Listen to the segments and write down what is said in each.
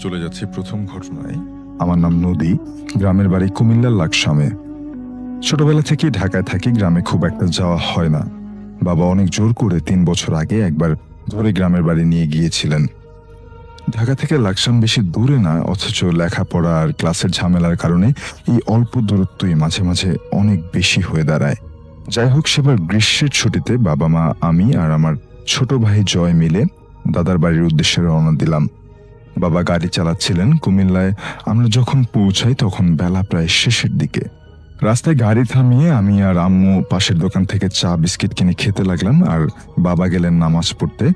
চলে যাচ্ছি প্রথম ঘটনায়। আমার নাম নদী, গ্রামের বাড়ি কুমিল্লার লাকসামে। ছোটবেলা থেকেই ঢাকায় থাকি, গ্রামে খুব একটা যাওয়া হয় না। বাবা অনেক জোর করে 3 বছর আগে একবার ধরে গ্রামের বাড়ি নিয়ে গিয়েছিলেন। ঢাকা থেকে লাকসাম বেশি দূরে না, অথচ লেখাপড়া আর ক্লাসের ঝামেলার কারণে এই অল্প দূরত্বই মাঝে মাঝে অনেক বেশি হয়ে দাঁড়ায়। যাই হোক, সেবার গ্রীষ্মের ছুটিতে বাবা মা, আমি আর আমার ছোট ভাই জয় মিলে দাদার বাড়ির উদ্দেশ্যে রওনা দিলাম। বাবা গাড়ি চালাচ্ছিলেন। কুমিল্লায় আমরা যখন পৌঁছাই তখন বেলা প্রায় শেষের দিকে। রাস্তায় গাড়ি থামিয়ে আমি আর আম্মু পাশের দোকান থেকে চা বিস্কিট কিনে খেতে লাগলাম, আর বাবা গেলেন নামাজ পড়তে।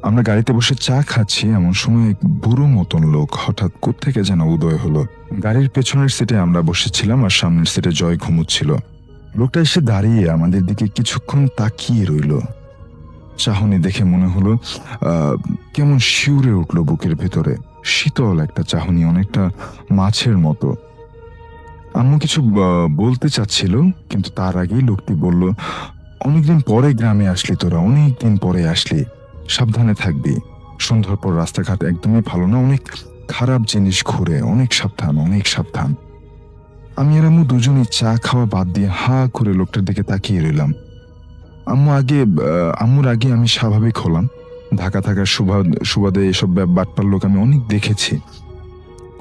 আমরা গাড়িতে বসে চা খাচ্ছি, এমন সময় এক বুড়ো মতন লোক হঠাৎ কোত্থেকে যেন উদয় হলো। গাড়ির পেছনের সিটে আমরা বসেছিলাম আর সামনের সিটে জয় ঘুমুচ্ছিল। লোকটা এসে দাঁড়িয়ে আমাদের দিকে কিছুক্ষণ তাকিয়ে রইল। চাহনি দেখে মনে হলো কেমন শিউরে উঠল বুকের ভেতরে। শীতল একটা চাহনি, অনেকটা মাছের মতো। আম্মু কিছু বলতে চাচ্ছিল, কিন্তু তার আগেই লোকটি বলল, অনেকদিন পরে গ্রামে আসলি তোরা, অনেকদিন পরে আসলি, সাবধানে থাকবি। সন্ধ্যার পর রাস্তাঘাট একদমই ভালো না, অনেক খারাপ জিনিস ঘুরে, অনেক সাবধান, অনেক সাবধান। আমি আর আম্মু দুজনেই চা খাওয়া বাদ দিয়ে হা করে লোকটার দিকে তাকিয়ে রইলাম। আম্মুর আগে আমি স্বাভাবিক হলাম। ঢাকা থাকার সুবাদে এসব বাটপার লোক আমি অনেক দেখেছি।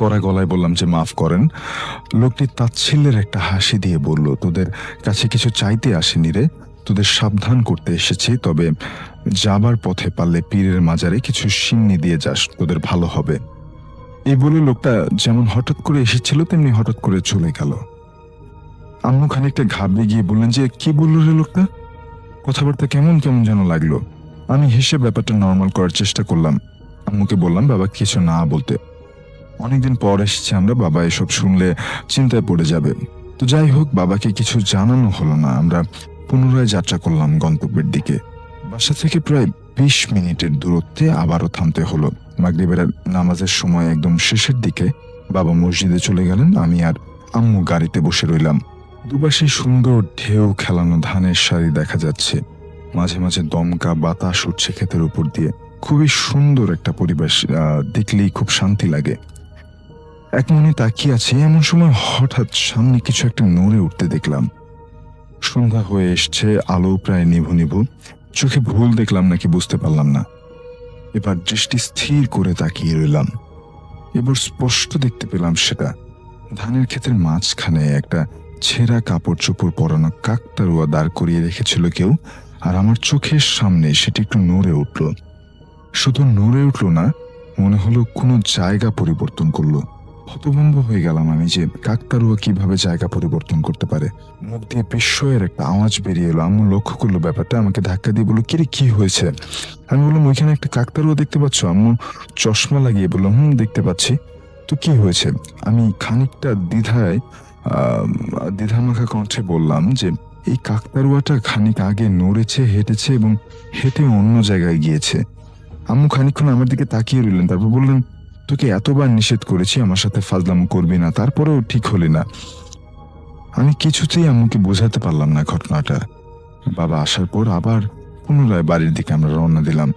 কড়া গলায় বললাম যে মাফ করেন। লোকটি তাচ্ছিল্যের একটা হাসি দিয়ে বলল, তোদের কাছে কিছু চাইতে আসেনি রে, তোদের সাবধান করতে এসেছি। তবে যাবার পথে পারলে পীরের মাজারে কিছু সিন্নি দিয়ে যাস, তোদের ভালো হবে। এই বলে লোকটা যেমন হঠাৎ করে এসেছিল তেমনি হঠাৎ করে চলে গেল। আম্মু খানিকটা ঘাবড়ে গিয়ে বললেন যে, কি বললো রে লোকটা? কথাবার্তা কেমন কেমন যেন লাগলো। আমি হেসে ব্যাপারটা নর্মাল করার চেষ্টা করলাম। আম্মুকে বললাম বাবা কিছু না বলতে, অনেকদিন পর এসেছে আমরা, বাবা এসব শুনলে চিন্তায় পড়ে যাবে। তো যাই হোক, বাবাকে কিছু জানানো হলো না। আমরা পুনরায় যাত্রা করলাম গন্তব্যের দিকে। বাসা থেকে প্রায় 20 মিনিটের দূরত্বে আবারও থামতে হলো। মাগরিবের নামাজের সময় একদম শেষের দিকে বাবা মসজিদে চলে গেলেন। আমি আর আম্মু গাড়িতে বসে রইলাম। দুপাশে সুন্দর ঢেউ খেলানো ধানের সারি দেখা যাচ্ছে। মাঝে মাঝে দমকা বাতাস উঠছে ক্ষেতের উপর দিয়ে। খুবই সুন্দর একটা পরিবেশ, দেখলেই খুব শান্তি লাগে। এক মনে তাকিয়ে আছে, এমন সময় হঠাৎ সামনে কিছু একটা নড়ে উঠতে দেখলাম। সন্ধ্যা হয়ে এসছে, আলো প্রায় নিভু নিভু। চোখে ভুল দেখলাম নাকি বুঝতে পারলাম না। এবার দৃষ্টি স্থির করে তাকিয়ে রইলাম। এবার স্পষ্ট দেখতে পেলাম সেটা ধানের ক্ষেতের মাঝখানে একটা ছেঁড়া কাপড় চোপড় পরানো কাকতারুয়া দাঁড় করিয়ে রেখেছিল কেউ, আর আমার চোখের সামনে সেটি একটু নড়ে উঠল। শুধু নড়ে উঠল না, মনে হলো কোনো জায়গা পরিবর্তন করলো। হতভম্ব হয়ে গেলাম আমি যে কাকতারুয়া কিভাবে জায়গা পরিবর্তন করতে পারে। মুখ দিয়ে বিস্ময়ের একটা আওয়াজ বেরিয়ে এলো। আম্মু লক্ষ্য করলো ব্যাপারটা, আমাকে ধাক্কা দিয়ে বললো, কিরে কি হয়েছে? আমি বললাম, ওইখানে একটা কাকতারুয়া দেখতে পাচ্ছ? আম্মু চশমা লাগিয়ে বললো, দেখতে পাচ্ছি। তো কি হয়েছে? আমি খানিকটা দ্বিধামাখা কণ্ঠে বললাম যে এই কাকতারুয়াটা খানিক আগে নড়েছে, হেঁটেছে এবং হেঁটে অন্য জায়গায় গিয়েছে। আম্মু খানিকক্ষণ আমার দিকে তাকিয়ে রইলেন, তারপর বললেন, তোকে এতবার নিষেধ করেছি আমার সাথে ফাজলামো করবি না, তারপরেও ঠিক হলি না। আমি কিছুতেই আম্মুকে বোঝাতে পারলাম না ঘটনাটা। বাবা আসার পর আবার পুনরায় বাড়ির দিকে আমরা রওনা দিলাম।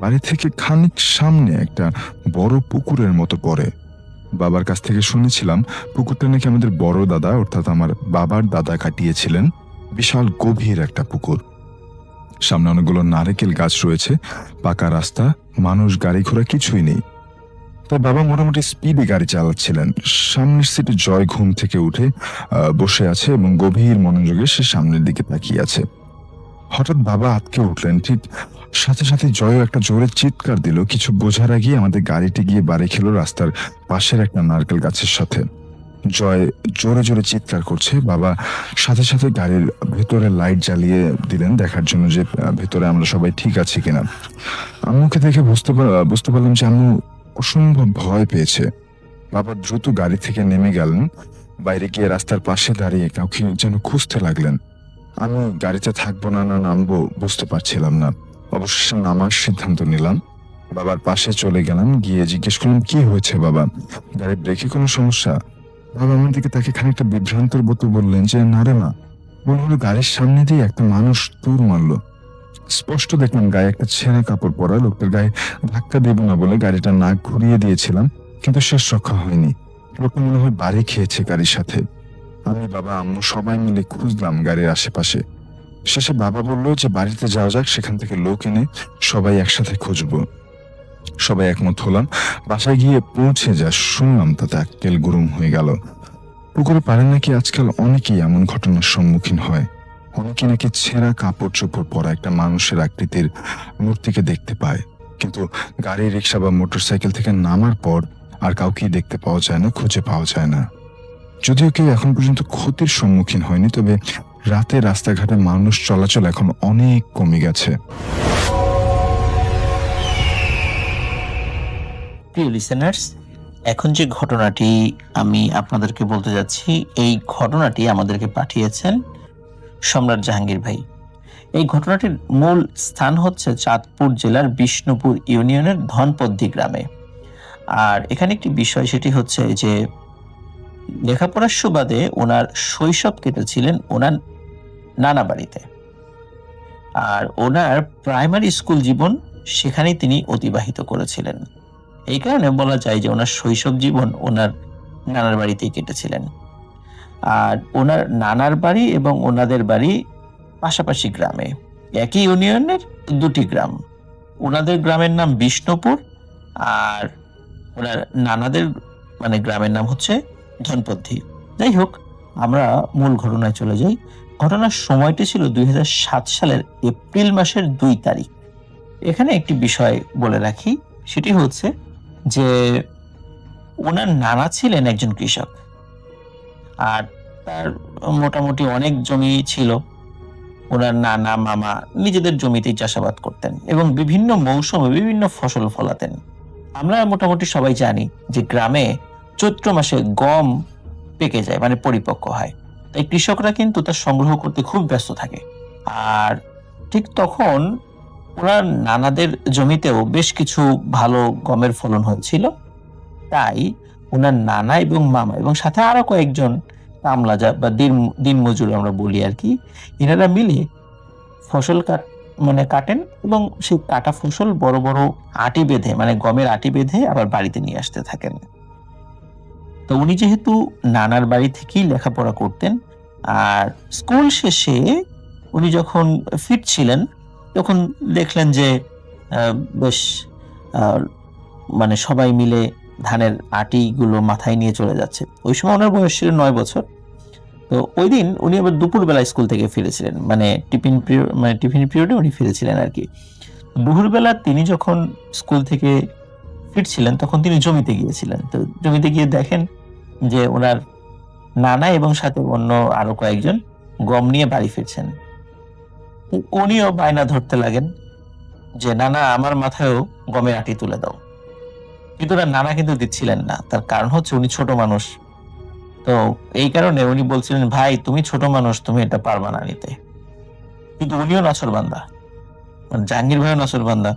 বাড়ি থেকে খানিক সামনে একটা বড় পুকুরের মতো পড়ে। বাবার কাছ থেকে শুনেছিলাম পুকুরটা নাকি আমাদের বড় দাদা, অর্থাৎ আমার বাবার দাদা কাটিয়েছিলেন। বিশাল গভীর একটা পুকুর। সামনে অনেকগুলো নারকেল গাছ রয়েছে, পাকা রাস্তা, মানুষ গাড়ি ঘোড়া কিছুই নেই। তাই বাবা মোটামুটি স্পিডে গাড়ি চালাচ্ছিলেন। সামনের সিটে জয় ঘুম থেকে উঠে বসে আছে এবং গভীর মনোযোগে সে সামনের দিকে তাকিয়ে আছে। হঠাৎ বাবা আটকে উঠলেন, ঠিক সাথে সাথে জয় একটা জোরে চিৎকার দিল। কিছু বোঝার আগেই আমাদের গাড়িটি গিয়ে বাড়ি খেলো রাস্তার পাশের একটা নারকেল গাছের সাথে। জয় জোরে জোরে চিৎকার করছে। বাবা সাথে সাথে গাড়ির ভেতরে লাইট জ্বালিয়ে দিলেন দেখার জন্য যে ভেতরে আমরা সবাই ঠিক আছি কিনা। আম্মুকে দেখে বুঝতে পারলাম যে আম্মু অসম্ভব ভয় পেয়েছে। বাবা দ্রুত গাড়ি থেকে নেমে গেলেন, বাইরে গিয়ে রাস্তার পাশে দাঁড়িয়ে কাউকে যেন খুঁজতে লাগলেন। আমি গাড়িতে থাকবো না নামবো বুঝতে পারছিলাম না। অবশেষে নামার সিদ্ধান্ত নিলাম। বাবার পাশে চলে গেলাম, গিয়ে জিজ্ঞেস করলাম, কি হয়েছে বাবা? গাড়ির ব্রেকে কোনো সমস্যা? বাবা আমার দিকে তাকে খানিকটা বিভ্রান্তর মতো বললেন যে, না রে মা, মনে হলো গাড়ির সামনে দিয়ে একটা মানুষ দৌড় মারলো। স্পষ্ট দেখলাম গায়ে একটা ছেঁড়া কাপড় পরা। লোকটার গায়ে ধাক্কা দেব না বলে গাড়িটা নাক ঘুরিয়ে দিয়েছিলাম, কিন্তু শেষ রক্ষা হয়নি। লোকটা মনে হয় বাড়ি খেয়েছে গাড়ির সাথে। আমি, বাবা, আম্মু সবাই মিলে খুঁজলাম গাড়ির আশেপাশে। শেষে বাবা বলল যে বাড়িতে যাওয়া যাক, সেখান থেকে লোক এনে সবাই একসাথে খুঁজবো। সবাই একমত হলাম। বাসায় গিয়ে পৌঁছে যা শুনলাম তাতে আক্কেল গুরুম হয়ে গেল। পুকুরে পারে নাকি আজকাল অনেকেই এমন ঘটনার সম্মুখীন হয়। অনেকে নাকি ছেঁড়া কাপড় চোপড় পরা একটা মানুষের আকৃতির মূর্তিকে দেখতে পায়, কিন্তু গাড়ি, রিক্সা বা মোটরসাইকেল থেকে নামার পর আর কাউকেই দেখতে পাওয়া যায় না, খুঁজে পাওয়া যায় না। যদিও কেউ এখন পর্যন্ত ক্ষতির সম্মুখীন হয়নি, তবে রাতে রাস্তাঘাটে মানুষ চলাচল এখন অনেক কমে গেছে। প্রিয় লিসেনার্স, এখন যে ঘটনাটি আমি আপনাদেরকে বলতে যাচ্ছি, এই ঘটনাটি আমাদেরকে পাঠিয়েছেন সম্রাট জাহাঙ্গীর ভাই। এই ঘটনাটির মূল স্থান হচ্ছে চাঁদপুর জেলার বিষ্ণুপুর ইউনিয়নের ধনপদ্দি গ্রামে। আর এখানে একটি বিষয়, সেটি হচ্ছে যে লেখাপড়ার সুবাদে ওনার শৈশব কেটেছিলেন ওনার নানা বাড়িতে। আর ওনার প্রাইমারি স্কুল জীবন সেখানেই তিনি অতিবাহিত করেছিলেন। এই কারণে বলা যায় যে ওনার শৈশব জীবন ওনার নানার বাড়িতেই কেটেছিলেন। আর ওনার নানার বাড়ি এবং ওনাদের বাড়ি পাশাপাশি গ্রামে, একই ইউনিয়নের দুটি গ্রাম। ওনাদের গ্রামের নাম বিষ্ণুপুর, আর ওনার নানাদের গ্রামের নাম হচ্ছে ধনপদ্দি। যাই হোক, আমরা মূল ঘটনায় চলে যাই। ঘটনার সময়টি ছিল 2007 সালের এপ্রিল মাসের 2 তারিখ। এখানে একটি বিষয় বলে রাখি, সেটি হচ্ছে যে ওনার নানা ছিলেন একজন কৃষক, আর তার মোটামুটি অনেক জমি ছিল। ওনার নানা মামা নিজেদের জমিতেই চাষাবাদ করতেন এবং বিভিন্ন মৌসুমে বিভিন্ন ফসল ফলাতেন। আমরা মোটামুটি সবাই জানি যে গ্রামে চৈত্র মাসে গম পেকে যায়, পরিপক্ক হয়। তাই কৃষকরা কিন্তু তা সংগ্রহ করতে খুব ব্যস্ত থাকে। আর ঠিক তখন ওনার নানাদের জমিতেও বেশ কিছু ভালো গমের ফলন হয়েছিল। তাই ওনার নানা এবং মামা এবং সাথে আরো কয়েকজন কামলা বা দিন মজুর আমরা বলি আর কি, এনারা মিলে ফসল কাটেন এবং সেই কাটা ফসল বড় বড় আটি বেঁধে, গমের আটি বেঁধে আবার বাড়িতে নিয়ে আসতে থাকেন। তো উনি যেহেতু নানার বাড়ি থেকেই লেখাপড়া করতেন, আর স্কুল শেষে উনি যখন ফিরছিলেন তখন দেখলেন যে বেশ সবাই মিলে ধানের আটিগুলো মাথায় নিয়ে চলে যাচ্ছে। ওই সময় ওনার বয়স ছিল 9 বছর। তো ওই দিন উনি আবার দুপুরবেলা স্কুল থেকে ফিরেছিলেন, টিফিন পিরিয়ডে উনি ফিরেছিলেন আর কি। দুপুরবেলা তিনি যখন স্কুল থেকে ফিরছিলেন তখন তিনি জমিতে গিয়েছিলেন। তো জমিতে গিয়ে দেখেন যে ওনার নানা এবং সাথে অন্য আরো কয়েকজন গম নিয়ে বাড়ি ফিরছেন। উনিও বায়না ধরতে লাগেন যে নানা, আমার মাথায়ও গমের আটি তুলে দাও। কিন্তু নানা কিন্তু দিচ্ছিলেন না। তার কারণ হচ্ছে উনি ছোট মানুষ। তো এই কারণে উনি বলছিলেন, ভাই তুমি ছোট মানুষ, তুমি এটা পারবা না নিতে। কিন্তু উনিও নাছোড়বান্দা, জাহাঙ্গীর ভাইও নাছোড়বান্দা,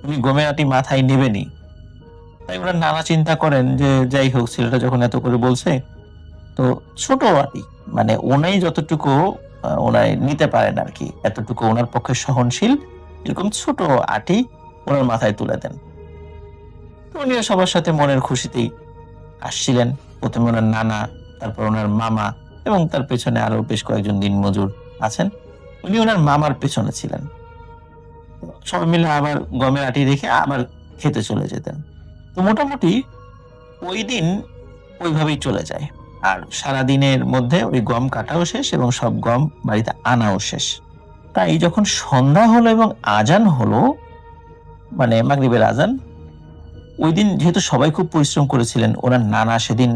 উনি গমের আটি মাথায় নেবেনি। তাই ওনার নানা চিন্তা করেন যে যাই হোক, ছেলেটা যখন এত করে বলছে, তো ছোট আটি ওনাই যতটুকু ওনাই নিতে পারেন আর কি, এতটুকু ওনার পক্ষে সহনশীল, এরকম ছোট আটি ওনার মাথায় তুলে দেন। উনিও সবার সাথে মনের খুশিতেই আসছিলেন। প্রথমে ওনার নানা, তারপর ওনার মামা এবং তার পেছনে আরো বেশ কয়েকজন দিনমজুর আছেন। উনি ওনার মামার পেছনে ছিলেন। সবাই মিলে আবার গমের আটি রেখে আবার খেতে চলে যেতেন। তো মোটামুটি ওই দিন ওইভাবেই চলে যায়। আর সারাদিনের মধ্যে ওই গম কাটাও শেষ এবং সব গম বাড়িতে আনাও শেষ। তাই যখন সন্ধ্যা হলো এবং আজান হলো, মাগরিবের আজান, ওই দিন যেহেতু সবাই খুব পরিশ্রম করেছিলেন, ওনার নানা সেদিন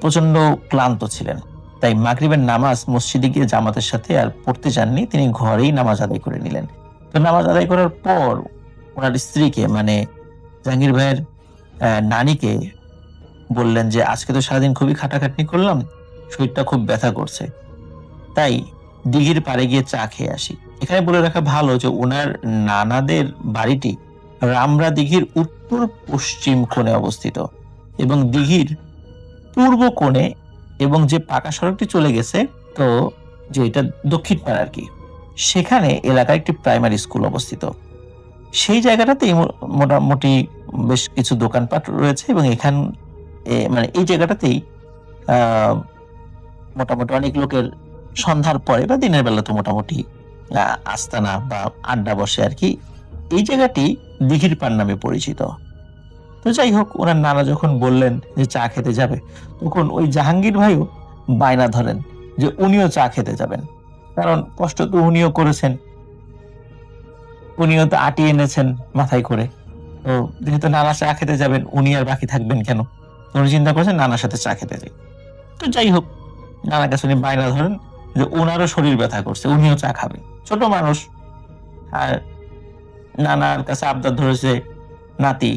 প্রচন্ড ক্লান্ত ছিলেন। তাই মাগরিবের নামাজ মসজিদে গিয়ে জামাতের সাথে আর পড়তে যাননি, তিনি ঘরেই নামাজ আদায় করে নিলেন। তো নামাজ আদায় করার পর ওনার স্ত্রীকে, জাহাঙ্গীর ভাইয়ের নানিকে বললেন যে আজকে তো সারাদিন খুবই খাটাখাটনি করলাম, শরীরটা খুব ব্যথা করছে, তাই দিঘির পাড়ে গিয়ে চা খেয়ে আসি। এখানে বলে রাখা ভালো যে ওনার নানাদের বাড়িটি রামরা দিঘির উত্তর পশ্চিম কোণে অবস্থিত এবং দিঘির পূর্ব কোণে, এবং যে পাকা সড়কটি চলে গেছে, তো যে এটা দক্ষিণ পাড় আর কি, সেখানে এলাকায় একটি প্রাইমারি স্কুল অবস্থিত। সেই জায়গাটাতেই মোটামুটি বেশ কিছু দোকানপাট রয়েছে এবং মানে এই জায়গাটাতেই আহ মোটামুটি অনেক লোকের সন্ধ্যার পরে বা দিনের বেলা তো মোটামুটি আস্তানা বা আড্ডা বসে আর কি। এই জায়গাটি দিঘির পাড় নামে পরিচিত। তো যাই হোক, ওনার নানা যখন বললেন যে চা খেতে যাবে, তখন ওই জাহাঙ্গীর ভাইও বায়না ধরেন যে উনিও চা খেতে যাবেন, কারণ কষ্ট তো উনিও করেছেন, উনিও তো আটি এনেছেন মাথায় করে। তো যেহেতু নানা চা খেতে যাবেন, উনি আর বাকি থাকবেন কেন? উনি চিন্তা করছেন নানার সাথে চা খেতে যাই। তো যাই হোক, নানার কাছে উনি বায়না ধরেন যে ওনারও শরীর ব্যথা করছে, উনিও চা খাবে, ছোট মানুষ। আর নানার কাছে আবদার ধরেছে নাতি,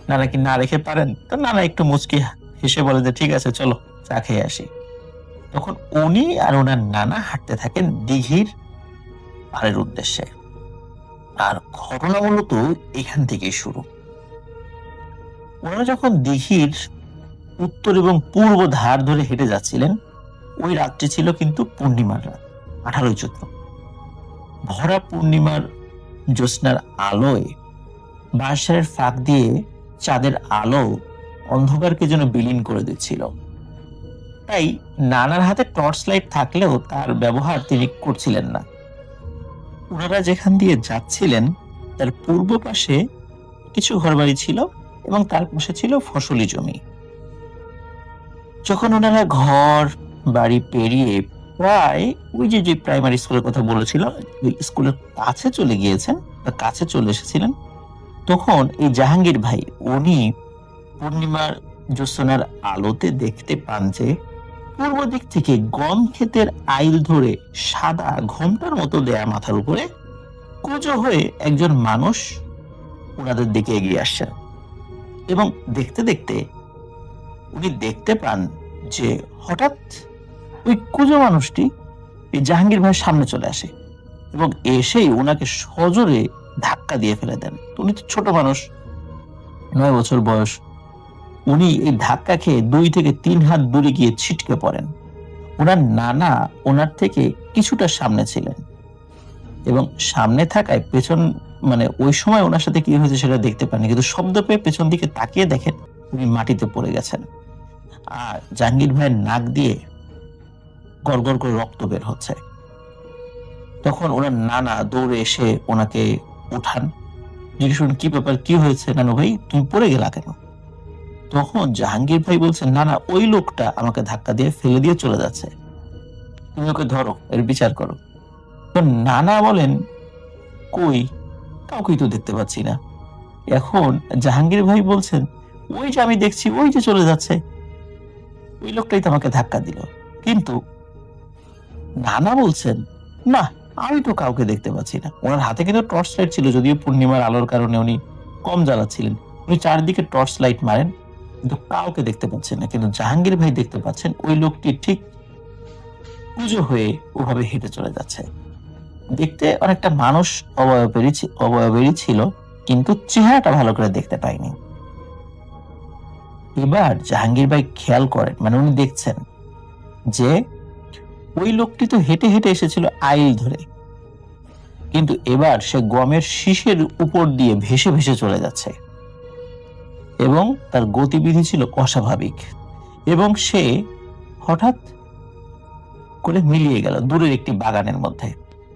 নানা কি না রেখে পারেন? তো নানা একটু মুচকি হেসে বলে যে ঠিক আছে চলো চা খেয়ে আসি। তখন উনি আর ওনার নানা হাঁটতে থাকেন দিঘির পাড়ের উদ্দেশ্যে। আর ঘটনা মূলত এখান থেকেই শুরু। ওনারা যখন দিঘির উত্তর এবং পূর্ব ধার ধরে হেঁটে যাচ্ছিলেন, ওই রাতটি ছিল কিন্তু পূর্ণিমার রাত, 18ই চৈত্র। ভরা পূর্ণিমার জ্যোৎস্নার আলোয় বাঁশঝাড়ের ফাঁক দিয়ে চাঁদের আলো অন্ধকারকে যেন বিলীন করে দিচ্ছিল। তাই নানার হাতে টর্চ লাইট থাকলেও তার ব্যবহার তিনি করছিলেন না। ওনারা যেখান দিয়ে যাচ্ছিলেন তার পূর্ব পাশে কিছু ঘরবাড়ি ছিল এবং তার পাশে ছিল ফসলি জমি। যখন ওনারা ঘর বাড়ি পেরিয়ে প্রায় ওই যে প্রাইমারি স্কুলের কথা বলেছিল, ওই স্কুলের কাছে চলে গিয়েছেন বা কাছে চলে এসেছিলেন, তখন এই জাহাঙ্গীর ভাই উনি পূর্ণিমার জ্যোৎস্নার আলোতে দেখতে পান যে পূর্ব দিক থেকে গম ক্ষেতের আইল ধরে সাদা ঘোমটার মতো দেয়া মাথার উপরে কুঁজো হয়ে একজন মানুষ ওনাদের দিকে এগিয়ে আসছেন। এবং দেখতে দেখতে উনি দেখতে পান যে হঠাৎ ওই কুঁজো মানুষটি এই জাহাঙ্গীর ভাইয়ের সামনে চলে আসে এবং এসেই ওনাকে সজোরে ধাক্কা দিয়ে ফেলে দেন। উনি তো ছোট মানুষ, 9 বছর বয়স। উনি এই ধাক্কা খেয়ে 2 থেকে 3 হাত দূরে গিয়ে ছিটকে পড়েন। ওনার নানা ওনার থেকে কিছুটা সামনে ছিলেন এবং সামনে থাকায় পেছন মানে ওই সময় ওনার সাথে কি হয়েছে সেটা দেখতে পাননি, কিন্তু শব্দ পেয়ে পেছন দিকে তাকিয়ে দেখেন উনি মাটিতে পড়ে গেছেন। আর জাহাঙ্গীর ভাইয়ের নাক দিয়ে গড়গড় করে রক্ত বের হচ্ছে। তখন ওনার নানা দৌড়ে এসে ওনাকে উঠান, জিজ্ঞেস করেন কি ব্যাপার, কি হয়েছে নানু ভাই, তুমি পড়ে গেলা কেন? তখন জাহাঙ্গীর ভাই বলছেন নানা, ওই লোকটা আমাকে ধাক্কা দিয়ে ফেলে দিয়ে চলে যাচ্ছে, তুমি ওকে ধরো, এর বিচার করো। তো নানা বলেন কই, কাউকেই তো দেখতে পাচ্ছি না। এখন জাহাঙ্গীর ভাই বলছেন ওই যে আমি দেখছি, ওই যে চলে যাচ্ছে, ওই লোকটাই তো আমাকে ধাক্কা দিল। কিন্তু নানা বলছেন না, আমি তো কাউকে দেখতে পাচ্ছি না। ওনার হাতে কিন্তু টর্চ লাইট ছিল, যদিও পূর্ণিমার আলোর কারণে উনি কম জ্বালাচ্ছিলেন। উনি চারদিকে টর্চ লাইট মারেন কিন্তু কাউকে দেখতে পাচ্ছেন না। কিন্তু জাহাঙ্গীর ভাই দেখতে পাচ্ছেন ওই লোকটি ঠিক পুজো হয়ে ওভাবে হেঁটে চলে যাচ্ছে। দেখতে অনেকটা মানুষ অবয়বেরই ছিল, কিন্তু চেহারাটা ভালো করে দেখতে পাইনি। এবার জাহাঙ্গীর ভাই খেয়াল করেন, মানে উনি দেখছেন যে ওই লোকটি তো হেঁটে হেঁটে এসেছিল আইল ধরে, কিন্তু এবার সে গমের শীষের উপর দিয়ে ভেসে ভেসে চলে যাচ্ছে এবং তার গতিবিধি ছিল অস্বাভাবিক। এবং সে হঠাৎ করে মিলিয়ে গেল দূরের একটি বাগানের মধ্যে।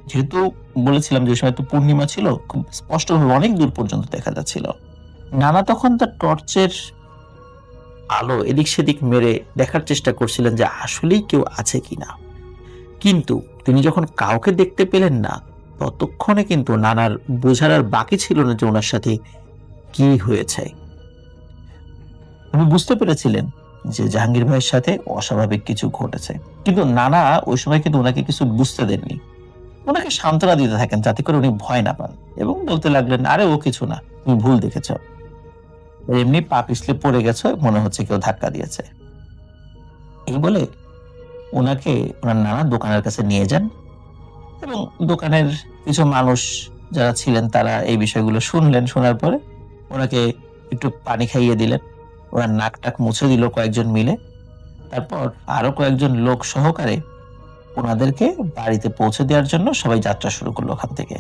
যেহেতু বলেছিলাম যে সময় তো পূর্ণিমা ছিল, খুব স্পষ্টভাবে অনেক দূর পর্যন্ত দেখা যাচ্ছিল। নানা তখন তার টর্চের আলো এদিক সেদিক মেরে দেখার চেষ্টা করছিলেন যে আসলেই কেউ আছে কিনা, কিন্তু তিনি যখন কাউকে দেখতে পেলেন না, ততক্ষণে কিন্তু নানার বোঝার আর বাকি ছিল না যে ওনার সাথে কি হয়েছে। উনি বুঝতে পেরেছিলেন যে জাহাঙ্গীর ভাইয়ের সাথে অস্বাভাবিক কিছু ঘটেছে, কিন্তু নানা ওই সময় কিন্তু ওনাকে কিছু বুঝতে দেননি। ওনাকে সান্ত্বনা দিতে থাকেন যাতে করে উনি ভয় না পান এবং বলতে লাগলেন আরে ও কিছু না, তুমি ভুল দেখেছ, এমনি পা পিছলে পড়ে গেছো, মনে হচ্ছে কেউ ধাক্কা দিয়েছে। এই বলে ওনাকে ওনার নানা দোকানের কাছে নিয়ে যান এবং দোকানের কিছু মানুষ যারা ছিলেন তারা এই বিষয়গুলো শুনলেন। শোনার পরে ওনাকে একটু পানি খাইয়ে দিলেন, ওনার নাক টাক মুছে দিল কয়েকজন মিলে। তারপর আরো কয়েকজন লোক সহকারে ওনাদেরকে বাড়িতে পৌঁছে দেওয়ার জন্য সবাই যাত্রা শুরু করলো ওখান থেকে।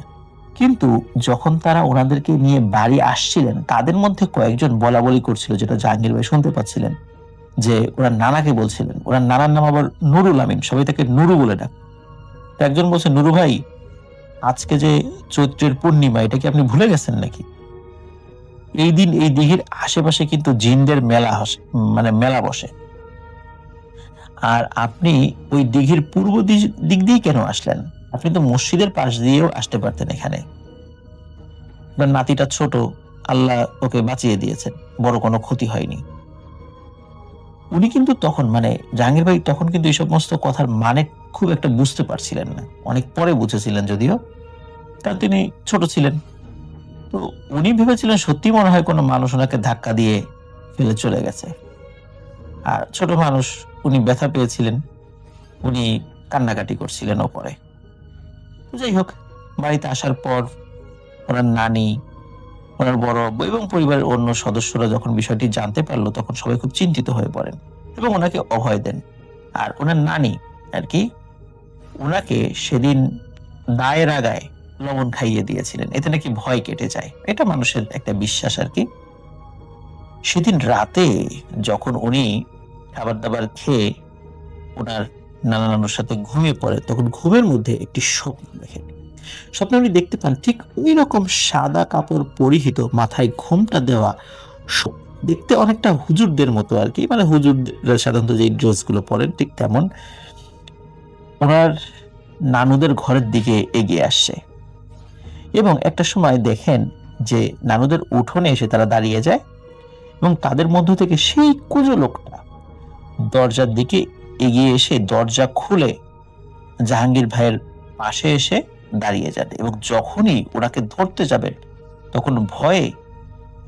কিন্তু যখন তারা ওনাদেরকে নিয়ে বাড়ি আসছিলেন, তাদের মধ্যে কয়েকজন বলা বলি করছিল, যেটা জাহাঙ্গীর ভাই শুনতে পাচ্ছিলেন, যে ওরা নানাকে বলছিলেন, ওনার নানার নাম আবার নুরুল আমিন, সবাই তাকে নুরু বলে ডাক। তো একজন বলছে, নুরু ভাই, আজকে যে চৈত্রের পূর্ণিমা, এটা কি আপনি ভুলে গেছেন নাকি? এই দিন এই দিঘির আশেপাশে কিন্তু জিনদের মেলা মানে মেলা বসে, আর আপনি ওই দিঘির পূর্ব দিক দিয়ে কেন আসলেন? আপনি তো মসজিদের পাশ দিয়েও আসতে পারতেন এখানে। আপনার নাতিটা ছোট, আল্লাহ ওকে বাঁচিয়ে দিয়েছেন, বড় কোনো ক্ষতি হয়নি। উনি কিন্তু তখন, মানে জাহাঙ্গীর ভাই তখন কিন্তু এই সমস্ত কথার মানে খুব একটা বুঝতে পারছিলেন না, অনেক পরে বুঝেছিলেন যদিও, কারণ তিনি ছোট ছিলেন। তো উনি ভেবেছিলেন সত্যি মনে হয় কোনো মানুষ ওনাকে ধাক্কা দিয়ে ফেলে চলে গেছে, আর ছোট মানুষ, উনি ব্যথা পেয়েছিলেন, উনি কান্নাকাটি করছিলেন ওপরে। যাই হোক, বাড়িতে আসার পর ওনার নানি, ওনার বড় আব্বু এবং পরিবারের অন্য সদস্যরা যখন বিষয়টি জানতে পারলো, তখন সবাই খুব চিন্তিত হয়ে পড়েন এবং ওনাকে অভয় দেন। আর ওনার নানি আর কি ওনাকে সেদিন দায়ের আগায় লবণ খাইয়ে দিয়েছিলেন, এতে নাকি ভয় কেটে যায়, এটা মানুষের একটা বিশ্বাস আর কি। সেদিন রাতে যখন উনি খাবার দাবার খেয়ে ওনার নানা নানুর সাথে ঘুমিয়ে পড়ে, তখন ঘুমের মধ্যে একটি স্বপ্ন দেখেন। স্বপ্নে উনি দেখতে পান ঠিক ওই রকম সাদা কাপড় পরিহিত, মাথায় ঘোমটা দেওয়া, দেখতে অনেকটা হুজুরদের মতো আর কি, মানে হুজুররা সাধারণত যে ড্রেস গুলো পরেন ঠিক তেমন, ওনার নানুদের ঘরের দিকে এগিয়ে আসছে। এবং একটা সময় দেখেন যে নানুদের উঠোনে এসে তারা দাঁড়িয়ে যায় এবং তাদের মধ্য থেকে সেই কুঁজো লোকটা দরজার দিকে এগিয়ে এসে দরজা খুলে জাহাঙ্গীর ভাইয়ের পাশে এসে দাঁড়িয়ে যান, এবং যখনই ওনাকে ধরতে যাবেন তখন ভয়ে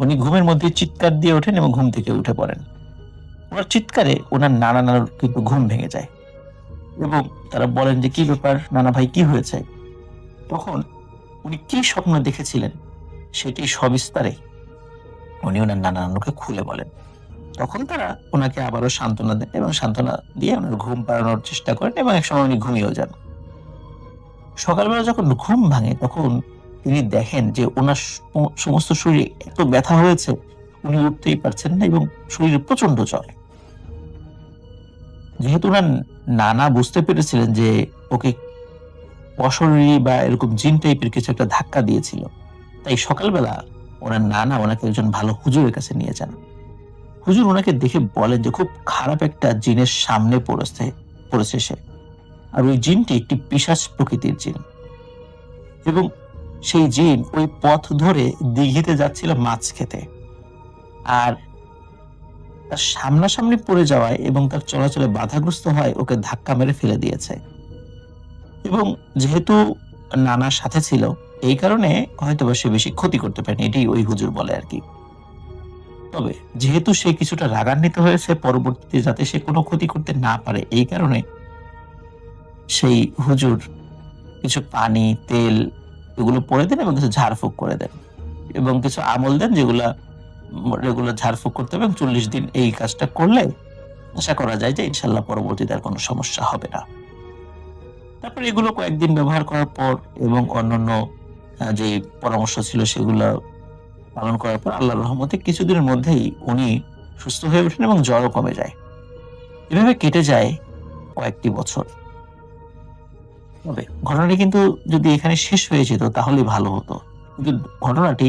উনি ঘুমের মধ্যে চিৎকার দিয়ে ওঠেন এবং ঘুম থেকে উঠে পড়েন। ওনার চিৎকারে ওনার নানা নানুর কিন্তু ঘুম ভেঙে যায় এবং তারা বলেন যে, কি ব্যাপার নানা ভাই, কি হয়েছে? তখন উনি কি স্বপ্ন দেখেছিলেন সেটি সবিস্তারে উনি ওনার নানা নানুকে খুলে বলেন। তখন তারা ওনাকে আবারও সান্ত্বনা দেন এবং সান্ত্বনা দিয়ে ওনার ঘুম পাড়ানোর চেষ্টা করেন এবং একসময় উনি ঘুমিয়েও যান। সকালবেলা যখন ঘুম ভাঙে, তখন তিনি দেখেন যে ওনার সমস্ত শরীরে এত ব্যথা হয়েছে, উনি উঠতেই পারছেন না এবং শরীরে প্রচন্ড জ্বর। যেহেতু ওনার নানা বুঝতে পেরেছিলেন যে ওকে অশরীরী বা এরকম জিন টাইপের কিছু একটা ধাক্কা দিয়েছিল, তাই সকালবেলা ওনার নানা ওনাকে একজন ভালো হুজুরের কাছে নিয়ে যান। হুজুর ওনাকে দেখে বলেন যে খুব খারাপ একটা জিনের সামনে পড়েছে সে, আর ওই জিনটি একটি পিশাচ প্রকৃতির জিন, এবং সেই জিন ওই পথ ধরে দিঘিতে যাচ্ছিল মাছ খেতে, আর তার সামনাসামনি পড়ে যাওয়ায় এবং তার চলাচলে বাধাগ্রস্ত হয় ওকে ধাক্কা মেরে ফেলে দিয়েছে। এবং যেহেতু নানার সাথে ছিল, এই কারণে হয়তো সে বেশি ক্ষতি করতে পারেনি, এটাই ওই হুজুর বলে আর কি। তবে যেহেতু সে কিছুটা রাগান্বিত হয়েছে, পরবর্তীতে যাতে সে কোনো ক্ষতি করতে না পারে, এই কারণে সেই হুজুর কিছু পানি, তেল এগুলো পরে দেন এবং কিছু ঝাড়ফুঁক করে দেন এবং কিছু আমল দেন যেগুলা রেগুলার ঝাড়ফুঁক করতে হবে, এবং 40 দিন এই কাজটা করলে আশা করা যায় যে ইনশাল্লাহ পরবর্তীতে আর কোনো সমস্যা হবে না। তারপর এগুলো কয়েকদিন ব্যবহার করার পর এবং অন্যান্য যে পরামর্শ ছিল সেগুলো পালন করার পর আল্লাহর রহমতে কিছুদিনের মধ্যেই উনি সুস্থ হয়ে ওঠেন এবং জ্বরও কমে যায়। এভাবে কেটে যায় কয়েকটি বছর। তবে ঘটনাটি কিন্তু যদি এখানে শেষ হয়ে যেত তাহলে ভালো হতো, কিন্তু ঘটনাটি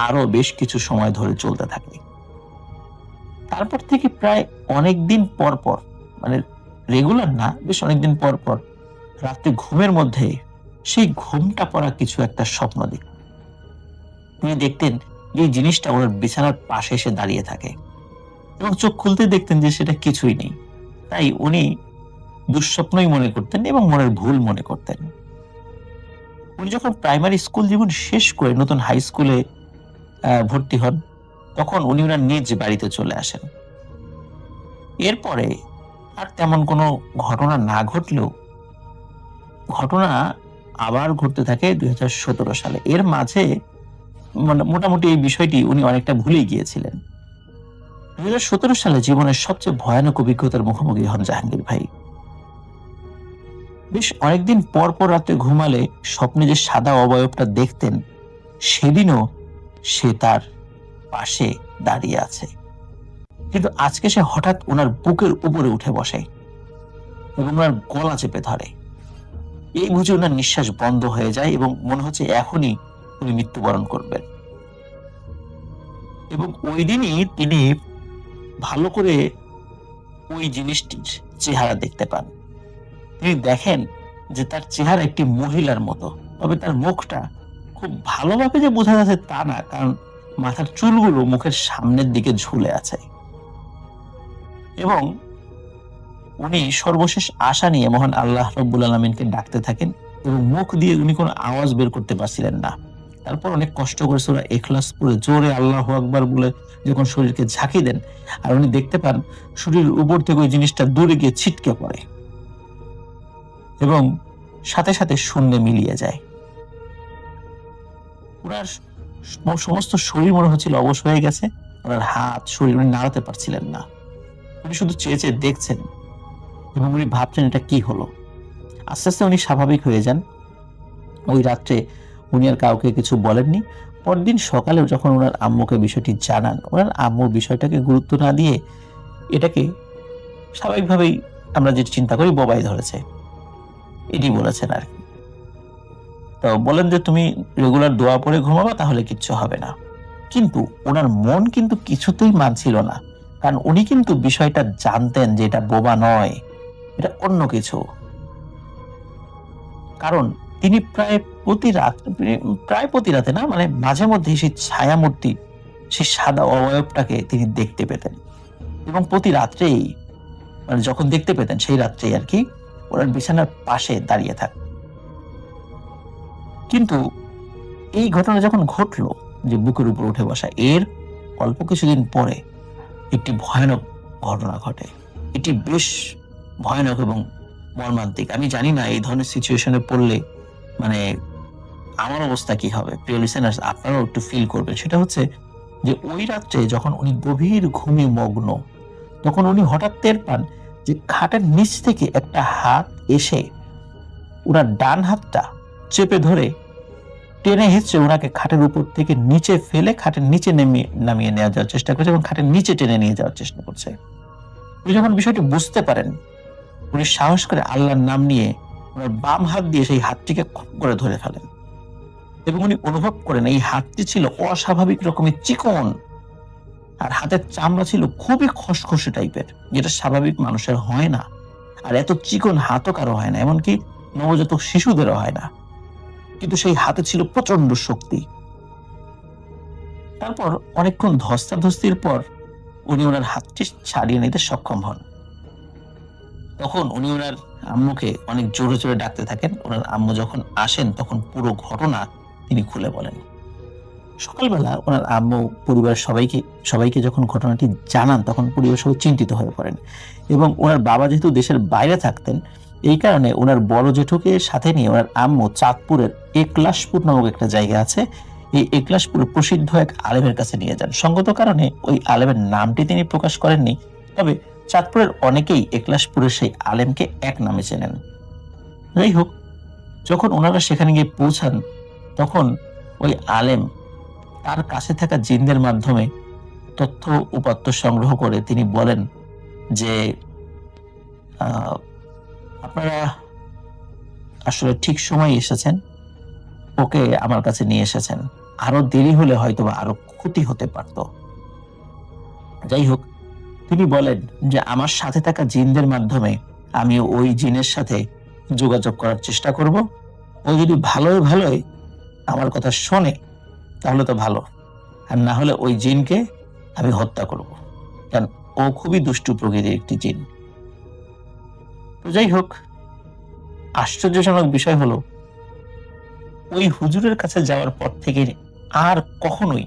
আরো বেশ কিছু সময় ধরে চলতে থাকে। তারপর থেকে প্রায় অনেকদিন পর পর, মানে রেগুলার না, বেশ অনেকদিন পর পর রাত্রে ঘুমের মধ্যে সেই ঘুমটা পড়া কিছু একটা স্বপ্ন দেখতেন। তিনি দেখতেন যে এই জিনিসটা ওনার বিছানার পাশে এসে দাঁড়িয়ে থাকে এবং চোখ খুলতে দেখতেন যে সেটা কিছুই নেই। তাই উনি দুঃস্বপ্নই মনে করতেন এবং মনের ভুল মনে করতেন। উনি যখন প্রাইমারি স্কুল জীবন শেষ করে নতুন হাই স্কুলে ভর্তি হন, তখন উনি ওনার নিজ বাড়িতে চলে আসেন। এরপরে আর তেমন কোনো ঘটনা না ঘটলেও ঘটনা আবার ঘটতে থাকে 2017 সালে। এর মাঝে মোটামুটি এই বিষয়টি উনি অনেকটা ভুলেই গিয়েছিলেন। 2017 সালে জীবনের সবচেয়ে ভয়ানক অভিজ্ঞতার মুখোমুখি হন জাহাঙ্গীর ভাই। বেশ অনেকদিন পর পর রাতে ঘুমালে স্বপ্নে যে সাদা অবয়বটা দেখতেন, সেদিনও সে তার পাশে দাঁড়িয়ে আছে। কিন্তু আজকে সে হঠাৎ ওনার বুকের উপরে উঠে বসে এবং ওনার গলা চেপে ধরে। এই বুঝে ওনার নিঃশ্বাস বন্ধ হয়ে যায় এবং মনে হচ্ছে এখনই উনি মৃত্যুবরণ করবেন। এবং ওই দিনই তিনি ভালো করে ওই জিনিসটির চেহারা দেখতে পান। তিনি দেখেন যে তার চেহারা একটি মহিলার মতো, তবে তার মুখটা খুব ভালোভাবে যে বোঝা যাচ্ছে তা না, কারণ মাথার চুলগুলো মুখের সামনের দিকে ঝুলে আছে। এবং উনি সর্বশেষ আশা নিয়ে মহান আল্লাহ রাব্বুল আলামিনকে ডাকতে থাকেন এবং মুখ দিয়ে উনি কোনো আওয়াজ বের করতে পারছিলেন না। তারপর অনেক কষ্ট করে সূরা ইখলাস পড়ে জোরে আল্লাহু আকবার বলে যখন শরীরকে ঝাঁকি দেন, আর উনি দেখতে পান শরীরের উপর থেকে ওই জিনিসটা দূরে গিয়ে ছিটকে পড়ে এবং সাথে সাথে শূন্যে মিলিয়ে যায়। ওনার সমস্ত শরীর মনে হচ্ছিল অবশ হয়ে গেছে। ওনার হাত শরীর উনি নাড়াতে পারছিলেন না। উনি শুধু চেয়ে চেয়ে দেখছেন এবং উনি ভাবছেন এটা কি হলো। আস্তে আস্তে উনি স্বাভাবিক হয়ে যান। ওই রাত্রে উনি আর কাউকে কিছু বলেননি। পরদিন সকালে যখন ওনার আম্মুকে বিষয়টি জানান, ওনার আম্মু বিষয়টাকে গুরুত্ব না দিয়ে এটাকে স্বাভাবিকভাবেই আমরা যেটা চিন্তা করি বোবাই ধরেছে, এটি বলেছেন আর কি। তো বলেন যে তুমি রেগুলার দোয়া পড়ে ঘুমাবা, তাহলে কিচ্ছু হবে না। কিন্তু ওনার মন কিন্তু কিছুতেই মানছিল না, কারণ উনি কিন্তু বিষয়টা জানতেন যে এটা বোবা নয়, এটা অন্য কিছু। কারণ তিনি প্রায় প্রতি রাতে না, মানে মাঝে মধ্যে সেই ছায়ামূর্তি, সেই সাদা অবয়বটাকে তিনি দেখতে পেতেন এবং প্রতি রাত্রেই, মানে যখন দেখতে পেতেন সেই রাত্রেই আর কি, ওনার বিছানার পাশে দাঁড়িয়ে থাকতেন। কিন্তু এই ঘটনা যখন ঘটলো যে বুকের উপর উঠে বসা, এর অল্প কিছুদিন পরে একটি ভয়ানক ঘটনা ঘটে। এটি বেশ ভয়ানক এবং মর্মান্তিক। আমি জানি না এই ধরনের সিচুয়েশনে পড়লে মানে আমার অবস্থা কি হবে। প্রিয় লিসেনার্স, আপনারাও একটু ফিল করবেন। সেটা হচ্ছে যে ওই রাত্রে যখন উনি গভীর ঘুমে মগ্ন, তখন উনি হঠাৎ টের পান যে খাটের নিচ থেকে একটা হাত এসে ওনার ডান হাতটা চেপে ধরে টেনে হিঁচড়ে ওনাকে খাটের উপর থেকে নিচে ফেলে খাটের নিচে নামিয়ে নেওয়া যাওয়ার চেষ্টা করছে এবং খাটের নিচে টেনে নিয়ে যাওয়ার চেষ্টা করছে। উনি যখন বিষয়টি বুঝতে পারেন, উনি সাহস করে আল্লাহর নাম নিয়ে ওনার বাম হাত দিয়ে সেই হাতটিকে খপ করে ধরে ফেলেন এবং উনি অনুভব করেন এই হাতটি ছিল অস্বাভাবিক রকমের চিকন, আর হাতের চামড়া ছিল খুবই খসখসে টাইপের, যেটা স্বাভাবিক মানুষের হয় না। আর এত চিকন হাতও কারো হয় না, এমনকি নবজাতক শিশুদেরও হয় না। কিন্তু সেই হাতে ছিল প্রচন্ড শক্তি। তারপর অনেকক্ষণ ধস্তাধস্তির পর উনি ওনার হাতটি ছাড়িয়ে নিতে সক্ষম হন। তখন উনি ওনার আম্মুকে অনেক জোরে জোরে ডাকতে থাকেন। ওনার আম্মু যখন আসেন তখন পুরো ঘটনা তিনি খুলে বলেন। সকালবেলা ওনার আম্মু পরিবারের সবাইকে যখন ঘটনাটি জানান, তখন পরিবার সবাই চিন্তিত হয়ে পড়েন এবং ওনার বাবা যেহেতু দেশের বাইরে থাকতেন, এই কারণে ওনার বড় জেঠুকে সাথে নিয়ে ওনার আম্মু চাঁদপুরের একলাশপুর নামক একটা জায়গা আছে, এই একলাশপুরের প্রসিদ্ধ এক আলেমের কাছে নিয়ে যান। সঙ্গত কারণে ওই আলেমের নামটি তিনি প্রকাশ করেননি, তবে চাঁদপুরের অনেকেই একলাশপুরের সেই আলেমকে এক নামে চেনেন। যাই হোক, যখন ওনারা সেখানে গিয়ে পৌঁছান, তখন ওই আলেম তার কাছে থাকা জিনদের মাধ্যমে তথ্য উপাত্ত সংগ্রহ করে তিনি বলেন যে আপনারা আসলে ঠিক সময় এসেছেন, ওকে আমার কাছে নিয়ে এসেছেন। আরো দেরি হলে হয়তো বা আরো ক্ষতি হতে পারত। যাই হোক, তিনি বলেন যে আমার সাথে থাকা জিনদের মাধ্যমে আমি ওই জিনের সাথে যোগাযোগ করার চেষ্টা করব। ও যদি ভালোই আমার কথা শোনে তাহলে তো ভালো, আর না হলে ওই জিনকে আমি হত্যা করব, কারণ ও খুবই দুষ্টু প্রকৃতির একটি জিন। তো যাই হোক, আশ্চর্যজনক বিষয় হলো ওই হুজুরের কাছে যাওয়ার পর থেকে আর কখনোই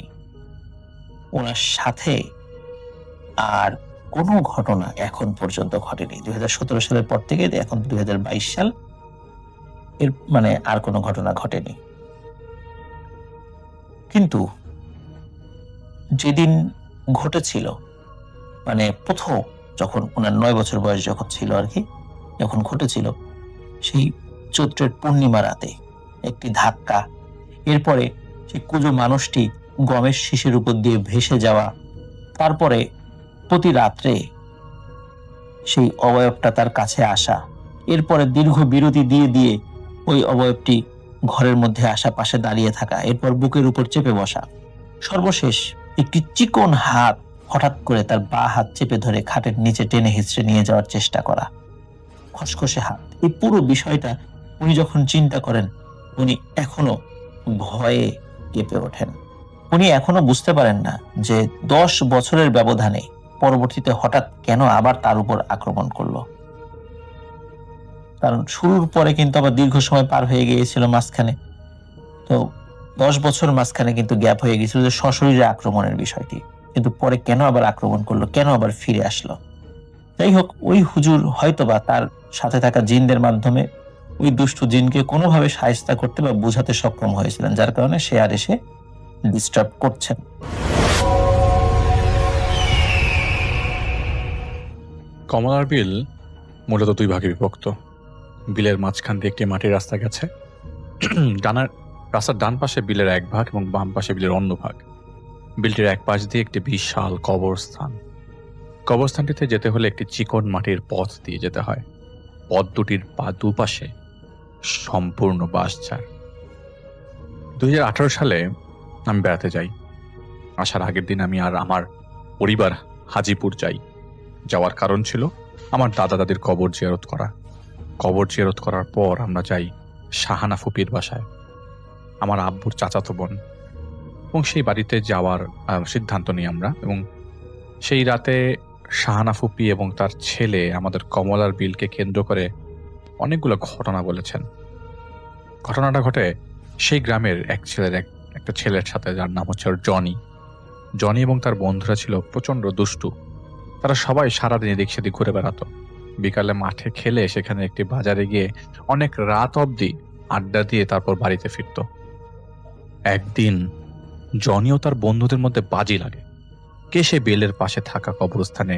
ওনার সাথে আর কোনো ঘটনা এখন পর্যন্ত ঘটেনি। 2017 সালের পর থেকে এখন 2022 সাল, এর মানে আর কোনো ঘটনা ঘটেনি। কিন্তু যেদিন ঘটেছিল, মানে প্রথম যখন ওনার 9 বছর বয়স যখন ছিল আর কি, যখন ঘটেছিল, সেই চৈত্রের পূর্ণিমা রাতে একটি ধাক্কা, এরপরে সেই কুজো মানুষটি গমের শিশের উপর দিয়ে ভেসে যাওয়া, তারপরে প্রতি রাত্রে সেই অবয়বটা তার কাছে আসা, এরপরে দীর্ঘ বিরতি দিয়ে দিয়ে ওই অবয়বটি ঘরের মধ্যে আশেপাশে দাঁড়িয়ে থাকা, এরপর বুকের উপর চেপে বসা, সর্বশেষ একটি চিকন হাত হঠাৎ করে তার বাঁ হাত চেপে ধরে খাটের নিচে টেনে হিঁচড়ে নিয়ে যাওয়ার চেষ্টা করা, খসখসে হাত। এই পুরো বিষয়টা উনি যখন চিন্তা করেন, উনি এখনো ভয়ে কেঁপে ওঠেন। উনি এখনো বুঝতে পারেন না যে 10 বছরের ব্যবধানে পরবর্তীতে হঠাৎ কেন আবার তার উপর আক্রমণ করলো। কারণ শুরুর পরে কিন্তু আবার দীর্ঘ সময় পার হয়ে গিয়েছিল মাঝখানে, তো 10 বছর মাঝখানে কিন্তু গ্যাপ হয়ে গেছিল যে সশরীরে আক্রমণের বিষয়টি, কিন্তু পরে কেন আবার আক্রমণ করলো, কেন আবার ফিরে আসলো। যাই হোক, ওই হুজুর হয়তোবা তার সাথে থাকা জিনদের মাধ্যমে ওই দুষ্টু জিনকে কোনোভাবে শায়েস্তা করতে বা বোঝাতে সক্ষম হয়েছিলেন, যার কারণে সে আর এসে ডিস্টার্ব করছেন। কমলার বিল মূলত 2 ভাগে বিভক্ত। বিলের মাঝখান দিয়ে একটি মাটির রাস্তা গেছে। রাস্তার ডান পাশে বিলের এক ভাগ এবং বাম পাশে বিলের অন্য ভাগ। বিলটির এক পাশ দিয়ে একটি বিশাল কবরস্থান। কবরস্থানটিতে যেতে হলে একটি চিকন মাটির পথ দিয়ে যেতে হয়। পথ দুটির দুপাশে সম্পূর্ণ বাঁশঝাড়। 2018 সালে আমি বেড়াতে যাই। আসার আগের দিন আমি আর আমার পরিবার হাজিপুর যাই। যাওয়ার কারণ ছিল আমার দাদা দাদির কবর জিয়ারত করা। কবর জিয়ারত করার পর আমরা যাই শাহানা ফুপির বাসায়, আমার আব্বুর চাচাতো বোন, এবং সেই বাড়িতে যাওয়ার সিদ্ধান্ত নিই আমরা। এবং সেই রাতে শাহানা ফুপি এবং তার ছেলে আমাদের কমলার বিলকে কেন্দ্র করে অনেকগুলো ঘটনা বলেছেন। ঘটনাটা ঘটে সেই গ্রামের একটা ছেলের সাথে, যার নাম হচ্ছে জনি এবং তার বন্ধুরা ছিল প্রচন্ড দুষ্টু। তারা সবাই সারাদিন এদিক সেদিক ঘুরে বেড়াতো। বিকালে মাঠে খেলে সেখানে একটি বাজারে গিয়ে অনেক রাত অবধি আড্ডা দিয়ে তারপর বাড়িতে ফিরত। একদিন জনি ও তার বন্ধুদের মধ্যে বাজি লাগে কে সে বেলের পাশে থাকা কবরস্থানে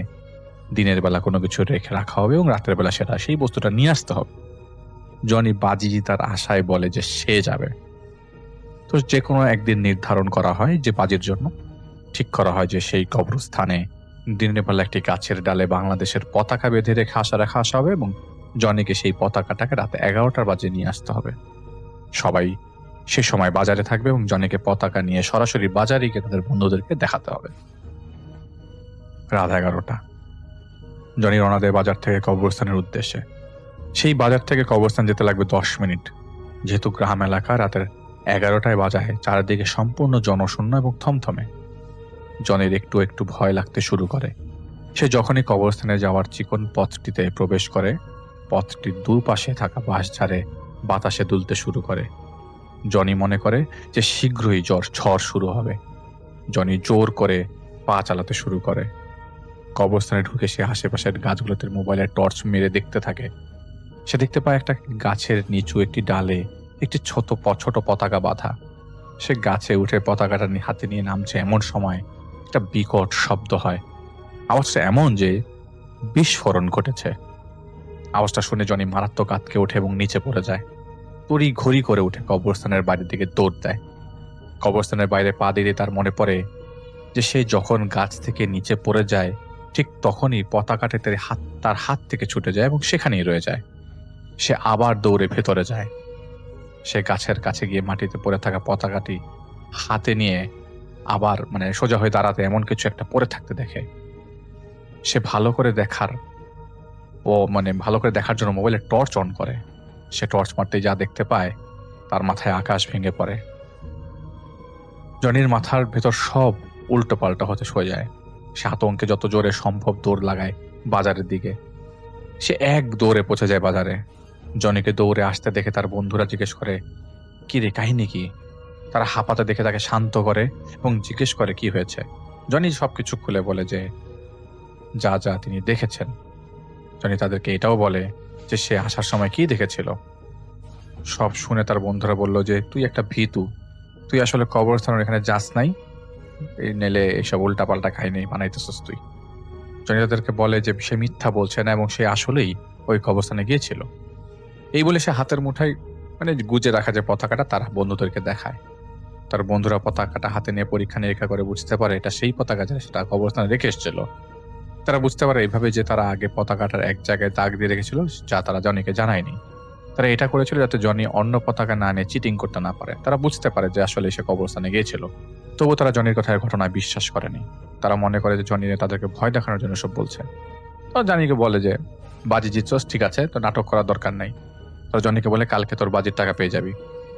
দিনের বেলা কোনো কিছু রেখে রাখা হবে এবং রাতের বেলা সেটা সেই বস্তুটা নিয়ে আসতে হবে। জনি বাজি তার আশায় বলে যে সে যাবে। তো যে কোনো একদিন নির্ধারণ করা হয় যে বাজির জন্য ঠিক করা হয় যে সেই কবরস্থানে দিনের বেলা একটি গাছের ডালে বাংলাদেশের পতাকা বেঁধে রেখে রাখা আসা হবে এবং জনিকে সেই পতাকাটাকে রাতে 11টার বাজে নিয়ে আসতে হবে। সবাই সে সময় বাজারে থাকবে এবং জনিকে পতাকা নিয়ে সরাসরি বাজারে গিয়ে তাদের বন্ধুদেরকে দেখাতে হবে। রাত 11টা। জনি রওনা দেয় বাজার থেকে কবরস্থানের উদ্দেশ্যে। সেই বাজার থেকে কবরস্থান যেতে লাগবে 10 মিনিট। যেহেতু গ্রাম এলাকা, রাতের 11টায় বাজায়, চারিদিকে সম্পূর্ণ জনশূন্য এবং থমথমে। জনের একটু একটু ভয় লাগতে শুরু করে। সে যখনই কবরস্থানে যাওয়ার চিকন পথটিতে প্রবেশ করে, পথটির দুপাশে থাকা বাঁশঝাড়ে বাতাসে দুলতে শুরু করে। জনি মনে করে যে শীঘ্রই ঝড় শুরু হবে। জনি জোর করে পা চালাতে শুরু করে। কবরস্থানে ঢুকে সে আশেপাশের গাছগুলোতে মোবাইলের টর্চ মেরে দেখতে থাকে। সে দেখতে পায় একটা গাছের নিচু একটি ডালে একটি ছোট পতাকা বাঁধা। সে গাছে উঠে পতাকাটা হাতে নিয়ে নামছে, এমন সময় একটা বিকট শব্দ হয়। আওয়াজটা এমন যে বিস্ফোরণ ঘটেছে। আওয়াজটা শুনে জনি মারাত্মক আঁতকে ওঠে এবং নিচে পড়ে যায়। তড়ি ঘড়ি করে উঠে কবরস্থানের বাইরের দিকে দৌড় দেয়। কবরস্থানের বাইরে পা দিলে তার মনে পড়ে যে সে যখন গাছ থেকে নিচে পড়ে যায় ঠিক তখনই পতাকাটি তার হাত থেকে ছুটে যায় এবং সেখানেই রয়ে যায়। সে আবার দৌড়ে ভেতরে যায়। সে গাছের কাছে গিয়ে মাটিতে পড়ে থাকা পতাকাটি হাতে নিয়ে আবার সোজা হয়ে দাঁড়াতে এমন কিছু একটা পড়ে থাকতে দেখে। সে ভালো করে দেখার জন্য মোবাইলে টর্চ অন করে। সে টর্চ মারতে যা দেখতে পায় তার মাথায় আকাশ ভেঙে পড়ে। জনির মাথার ভেতর সব উল্টো পাল্টা হতে শুয়ে যায়। সে আতঙ্কে যত জোরে সম্ভব দৌড় লাগায় বাজারের দিকে। সে এক দৌড়ে পৌঁছে যায় বাজারে। জনিকে দৌড়ে আসতে দেখে তার বন্ধুরা জিজ্ঞেস করে, কি রে, কাহিনী কি? তারা হাঁপাতে দেখে তাকে শান্ত করে এবং জিজ্ঞেস করে কি হয়েছে। জনি সবকিছু খুলে বলে যে যা যা তিনি দেখেছেন। জনি তাদেরকে এটাও বলে যে সে আসার সময় কি দেখেছিল। সব শুনে তার বন্ধুরা বলল যে তুই একটা ভীতু, তুই আসলে কবরস্থানের এখানে যাস নাই, এই নেলে এইসব উল্টাপাল্টা কাহিনী বানাইতেছিস তুই। জনি তাদেরকে বলে যে সে মিথ্যা বলছে না এবং সে আসলেই ওই কবরস্থানে গিয়েছিল। এই বলে সে হাতের মুঠায় মানে গুজে রাখা যে পতাকাটা তার বন্ধুদেরকে দেখায়। তার বন্ধুরা পতাকাটা হাতে নিয়ে পরীক্ষা নিরীক্ষা করে বুঝতে পারে এটা সেই পতাকা যা সেটা কবরস্থানে রেখে এসেছিল। তারা বুঝতে পারে এইভাবে যে তারা আগে পতাকাটার এক জায়গায় দাগ দিয়ে রেখেছিল, যা তারা জনিকে জানায়নি। তারা এটা করেছিল যাতে জনি অন্য পতাকা না নিয়ে চিটিং করতে না পারে। তারা বুঝতে পারে যে আসলে সে কবরস্থানে গিয়েছিল, তবুও তারা জনির কথায় ঘটনায় বিশ্বাস করেনি। তারা মনে করে যে জনি তাদেরকে ভয় দেখানোর জন্য সব বলছে। তারা জনিকে বলে যে বাজি জিতছস, ঠিক আছে, তো নাটক করার দরকার নাই। তারা জনিকে বলে কালকে তোর বাজির টাকা পেয়ে যাবি।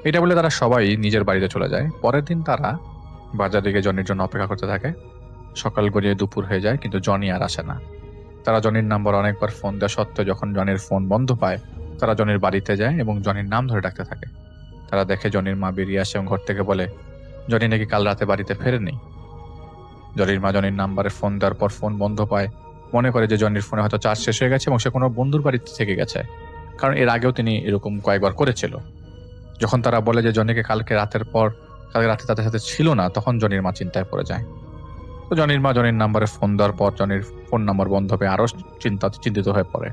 এটা বলে তারা সবাই নিজের বাড়িতে চলে যায়। পরের দিন তারা বাজার দিকে জনির জন্য অপেক্ষা করতে থাকে। সকাল গড়িয়ে দুপুর হয়ে যায়, কিন্তু জনি আর আসে না। তারা জনির নাম্বার অনেকবার ফোন দেওয়া সত্ত্বেও যখন জনির ফোন বন্ধ পায়, তারা জনির বাড়িতে যায় এবং জনির নাম ধরে ডাকতে থাকে। তারা দেখে জনির মা বেরিয়ে আসে এবং ঘর থেকে বলে জনি নাকি কাল রাতে বাড়িতে ফেরেনি। জনির মা জনির নাম্বারে ফোন দেওয়ার পর ফোন বন্ধ পায়, মনে করে যে জনির ফোনে হয়তো চার্জ শেষ হয়ে গেছে এবং সে কোনো বন্ধুর বাড়িতে থেকে গেছে, কারণ এর আগেও তিনি এরকম কয়েকবার করেছিল। যখন তারা বলে যে জনিকে কালকে রাতে তাদের সাথে ছিল না, তখন জনির মা চিন্তায় পড়ে যায়। তো জনির মা জনির নাম্বারে ফোন দেওয়ার পর জনির ফোন নাম্বার বন্ধ পেয়ে আরো চিন্তিত হয়ে পড়ে।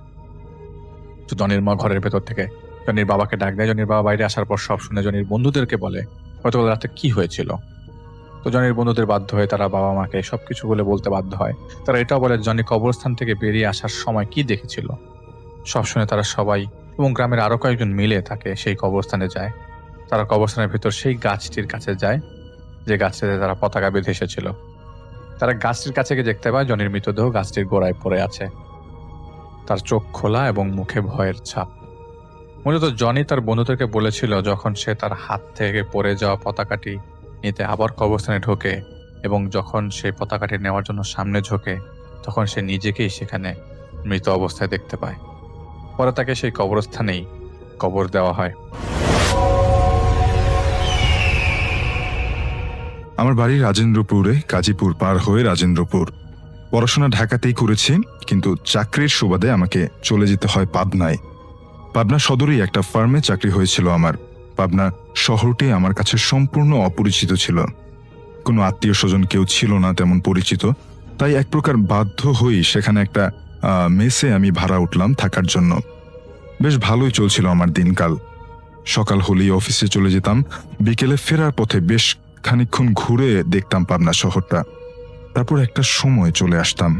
তো জনির মা ঘরের ভেতর থেকে জনির বাবাকে ডাক দেয়। জনির বাবা বাইরে আসার পর সব শুনে জনির বন্ধুদেরকে বলে গতকাল রাতে কি হয়েছিল। তো জনির বন্ধুদের বাধ্য হয়ে তারা বাবা মাকে সবকিছু বলতে বাধ্য হয়। তারা এটাও বলে জনি কবরস্থান থেকে বেরিয়ে আসার সময় কি দেখেছিল। সব শুনে তারা সবাই এবং গ্রামের আরো কয়েকজন মিলে তাকে সেই কবরস্থানে যায়। তারা কবরস্থানের ভেতর সেই গাছটির কাছে যায় যে গাছটিতে তারা পতাকা বেঁধে এসেছিল। তারা গাছটির কাছে গিয়ে দেখতে পায় জনির মৃতদেহ গাছটির গোড়ায় পড়ে আছে, তার চোখ খোলা এবং মুখে ভয়ের ছাপ। মূলত জনি তার বন্ধুদেরকে বলেছিল যখন সে তার হাত থেকে পড়ে যাওয়া পতাকাটি নিতে আবার কবরস্থানে ঢোকে এবং যখন সেই পতাকাটি নেওয়ার জন্য সামনে ঝোঁকে, তখন সে নিজেকেই সেখানে মৃত অবস্থায় দেখতে পায়। পরে তাকে সেই কবরস্থানেই কবর দেওয়া হয়। আমার বাড়ি রাজেন্দ্রপুরে, গাজীপুর পার হয়ে রাজেন্দ্রপুর। পড়াশোনা ঢাকাতেই করেছি, কিন্তু চাকরির সুবাদে আমাকে চলে যেতে হয় পাবনায়। পাবনা সদরেই একটা ফার্মে চাকরি হয়েছিল আমার। পাবনা শহরটি আমার কাছে সম্পূর্ণ অপরিচিত ছিল, কোনো আত্মীয় স্বজন কেউ ছিল না তেমন পরিচিত। তাই এক প্রকার বাধ্য হয়েই সেখানে একটা মেসে আমি ভাড়া উঠলাম থাকার জন্য। বেশ ভালোই চলছিল আমার দিনকাল। সকাল হলেই অফিসে চলে যেতাম, বিকেলে ফেরার পথে বেশ খানিকক্ষণ ঘুরে দেখতাম পাবনা শহরটা। তারপর একটা সময় চলে আসতাম।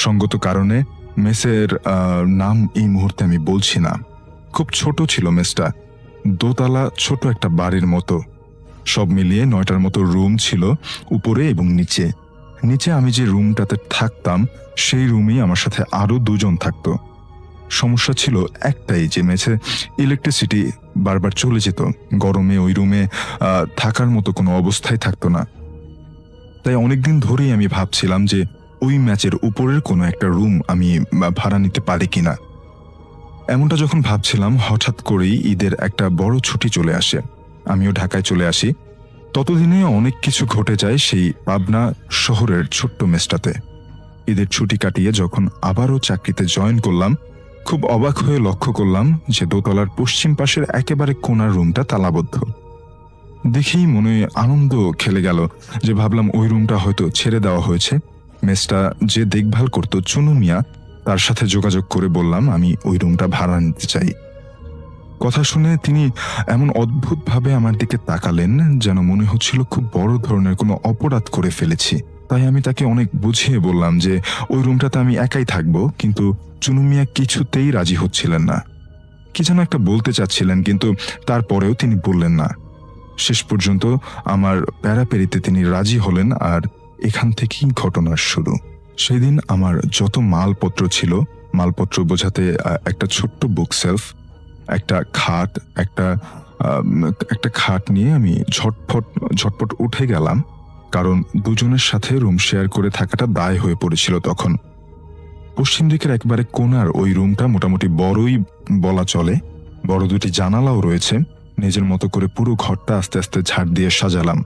সঙ্গত কারণে মেসের নাম এই মুহূর্তে আমি বলছি না। খুব ছোট ছিল মেসটা, দোতলা ছোট একটা বাড়ির মতো। সব মিলিয়ে 9টার মতো রুম ছিল উপরে এবং নিচে। নিচে আমি যে রুমটাতে থাকতাম সেই রুমেই আমার সাথে আরো 2 জন থাকতো। সমস্যা ছিল একটাই, যে মেসে ইলেকট্রিসিটি বারবার চলে যেত। গরমে ওই রুমে থাকার মতো কোনো অবস্থাই থাকতো না। তাই অনেকদিন ধরেই আমি ভাবছিলাম যে ওই ম্যাচের উপরের কোনো একটা রুম আমি ভাড়া নিতে পারি কিনা। এমনটা যখন ভাবছিলাম, হঠাৎ করেই ঈদের একটা বড় ছুটি চলে আসে। আমিও ঢাকায় চলে আসি। ততদিনে অনেক কিছু ঘটে যায় সেই পাবনা শহরের ছোট্ট মেসটাতে। ঈদের ছুটি কাটিয়ে যখন আবারও চাকরিতে জয়েন করলাম, খুব অবাক হয়ে লক্ষ্য করলাম যে দোতলার পশ্চিম পাশের একেবারে কোণার রুমটা তালাবদ্ধ। দেখেই মনে আনন্দ খেলে গেল, যে ভাবলাম ওই রুমটা হয়তো ছেড়ে দেওয়া হয়েছে। মেসটা যে দেখভাল করতো চুনু মিয়া, তার সাথে যোগাযোগ করে বললাম আমি ওই রুমটা ভাড়া নিতে চাই। কথা শুনে তিনি এমন অদ্ভুতভাবে আমার দিকে তাকালেন যেন মনে হচ্ছিল খুব বড় ধরনের কোনো অপরাধ করে ফেলেছি। তাই আমি তাকে অনেক বুঝিয়ে বললাম যে ওই রুমটাতে আমি একাই থাকবো, কিন্তু চুনু মিয়া কিছুতেই রাজি হচ্ছিলেন না। কি যেন একটা বলতে চাচ্ছিলেন, কিন্তু তারপরেও তিনি বললেন না। শেষ পর্যন্ত আমার প্যারাপেরিতে তিনি রাজি হলেন, আর এখান থেকেই ঘটনার শুরু। সেদিন আমার যত মালপত্র ছিল, মালপত্র বোঝাতে একটা ছোট্ট বুক সেলফ, একটা খাট, একটা খাট নিয়ে আমি ঝটপট উঠে গেলাম, কারণ 2 জনের সাথে রুম শেয়ার করে থাকাটা দায় হয়ে পড়েছিল তখন। পশ্চিম দিকের একবারে কোণার ওই রুমটা মোটামুটি বড়ই বলা চলে। বড় 2টি জানালাও রয়েছে। নিজের মতো করে পুরো ঘরটা আস্তে আস্তে ঝাড় দিয়ে সাজালাম।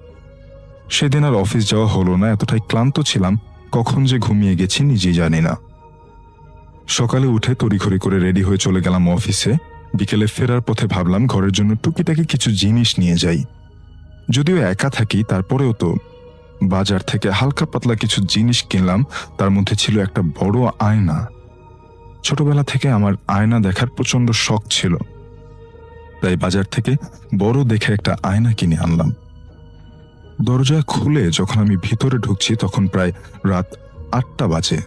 সেদিন আর অফিস যাওয়া হলো না, এতটাই ক্লান্ত ছিলাম, কখন যে ঘুমিয়ে গেছি নিজেই জানি না। সকালে উঠে তড়িঘড়ি করে রেডি হয়ে চলে গেলাম অফিসে। বিকেলে ফেরার পথে ভাবলাম ঘরের জন্য টুকিটাকি কিছু জিনিস নিয়ে যাই। যদিও একা থাকি, তারপরেও তো বাজার থেকে হালকা পাতলা কিছু জিনিস কিনলাম। তার মধ্যে ছিল একটা বড় আয়না। ছোটবেলা থেকে আমার আয়না দেখার প্রচন্ড শখ ছিল। তাই বাজার থেকে বড় দেখে একটা আয়না কিনে আনলাম। দরজা খুলে যখন আমি ভিতরে ঢুকছি তখন প্রায় রাত 8টা বাজে।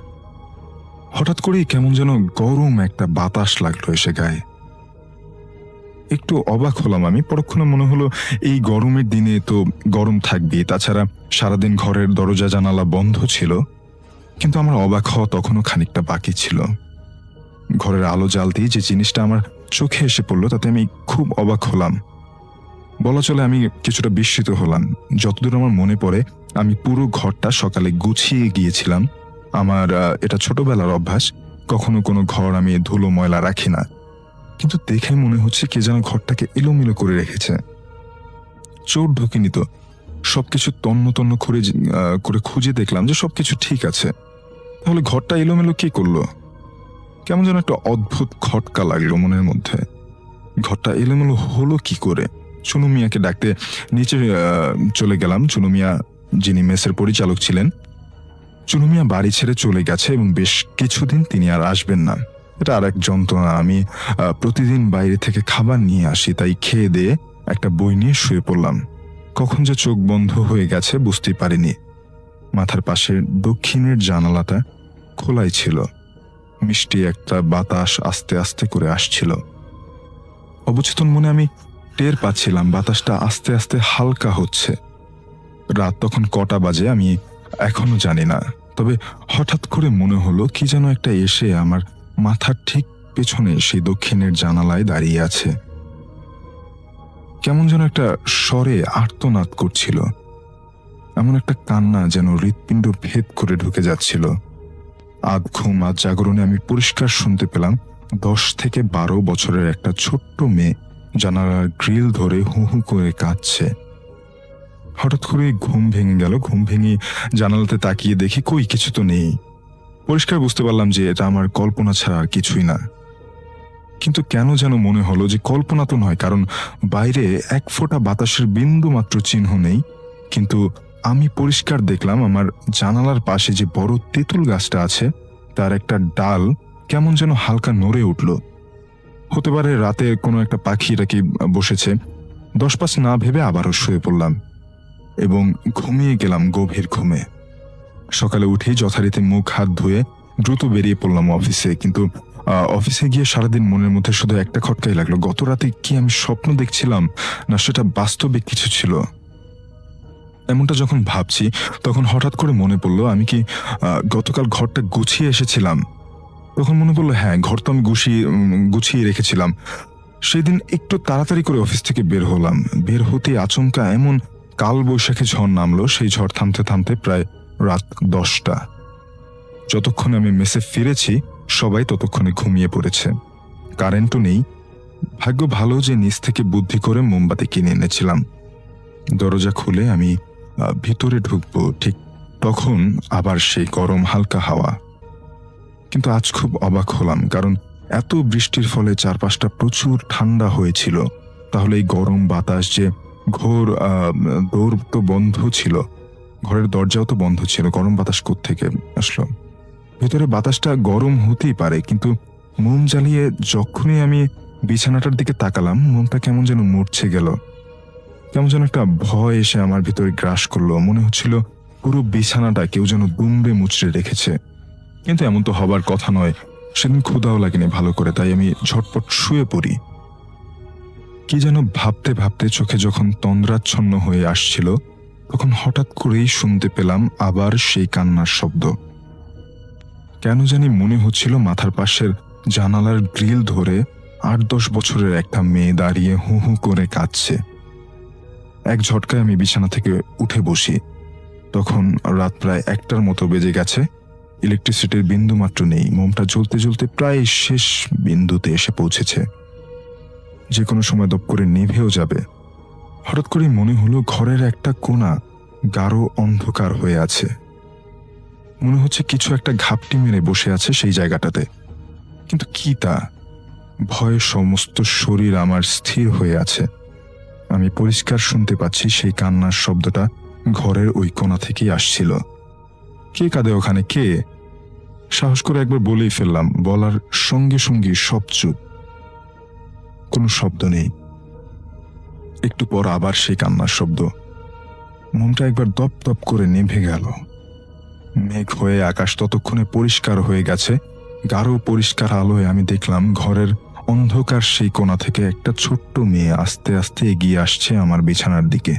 হঠাৎ করেই কেমন যেন গরম একটা বাতাস লাগলো এসে গায়ে। একটু অবাক হলাম আমি। পরক্ষণে মনে হলো এই গরমের দিনে তো গরম থাকবেই, তাছাড়া সারাদিন ঘরের দরজা জানালা বন্ধ ছিল। কিন্তু আমার অবাক হওয়া তখনও খানিকটা বাকি ছিল। ঘরের আলো জ্বালতেই যে জিনিসটা আমার চোখে এসে পড়লো তাতে আমি খুব অবাক হলাম। বলা চলে আমি কিছুটা বিস্মিত হলাম। যতদূর আমার মনে পড়ে আমি পুরো ঘরটা সকালে গুছিয়ে গিয়েছিলাম। আমার এটা ছোটবেলার অভ্যাস, কখনো কোনো ঘর আমি ধুলো ময়লা রাখি না। কিন্তু দেখে মনে হচ্ছে কে যেন ঘরটাকে এলোমেলো করে রেখেছে। চোর ঢোকেনি তো। সবকিছু তন্ন তন্ন করে খুঁজে দেখলাম যে সবকিছু ঠিক আছে। তাহলে ঘরটা এলোমেলো কে করলো? কেমন যেন একটা অদ্ভুত খটকা লাগলো মনের মধ্যে। ঘরটা এলোমেলো হলো কি করে? চুনু মিয়াকে ডাকতে নিচে চলে গেলাম। চুনু মিয়া, যিনি মেসের পরিচালক ছিলেন, চুনু মিয়া বাড়ি ছেড়ে চলে গেছে এবং বেশ কিছুদিন তিনি আর আসবেন না। এটা আর এক যন্ত্রণা। আমি প্রতিদিন বাইরে থেকে খাবার নিয়ে আসি, তাই খেয়ে দিয়ে একটা বই নিয়ে শুয়ে পড়লাম। কখন যে চোখ বন্ধ হয়ে গেছে বুঝতেই পারিনি। মাথার পাশে দক্ষিণের জানালাটা খোলাই ছিল। মিষ্টি একটা বাতাস আস্তে আস্তে করে আসছিল। অবচেতন মনে আমি টের পাচ্ছিলাম বাতাসটা আস্তে আস্তে হালকা হচ্ছে। রাত তখন কটা বাজে আমি এখনো জানি না, তবে হঠাৎ করে মনে হলো কি যেন একটা এসে আমার মাথার ঠিক পেছনে সেই দক্ষিণের জানালায় দাঁড়িয়ে আছে। কেমন যেন একটা স্বরে আর্তনাদ করছিল। এমন একটা কান্না যেন হৃৎপিণ্ড ভেদ করে ঢুকে যাচ্ছিল। আধ ঘুম আধ জাগরণে আমি পরিষ্কার শুনতে পেলাম 10 থেকে 12 বছরের একটা ছোট্ট মেয়ে জানালার গ্রিল ধরে হু হু করে কাঁদছে। হঠাৎ করে ঘুম ভেঙে গেল। ঘুম ভেঙে জানালাতে তাকিয়ে দেখি কই কিছু তো নেই। পরিষ্কার বুঝতে পারলাম যে এটা আমার কল্পনা ছাড়া আর কিছুই না। কিন্তু কেন যেন মনে হলো যে কল্পনা তো নয়, কারণ বাইরে এক ফোঁটা বাতাসের বিন্দু মাত্র চিহ্ন নেই। কিন্তু আমি পরিষ্কার দেখলাম আমার জানালার পাশে যে বড় তেঁতুল গাছটা আছে তার একটা ডাল কেমন যেন হালকা নড়ে উঠল। হতে পারে রাতে কোনো একটা পাখি এটাকে বসেছে। 10 পাঁচ না ভেবে আবারও শুয়ে পড়লাম এবং ঘুমিয়ে গেলাম গভীর ঘুমে। সকালে উঠেই যথারীতি মুখ হাত ধুয়ে দ্রুত বেরিয়ে পড়লাম অফিসে। কিন্তু অফিসে গিয়ে সারাদিন মনের মধ্যে শুধু একটা খটকাই লাগলো, গত রাতে কি আমি স্বপ্ন দেখছিলাম না সেটা বাস্তবে কিছু ছিল। এমনটা যখন ভাবছি তখন হঠাৎ করে মনে পড়লো আমি কি গতকাল ঘরটা গুছিয়ে এসেছিলাম। তখন মনে পড়লো হ্যাঁ, ঘর তো আমি গুছিয়ে রেখেছিলাম। সেদিন একটু তাড়াতাড়ি করে অফিস থেকে বের হলাম। বের হতে আচমকা এমন কাল বৈশাখী ঝড় নামলো, সেই ঝড় থামতে থামতে প্রায় রাত 10টা। যতক্ষণে আমি মেসে ফিরেছি সবাই ততক্ষণে ঘুমিয়ে পড়েছে। কারেন্টও নেই। ভাগ্য ভালো যে নিচ থেকে বুদ্ধি করে মোমবাতি কিনে এনেছিলাম। দরজা খুলে আমি ভিতরে ঢুকবো, ঠিক তখন আবার সেই গরম হালকা হাওয়া। কিন্তু আজ খুব অবাক হলাম, কারণ এত বৃষ্টির ফলে চারপাশটা প্রচুর ঠান্ডা হয়েছিল। তাহলে এই গরম বাতাস যে ঘোর দৌড় তো বন্ধ ছিল, ঘরের দরজাও তো বন্ধ ছিল, গরম বাতাস কোত্থেকে আসলো? ভেতরে বাতাসটা গরম হতেই পারে, কিন্তু মোম জ্বালিয়ে যখনই আমি বিছানাটার দিকে তাকালাম মনটা কেমন যেন মরছে গেল। কেমন যেন একটা ভয় এসে আমার ভিতরে গ্রাস করলো। মনে হচ্ছিল পুরো বিছানাটা কেউ যেন দুমড়ে মুচড়ে রেখেছে। কিন্তু এমন তো হবার কথা নয়। সেদিন ক্ষুধাও লাগেনি ভালো করে, তাই আমি ঝটপট শুয়ে পড়ি। কি যেন ভাবতে ভাবতে চোখে যখন তন্দ্রাচ্ছন্ন হয়ে আসছিল তখন হঠাৎ করেই শুনতে পেলাম আবার সেই কান্নার শব্দ। কেন জানি মনে হচ্ছিল মাথার পাশের জানালার গ্রিল ধরে 8-10 বছরের একটা মেয়ে দাঁড়িয়ে হু হু করে কাঁদছে। এক ঝটকায় আমি বিছানা থেকে উঠে বসি। তখন রাত প্রায় 1টার মতো বেজে গেছে। ইলেকট্রিসিটির বিন্দু মাত্র নেই। মোমটা জ্বলতে জ্বলতে প্রায় শেষ বিন্দুতে এসে পৌঁছেছে, যে কোনো সময় দপ করে নিভেও যাবে। হঠাৎ করে মনে হলো ঘরের একটা কোণা গাঢ় অন্ধকার হয়ে আছে। মনে হচ্ছে কিছু একটা ঘাপটি মেরে বসে আছে সেই জায়গাটাতে। কিন্তু কি তা? ভয়ে সমস্ত শরীর আমার স্থির হয়ে আছে। আমি পরিষ্কার শুনতে পাচ্ছি সেই কান্নার শব্দটা ঘরের ওই কোণা থেকেই আসছিল। কে কাঁদে ওখানে? কে? সাহস করে একবার বলেই ফেললাম। বলার সঙ্গে সঙ্গে সব চুপ, কোনো শব্দ নেই। একটু পর আবার সেই কান্নার শব্দ। মনটা একবার দপ দপ করে নিভে গেল। মেঘ হয়ে আকাশ ততক্ষণে পরিষ্কার হয়ে গেছে। গাঢ় পরিষ্কার আলোয় আমি দেখলাম ঘরের অন্ধকার সেই কোণা থেকে একটা ছোট্ট মেয়ে আস্তে আস্তে এগিয়ে আসছে আমার বিছানার দিকে।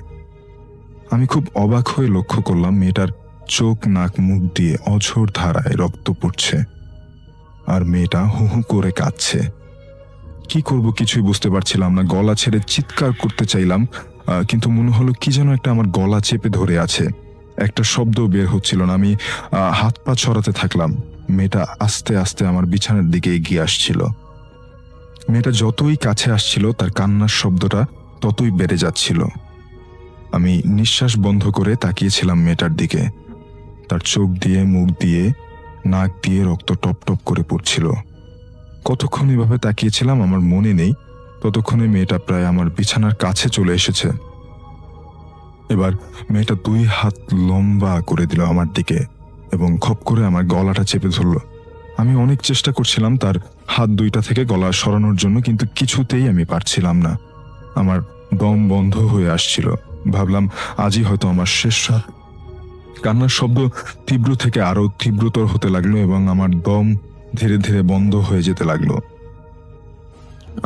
আমি খুব অবাক হয়ে লক্ষ্য করলাম মেয়েটার চোখ, নাক, মুখ দিয়ে অঝোর ধারায় রক্ত পড়ছে, আর মেয়েটা হু হু করে কাঁদছে। কি করব কিছুই বুঝতে পারছিলাম না। গলা ছেড়ে চিৎকার করতে চাইলাম, কিন্তু মনে হলো কি যেন একটা আমার গলা চেপে ধরে আছে। একটা শব্দ বের হচ্ছিল না। আমি হাত পা ছড়াতে থাকলাম। মেয়েটা আস্তে আস্তে আমার বিছানার দিকে এগিয়ে আসছিল। মেয়েটা যতই কাছে আসছিল তার কান্নার শব্দটা ততই বেড়ে যাচ্ছিল। আমি নিঃশ্বাস বন্ধ করে তাকিয়েছিলাম মেয়েটার দিকে। তার চোখ দিয়ে, মুখ দিয়ে, নাক দিয়ে রক্ত টপ টপ করে পড়ছিল। কতক্ষণ এভাবে তাকিয়েছিলাম আমার মনে নেই। ততক্ষণে মেয়েটা প্রায় আমার বিছানার কাছে চলে এসেছে। এবার মেয়েটা 2 হাত লম্বা করে দিল আমার দিকে এবং খপ করে আমার গলাটা চেপে ধরল। আমি অনেক চেষ্টা করছিলাম তার হাত 2টা থেকে গলা সরানোর জন্য, কিন্তু কিছুতেই আমি পারছিলাম না। আমার দম বন্ধ হয়ে আসছিল। ভাবলাম আজই হয়তো আমার শেষ রাত। কান্নার শব্দ তীব্র থেকে আরো তীব্রতর হতে লাগলো এবং আমার দম ধীরে ধীরে বন্ধ হয়ে যেতে লাগলো।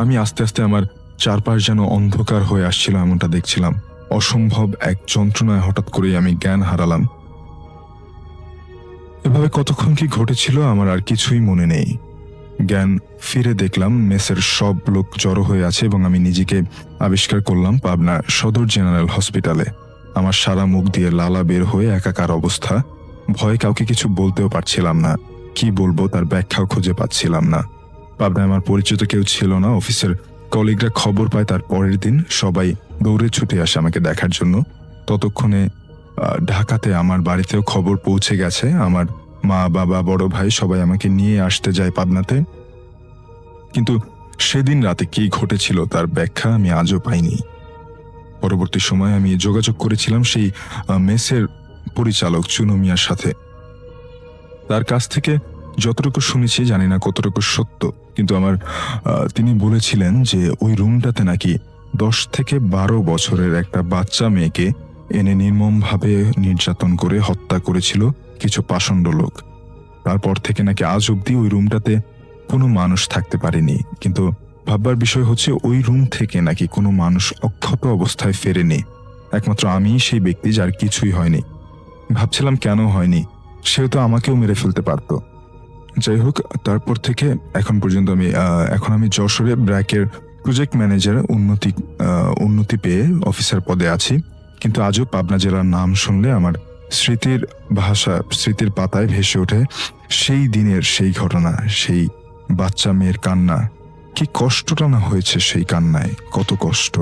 আমি আস্তে আস্তে আমার চারপাশ যেন অন্ধকার হয়ে আসছিল এমনটা দেখছিলাম। অসম্ভব এক যন্ত্রণায় হঠাৎ করেই আমি জ্ঞান হারালাম। এভাবে কতক্ষণ কি ঘটেছিল আমার আর কিছুই মনে নেই। জ্ঞান ফিরে দেখলাম মেসের সব লোক জড়ো হয়ে আছে এবং আমি নিজেকে আবিষ্কার করলাম পাবনা সদর জেনারেল হসপিটালে। আমার সারা মুখ দিয়ে লালা বের হয়ে একাকার অবস্থা। ভয়ে কাউকে কিছু বলতেও পারছিলাম না। কি বলবো তার ব্যাখ্যাও খুঁজে পাচ্ছিলাম না। পাবনায় আমার পরিচিত কেউ ছিল না। অফিসের কলিগরা খবর পায় তার পরের দিন। সবাই দৌড়ে ছুটে আসে আমাকে দেখার জন্য। ততক্ষণে ঢাকাতে আমার বাড়িতেও খবর পৌঁছে গেছে। আমার মা, বাবা, বড় ভাই সবাই আমাকে নিয়ে আসতে যায় পাবনাতে। কিন্তু সেদিন রাতে কি ঘটেছিল তার ব্যাখ্যা আমি আজও পাইনি। পরবর্তী সময়ে আমি যোগাযোগ করেছিলাম সেই মেসের পরিচালক চুনু মিয়ার সাথে। তার কাছ থেকে যতটুকু শুনেছি জানি না কতটুকু সত্য, কিন্তু তিনি বলেছিলেন যে ওই রুমটাতে নাকি 10 থেকে 12 বছরের একটা বাচ্চা মেয়েকে এনে নির্মমভাবে নির্যাতন করে হত্যা করেছিল কিছু পাষণ্ড লোক। তারপর থেকে নাকি আজ অব্দি ওই রুমটাতে কোনো মানুষ থাকতে পারেনি। কিন্তু ভাববার বিষয় হচ্ছে ওই রুম থেকে নাকি কোনো মানুষ অক্ষত অবস্থায় ফেরেনি। একমাত্র আমিই সেই ব্যক্তি যার কিছুই হয়নি। ভাবছিলাম কেন হয়নি, সেও তো আমাকেও মেরে ফেলতে পারত। যাই হোক, তারপর থেকে এখন পর্যন্ত এখন আমি যশোরে ব্র্যাকের প্রজেক্ট ম্যানেজার উন্নতি পেয়ে অফিসার পদে আছি। কিন্তু আজও পাবনা জেলার নাম শুনলে আমার স্মৃতির পাতায় ভেসে ওঠে সেই দিনের সেই ঘটনা, সেই বাচ্চা মেয়ের কান্না। কি কষ্টটা না হয়েছে সেই কান্নায়, কত কষ্ট,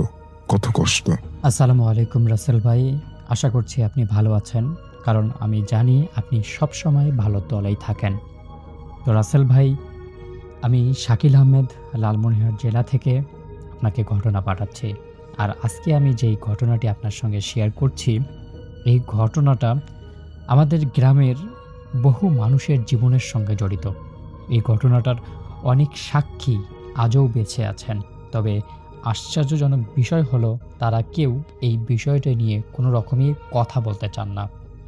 কত কষ্ট। আসসালামু আলাইকুম রাসেল ভাই, আশা করছি আপনি ভালো আছেন, কারণ আমি জানি আপনি সবসময় ভালো দলেই থাকেন। তো রাসেল ভাই, আমি শাকিল আহমেদ লালমনিরহাট জেলা থেকে আপনাকে ঘটনা পাঠাচ্ছি। আর আজকে আমি যেই ঘটনাটি আপনার সঙ্গে শেয়ার করছি, এই ঘটনাটা আমাদের গ্রামের বহু মানুষের জীবনের সঙ্গে জড়িত। এই ঘটনাটার অনেক সাক্ষী আজও বেঁচে আছেন, তবে আশ্চর্যজনক বিষয় হলো তারা কেউ এই বিষয়টা নিয়ে কোনো রকমই কথা বলতে চান না।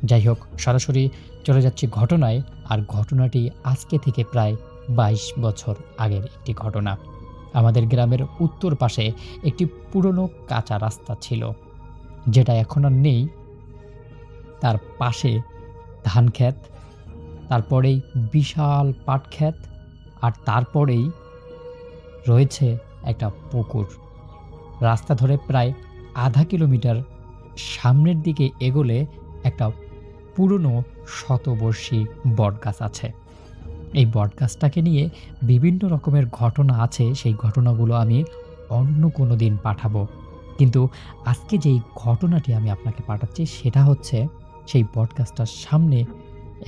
যাই হোক, সরাসরি চলে যাচ্ছি ঘটনায়। আর ঘটনাটি আজকে থেকে প্রায় 22 বছর আগের একটি ঘটনা। আমাদের গ্রামের উত্তর পাশে একটি পুরনো কাঁচা রাস্তা ছিল, যেটা এখন আর নেই। তার পাশে ধান ক্ষেত, তারপরেই বিশাল পাট ক্ষেত, আর তারপরেই রয়েছে একটা পুকুর। রাস্তা ধরে প্রায় আধা কিলোমিটার সামনের দিকে এগোলে একটা পুরনো শতবর্ষী বটগাছ আছে। এই বটগাছটাকে নিয়ে বিভিন্ন রকমের ঘটনা আছে। সেই ঘটনাগুলো আমি অন্য কোনো দিন পাঠাবো, কিন্তু আজকে যেই ঘটনাটি আমি আপনাকে পাঠাচ্ছি সেটা হচ্ছে সেই বটগাছটার সামনে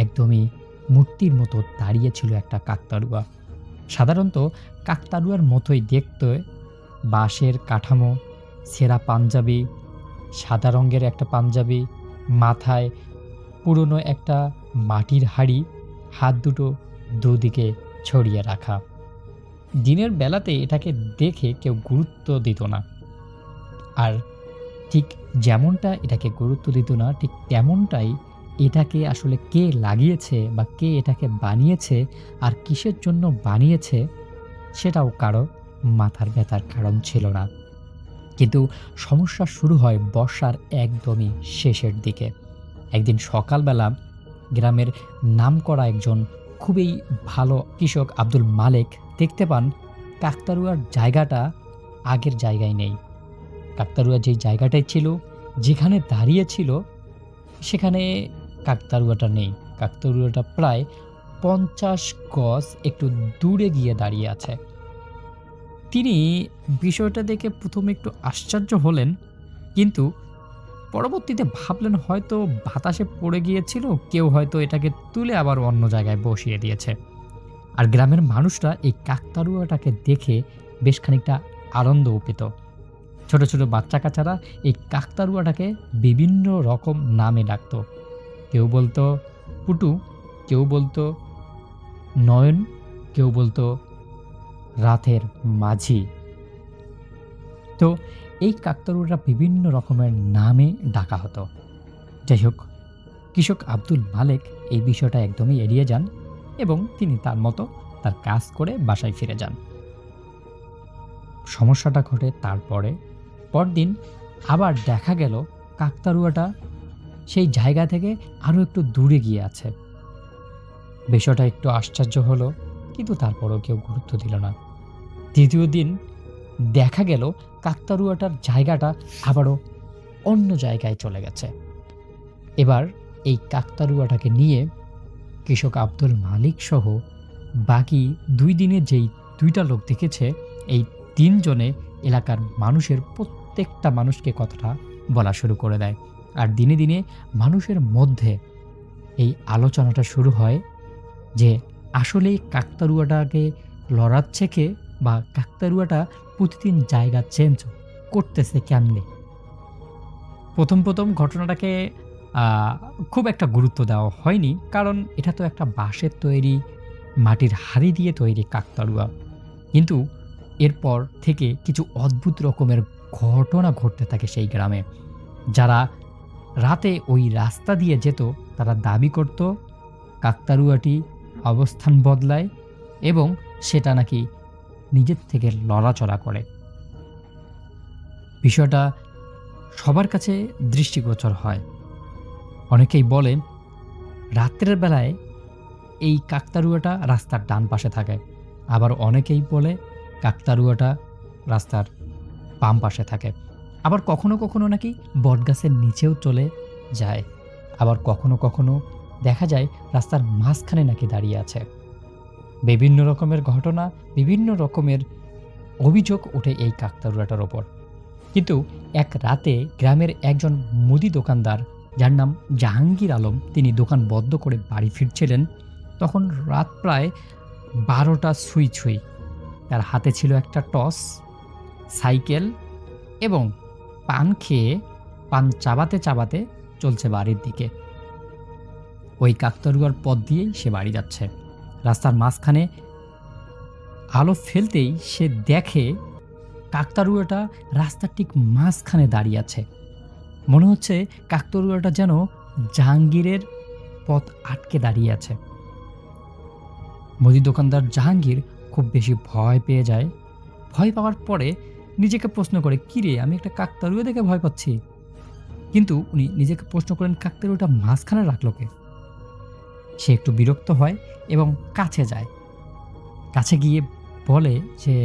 একদমই মূর্তির মতো দাঁড়িয়ে ছিল একটা কাকতাড়ুয়া। সাধারণত কাকতাড়ুয়ার মতোই দেখতে, বাঁশের কাঠামো, ছেঁড়া পাঞ্জাবি, সাদা রঙের একটা পাঞ্জাবি, মাথায় পুরনো একটা মাটির হাঁড়ি, হাত দুটো দুদিকে ছড়িয়ে রাখা। দিনের বেলাতে এটাকে দেখে কেউ গুরুত্ব দিত না, আর ঠিক যেমনটা এটাকে গুরুত্ব দিত না, ঠিক তেমনটাই এটাকে আসলে কে লাগিয়েছে বা কে এটাকে বানিয়েছে আর কিসের জন্য বানিয়েছে সেটাও কারো মাথার ব্যথার কারণ ছিল না। কিন্তু সমস্যা শুরু হয় বর্ষার একদমই শেষের দিকে। একদিন সকালবেলা গ্রামের নামকরা একজন খুবই ভালো কৃষক আব্দুল মালেক দেখতে পান কাকতাড়ুয়ার জায়গাটা আগের জায়গায় নেই। কাকতাড়ুয়া যেই জায়গাটায় ছিল, যেখানে দাঁড়িয়ে ছিল, সেখানে কাকতাড়ুয়াটা নেই। কাকতাড়ুয়াটা প্রায় ৫০ গজ একটু দূরে গিয়ে দাঁড়িয়ে আছে। তিনি বিষয়টা দেখে ১ম এ একটু আশ্চর্য হলেন, কিন্তু পরবর্তীতে ভাবলেন হয়তো বাতাসে পড়ে গিয়েছিল, কেউ হয়তো এটাকে তুলে আবার অন্য জায়গায় বসিয়ে দিয়েছে। আর গ্রামের মানুষরা এই কাকতাড়ুয়াটাকে দেখে বেশ খানিকটা আনন্দও পেত। ছোট, ছোট বাচ্চা-কাচ্চারা এই কাকতাড়ুয়াটাকে বিভিন্ন রকম নামে ডাকত। কেউ বলতো পুটু, কেউ বলতো নয়ন, কেউ বলতো রাতের মাঝি। তো এই কাকতাড়ুয়াটা বিভিন্ন রকমের নামে ডাকা হতো। যাই হোক, কৃষক আব্দুল মালেক এই বিষয়টা একদমই এড়িয়ে যান এবং তিনি তার মতো তার কাজ করে বাসায় ফিরে যান। সমস্যাটা ঘটে তারপরে পরদিন আবার দেখা গেল কাকতাড়ুয়াটা সেই জায়গা থেকে আরও একটু দূরে গিয়ে আছে। বিষয়টা একটু আশ্চর্য হলো, কিন্তু তারপরেও কেউ গুরুত্ব দিল না। দ্বিতীয় দিন দেখা গেল কাকতাড়ুয়াটার জায়গাটা আবারও অন্য জায়গায় চলে গেছে। এবার এই কাকতাড়ুয়াটাকে নিয়ে কৃষক আব্দুল মালিক সহ বাকি ২ দিনে যেই ২টা লোক দেখেছে, এই ৩ জনে এলাকার মানুষের প্রত্যেকটা মানুষকে কথাটা বলা শুরু করে দেয়। আর দিনে, দিনে মানুষের মধ্যে এই আলোচনাটা শুরু হয় যে আসলেই কাকতাড়ুয়াটাকে লড়াচ্ছে কে, বা কাকতাড়ুয়াটা প্রতিদিন জায়গা চেঞ্জ করতেছে কেমনে? ১ম ঘটনাটাকে আ খুব একটা গুরুত্ব দেওয়া হয়নি। কারণ এটা তো একটা বাঁশের তৈরি, মাটির হাঁড়ি দিয়ে তৈরি কাকতাড়ুয়া। কিন্তু এরপর থেকে কিছু অদ্ভুত রকমের ঘটনা ঘটতে থাকে সেই গ্রামে। যারা রাতে ওই রাস্তা দিয়ে যেত তারা দাবি করত কাকতাড়ুয়াটি অবস্থান বদলায় এবং সেটা নাকি নিজের থেকে লড়াচড়া করে। বিষয়টা সবার কাছে দৃষ্টিগোচর হয়। অনেকেই বলে রাত্রের বেলায় এই কাকতাড়ুয়াটা রাস্তার ডান পাশে থাকে। আবার অনেকেই বলে কাকতাড়ুয়াটা রাস্তার বাম পাশে থাকে। আবার কখনো, কখনো নাকি বটগাছের নিচেও চলে যায়। আবার কখনো, কখনো দেখা যায় রাস্তার মাঝখানে নাকি দাঁড়িয়ে আছে। বিভিন্ন রকমের ঘটনা, বিভিন্ন রকমের অভিযোগ ওঠে এই কাকতাড়ুয়াটার ওপর। কিন্তু এক রাতে গ্রামের একজন মুদি দোকানদার, যার নাম জাহাঙ্গীর আলম, তিনি দোকান বন্ধ করে বাড়ি ফিরছিলেন। তখন রাত প্রায় ১২টা ছুঁই ছুঁই। তার হাতে ছিল একটা টর্চ, সাইকেল এবং পান খেয়ে পান চাবাতে চাবাতে চলছে বাড়ির দিকে। ওই কাকতাড়ুয়ার পথ দিয়েই সে বাড়ি যাচ্ছে। রাস্তার মাঝখানে আলো ফেলতেই সে দেখে কাকতাড়ুয়াটা রাস্তার ঠিক মাঝখানে দাঁড়িয়ে আছে। মনে হচ্ছে কাকতাড়ুয়াটা যেন জাহাঙ্গীরের পথ আটকে দাঁড়িয়ে আছে। মুদি দোকানদার জাহাঙ্গীর খুব বেশি ভয় পেয়ে যায়। ভয় পাওয়ার পরে নিজেকে প্রশ্ন করে, কিরে, আমি একটা কাকতাড়ুয়া দেখে ভয় পাচ্ছি? কিন্তু উনি নিজেকে প্রশ্ন করেন, কাকতাড়ুয়াটা মাঝখানে রাখলো কে? সে একটু বিরক্ত হয় এবং কাছে যায়। কাছে গিয়ে বলে যে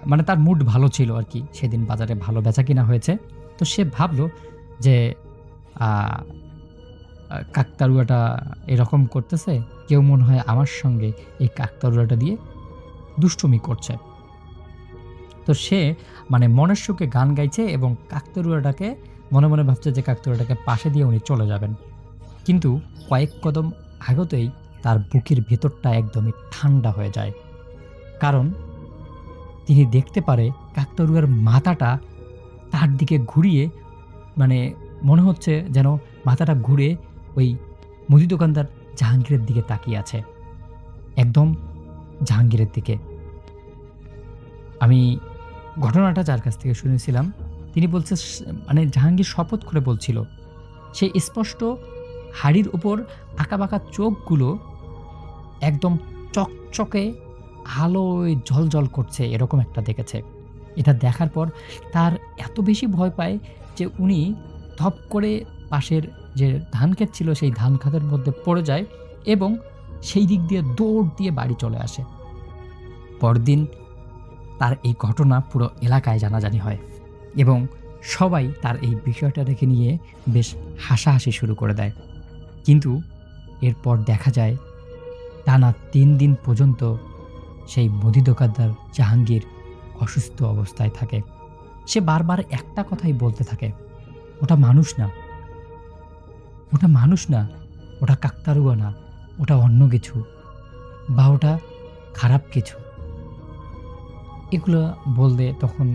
মানে তার মুড ভালো ছিল আর কি, সেদিন বাজারে ভালো বেচাকিনা হয়েছে। তো সে ভাবলো যে কাকতাড়ুয়াটা এরকম করতেছে, কেউ মনে হয় আমার সঙ্গে এই কাকতাড়ুয়াটা দিয়ে দুষ্টুমি করছে। তো সে মানে মনের সুখে গান গাইছে এবং কাকতাড়ুয়াটাকে মনে মনে ভাবছে যে কাকতাড়ুয়াটাকে পাশে দিয়ে উনি চলে যাবেন। কিন্তু কয়েক কদম আগতেই তার বুকের ভেতরটা একদমই ঠান্ডা হয়ে যায়। কারণ তিনি দেখতে পারে কাকতাড়ুয়ার মাথাটা তার দিকে ঘুরিয়ে, মানে মনে হচ্ছে যেন মাথাটা ঘুরে ওই মুদি দোকানদার জাহাঙ্গীরের দিকে তাকিয়ে আছে, একদম জাহাঙ্গীরের দিকে। আমি ঘটনাটা যার কাছ থেকে শুনেছিলাম তিনি বলছে মানে জাহাঙ্গীর শপথ করে বলছিল সে স্পষ্ট হাড়ির উপর আঁকাবাঁকা চোখগুলো একদম চকচকে আলোয় ঝলঝল করছে এরকম একটা দেখেছে। এটা দেখার পর তার এত বেশি ভয় পায় যে উনি ধপ করে পাশের যে ধান ক্ষেত ছিল সেই ধান ক্ষেতের মধ্যে পড়ে যায় এবং সেই দিক দিয়ে দৌড় দিয়ে বাড়ি চলে আসে। পরদিন তার এই ঘটনা পুরো এলাকায় জানাজানি হয় এবং সবাই তার এই বিষয়টা দেখে নিয়ে বেশ হাসাহাসি শুরু করে দেয়। কিন্তু এরপর দেখা যায় টানা ৩ দিন পর্যন্ত সেই মুদি দোকানদার জাহাঙ্গীর অসুস্থ অবস্থায় থাকে। সে বারবার একটা কথাই বলতে থাকে, ওটা মানুষ না, ওটা মানুষ না, ওটা কাকতাড়ুয়া না, ওটা অন্য কিছু বা ওটা খারাপ কিছু। এগুলো বললে তখন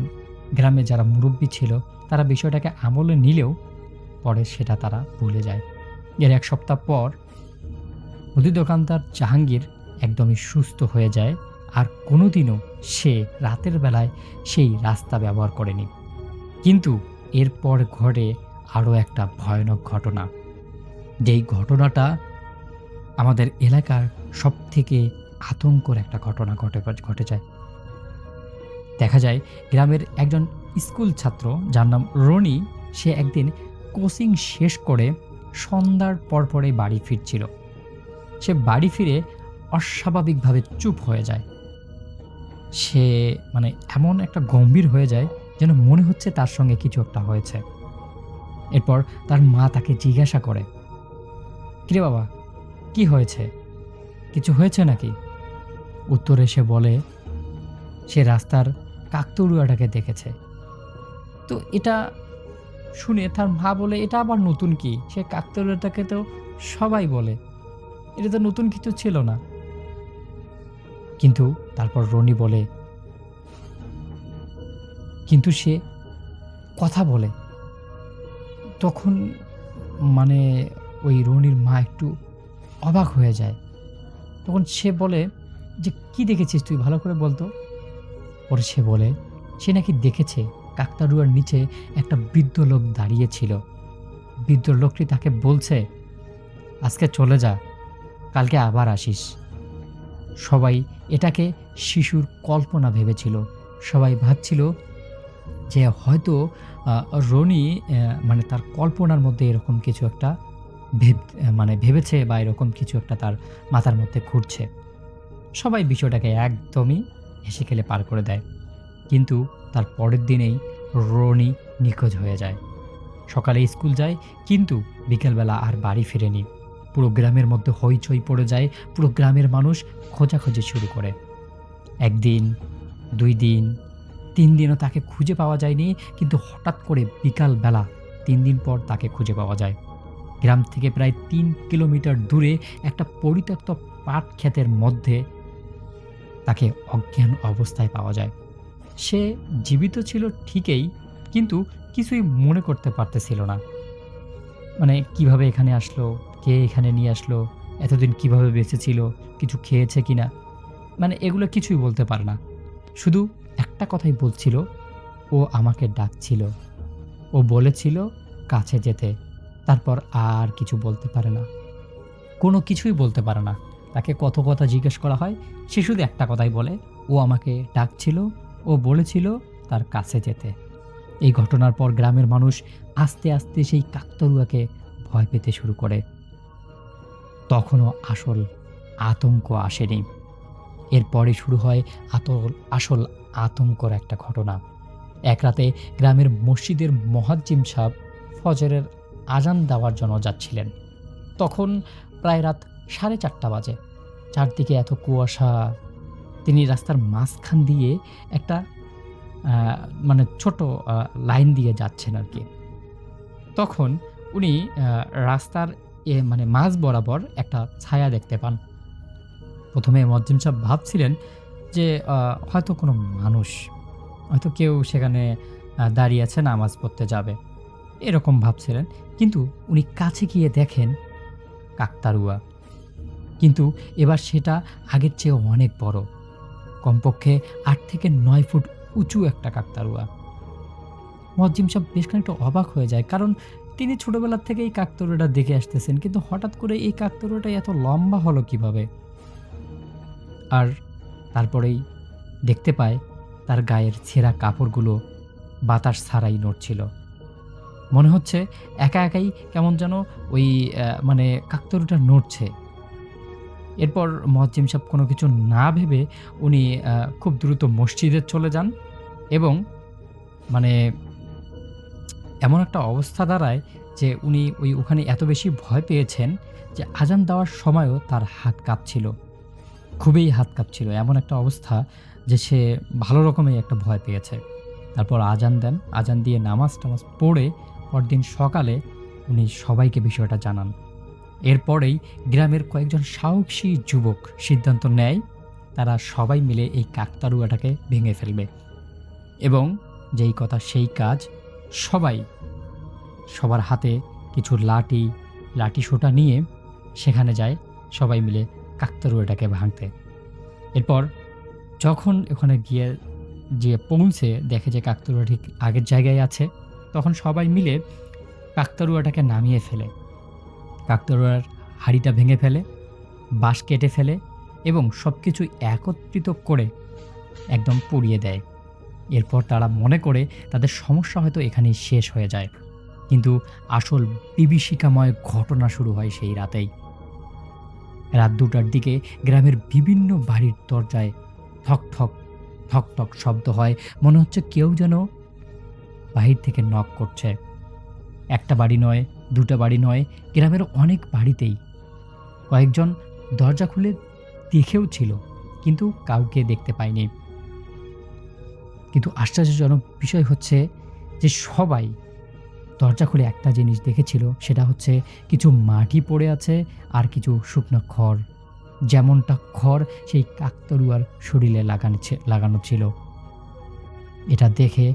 গ্রামে যারা মুরব্বী ছিল তারা বিষয়টাকে আমলে নিলেও পরে সেটা তারা ভুলে যায়। এর ১ সপ্তাহ পর মুদি দোকানদার জাহাঙ্গীর একদমই সুস্থ হয়ে যায় আর কোনোদিনও সে রাতের বেলায় সেই রাস্তা ব্যবহার করেনি। কিন্তু এরপর ঘটে আরও একটা ভয়ানক ঘটনা, যেই ঘটনাটা আমাদের এলাকার সবথেকে আতঙ্কর একটা ঘটনা ঘটে যায়। দেখা যায় গ্রামের একজন স্কুল ছাত্র যার নাম রনি, সে একদিন কোচিং শেষ করে সন্ধ্যার পরপরে বাড়ি ফিরছিল। সে বাড়ি ফিরে অস্বাভাবিকভাবে চুপ হয়ে যায়। সে মানে এমন একটা গম্ভীর হয়ে যায় যেন মনে হচ্ছে তার সঙ্গে কিছু একটা হয়েছে। এরপর তার মা তাকে জিজ্ঞাসা করে, কিরে বাবা, কি হয়েছে, কিছু হয়েছে নাকি? উত্তরে সে বলে সে রাস্তার কাকতাড়ুয়াটাকে দেখেছে। তো এটা শুনে তার মা বলে, এটা আবার নতুন কি? সে কাকতাড়ুয়াটাকে তো সবাই বলে, এটা তো নতুন কিছু ছিল না। কিন্তু তারপর রনি বলে, কিন্তু সে কথা বলে। তখন মানে ওই রনির মা একটু অবাক হয়ে যায়। তখন সে বলে যে, কি দেখেছিস তুই, ভালো করে বলতো। পরে সে বলে সে নাকি দেখেছে কাকতাড়ুয়ার নিচে একটা বৃদ্ধ লোক দাঁড়িয়েছিল। বৃদ্ধ লোকটি তাকে বলছে, আজকে চলে যা, কালকে আবার আসিস। সবাই এটাকে শিশুর কল্পনা ভেবেছিল। সবাই ভাবছিল যে হয়তো রনি মানে তার কল্পনার মধ্যে এরকম কিছু একটা ভেবেছে বা এরকম কিছু একটা তার মাথার মধ্যে ঘুরছে। সবাই বিষয়টাকে একদমই হেসে খেলে পার করে দেয়। কিন্তু তার পরের দিনেই রনি নিখোঁজ হয়ে যায়। সকালে স্কুল যায় কিন্তু বিকেলবেলা আর বাড়ি ফিরেনি। পুরো গ্রামের মধ্যে হইচই পড়ে যায়। পুরো গ্রামের মানুষ খোঁজাখুঁজি শুরু করে। ১ দিন, ২ দিন, ৩ দিনও তাকে খুঁজে পাওয়া যায়নি। কিন্তু হঠাৎ করে বিকালবেলা ৩ দিন পর তাকে খুঁজে পাওয়া যায়। গ্রাম থেকে প্রায় ৩ কিলোমিটার দূরে একটা পরিত্যক্ত পাট ক্ষেতের মধ্যে তাকে অজ্ঞান অবস্থায় পাওয়া যায়। সে জীবিত ছিল ঠিকই, কিন্তু কিছুই মনে করতে পারতেছিল না। মানে কিভাবে এখানে আসলো, কে এখানে নিয়ে আসলো, এতদিন কিভাবে বেঁচে ছিল, কিছু খেয়েছে কিনা, মানে এগুলো কিছুই বলতে পারে না। শুধু একটা কথাই বলছিল, ও আমাকে ডাকছিল, ও বলেছিল কাছে যেতে। তারপর আর কিছু বলতে পারে না, কোনো কিছুই বলতে পারে না। তাকে কত কথা জিজ্ঞেস করা হয়, সে শুধু একটা কথাই বলে, ও আমাকে ডাকছিল, ও বলেছিল তার কাছে যেতে। এই ঘটনার পর গ্রামের মানুষ আস্তে আস্তে সেই কাকতাড়ুয়াকে ভয় পেতে শুরু করে। তখনও আসল আতঙ্ক আসেনি। এরপরে শুরু হয় আসল আতঙ্কর একটা ঘটনা। এক রাতে গ্রামের মসজিদের মুয়াজ্জিম সাহেব ফজরের আজান দেওয়ার জন্য যাচ্ছিলেন। তখন প্রায় রাত 4:30 বাজে। চারদিকে এত কুয়াশা। তিনি রাস্তার মাঝখান দিয়ে একটা মানে ছোট লাইন দিয়ে যাচ্ছেন আর কি। তখন উনি রাস্তার মানে মাঝ বরাবর একটা ছায়া দেখতে পান। প্রথমে মুয়াজ্জিম সাহেব ভাবছিলেন যে হয়তো কোনো মানুষ, হয়তো কেউ সেখানে দাঁড়িয়ে আছে, নামাজ পড়তে যাবে, এরকম ভাবছিলেন। কিন্তু উনি কাছে গিয়ে দেখেন কাকতাড়ুয়া। কিন্তু এবার সেটা আগের চেয়ে অনেক বড়, কমপক্ষে 8 থেকে 9 ফুট উঁচু একটা কাকতাড়ুয়া। মুয়াজ্জিম সাহেব বেশ খানিকটা অবাক হয়ে যায়, কারণ তিনি ছোটবেলা থেকে এই কাকতাড়ুয়াটা দেখে আসতেছেন, কিন্তু হঠাৎ করে এই কাকতাড়ুয়াটা এত লম্বা হলো কিভাবে? আর তারপরেই দেখতে পায় তার গায়ের ছেঁড়া কাপড়গুলো বাতাস ছাড়াই নড়ছিল। মনে হচ্ছে একা একাই কেমন যেন ওই মানে কাকতাড়ুয়াটা নড়ছে। এরপর মুয়াজ্জিম সাহেব কোনো কিছু না ভেবে উনি খুব দ্রুত মসজিদে চলে যান এবং মানে এমন একটা অবস্থা দাঁড়ায় যে উনি ওখানে এত বেশি ভয় পেয়েছেন যে আজান দেওয়ার সময়ও তার হাত কাঁপছিল। খুবই হাত কাঁপছিল। এমন একটা অবস্থা যে সে ভালো রকমের একটা ভয় পেয়েছে। তারপর আজান দেন। আজান দিয়ে নামাজ-টামাজ পড়ে পরদিন সকালে উনি সবাইকে বিষয়টা জানান। এরপরেই গ্রামের কয়েকজন সাহসী যুবক সিদ্ধান্ত নেয় তারা সবাই মিলে এই কাকতাড়ুয়াটাকে ভেঙে ফেলবে এবং যেই কথা সেই কাজ। সবাই সবার হাতে কিছু লাঠি-সোঁটা নিয়ে সেখানে যায় সবাই মিলে কাকতাড়ুয়াটাকে ভাঙতে। এরপর যখন ওখানে গিয়ে পৌঁছে দেখে যে কাকতাড়ুয়া ঠিক আগের জায়গায় আছে, তখন সবাই মিলে কাকতাড়ুয়াটাকে নামিয়ে ফেলে। কাকতাড়ুয়ার হাঁড়িটা ভেঙে ফেলে, বাঁশ কেটে ফেলে এবং সব কিছু একত্রিত করে একদম পুড়িয়ে দেয়। এরপর তারা মনে করে তাদের সমস্যা হয়তো এখানেই শেষ হয়ে যায়, কিন্তু আসল বিভীষিকাময় ঘটনা শুরু হয় সেই রাতেই। রাত 2টার দিকে গ্রামের বিভিন্ন বাড়ির দরজায় ঠক ঠক ঠক ঠক শব্দ হয়। মনে হচ্ছে কেউ যেন বাহির থেকে নক করছে। একটা বাড়ি নয়, 2টা বাড়ি নয়, গ্রামের অনেক বাড়িতেই। কয়েকজন দরজা খুলে দেখেও ছিল, কিন্তু কাউকে দেখতে পায়নি। কিন্তু আশ্চর্যজনক বিষয় হচ্ছে যে সবাই দরজা খুলে একটা জিনিস দেখেছিল, সেটা হচ্ছে কিছু মাটি পড়ে আছে আর কিছু শুকনো খড়, যেমনটা খড় সেই কাকতাড়ুয়ার শরীরে লাগানো ছিল। এটা দেখে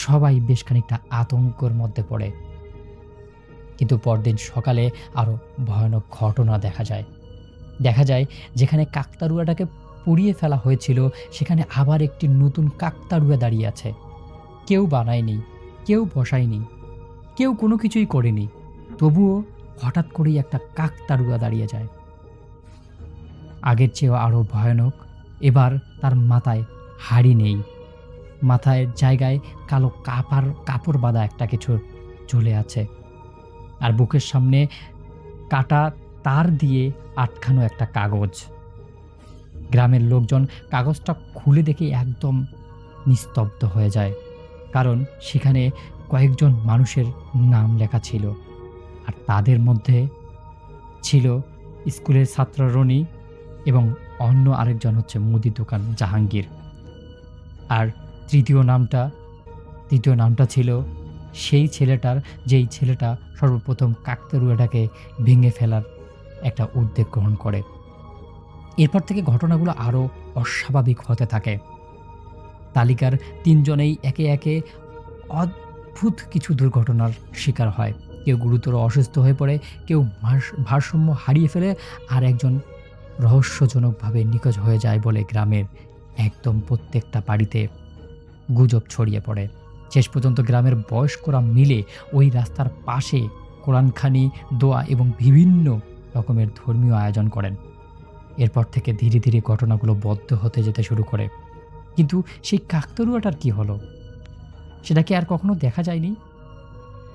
সবাই বেশ খানিকটা আতঙ্কের মধ্যে পড়ে। কিন্তু পরদিন সকালে আরও ভয়ানক ঘটনা দেখা যায় যেখানে কাকতাড়ুয়াটাকে পুড়িয়ে ফেলা হয়েছিল সেখানে আবার একটি নতুন কাকতাড়ুয়া দাঁড়িয়ে আছে। কেউ বানায়নি, কেউ বসায়নি, কেউ কোনো কিছুই করেনি, তবুও হঠাৎ করেই একটা কাকতাড়ুয়া দাঁড়িয়ে যায়। আগের চেয়েও আরও ভয়ানক। এবার তার মাথায় হাড়ি নেই, মাথায় জায়গায় কালো কাপড় বাঁধা একটা কিছু ঝুলে আছে, আর বুকের সামনে কাটা তার দিয়ে আটকানো একটা কাগজ। গ্রামের লোকজন কাগজটা খুলে দেখে একদম নিস্তব্ধ হয়ে যায়, কারণ সেখানে কয়েকজন মানুষের নাম লেখা ছিল, আর তাদের মধ্যে ছিল স্কুলের ছাত্র রনি এবং অন্য আরেকজন হচ্ছে মুদি দোকান জাহাঙ্গীর। আর তৃতীয় নামটা ছিল সেই ছেলেটার, যেই ছেলেটা সর্বপ্রথম কাকতাড়ুয়াটাকে ভেঙে ফেলার একটা উদ্যোগ গ্রহণ করে। এরপর থেকে ঘটনাগুলো আরও অস্বাভাবিক হতে থাকে। তালিকার 3 জনেই একে একে অদ্ভুত কিছু দুর্ঘটনার শিকার হয়। কেউ গুরুতর অসুস্থ হয়ে পড়ে, কেউ ভারসাম্য হারিয়ে ফেলে, আর একজন রহস্যজনকভাবে নিখোঁজ হয়ে যায় বলে গ্রামের একদম প্রত্যেকটা বাড়িতে গুজব ছড়িয়ে পড়ে। শেষ পর্যন্ত গ্রামের বয়স্করা মিলে ওই রাস্তার পাশে কোরআনখানি, দোয়া এবং বিভিন্ন রকমের ধর্মীয় আয়োজন করেন। এরপর থেকে ধীরে ধীরে ঘটনাগুলো বদ্ধ হতে যেতে শুরু করে। কিন্তু সেই কাকতাড়ুয়াটার কি হলো? সেটা কি আর কখনো দেখা যায়নি?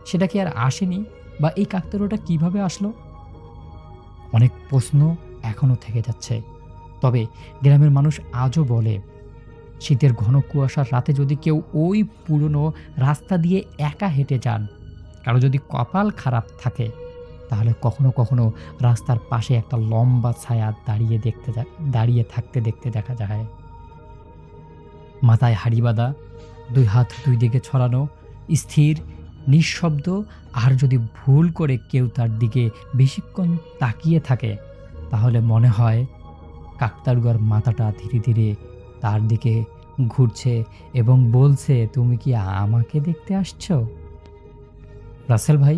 সেটা কি আর আসেনি? বা এই কাকতাড়ুয়াটা কিভাবে আসলো? অনেক প্রশ্ন এখনও থেকে যাচ্ছে। তবে গ্রামের মানুষ আজও বলে, শীতের ঘন কুয়াশার রাতে যদি কেউ ওই পুরনো রাস্তা দিয়ে একা হেঁটে যান, কারো যদি কপাল খারাপ থাকে, তাহলে কখনো কখনো রাস্তার পাশে একটা লম্বা ছায়া দাঁড়িয়ে থাকতে দেখতে দেখা যায়। মাথায় হাড়ি বাঁধা, 2 হাত 2 দিকে ছড়ানো, স্থির, নিঃশব্দ। আর যদি ভুল করে কেউ তার দিকে বেশিক্ষণ তাকিয়ে থাকে, তাহলে মনে হয় কাকতাড়ুয়ার মাথাটা ধীরে ধীরে তার দিকে ঘুরছে এবং বলছে, তুমি কি আমাকে দেখতে আসছো? রাসেল ভাই,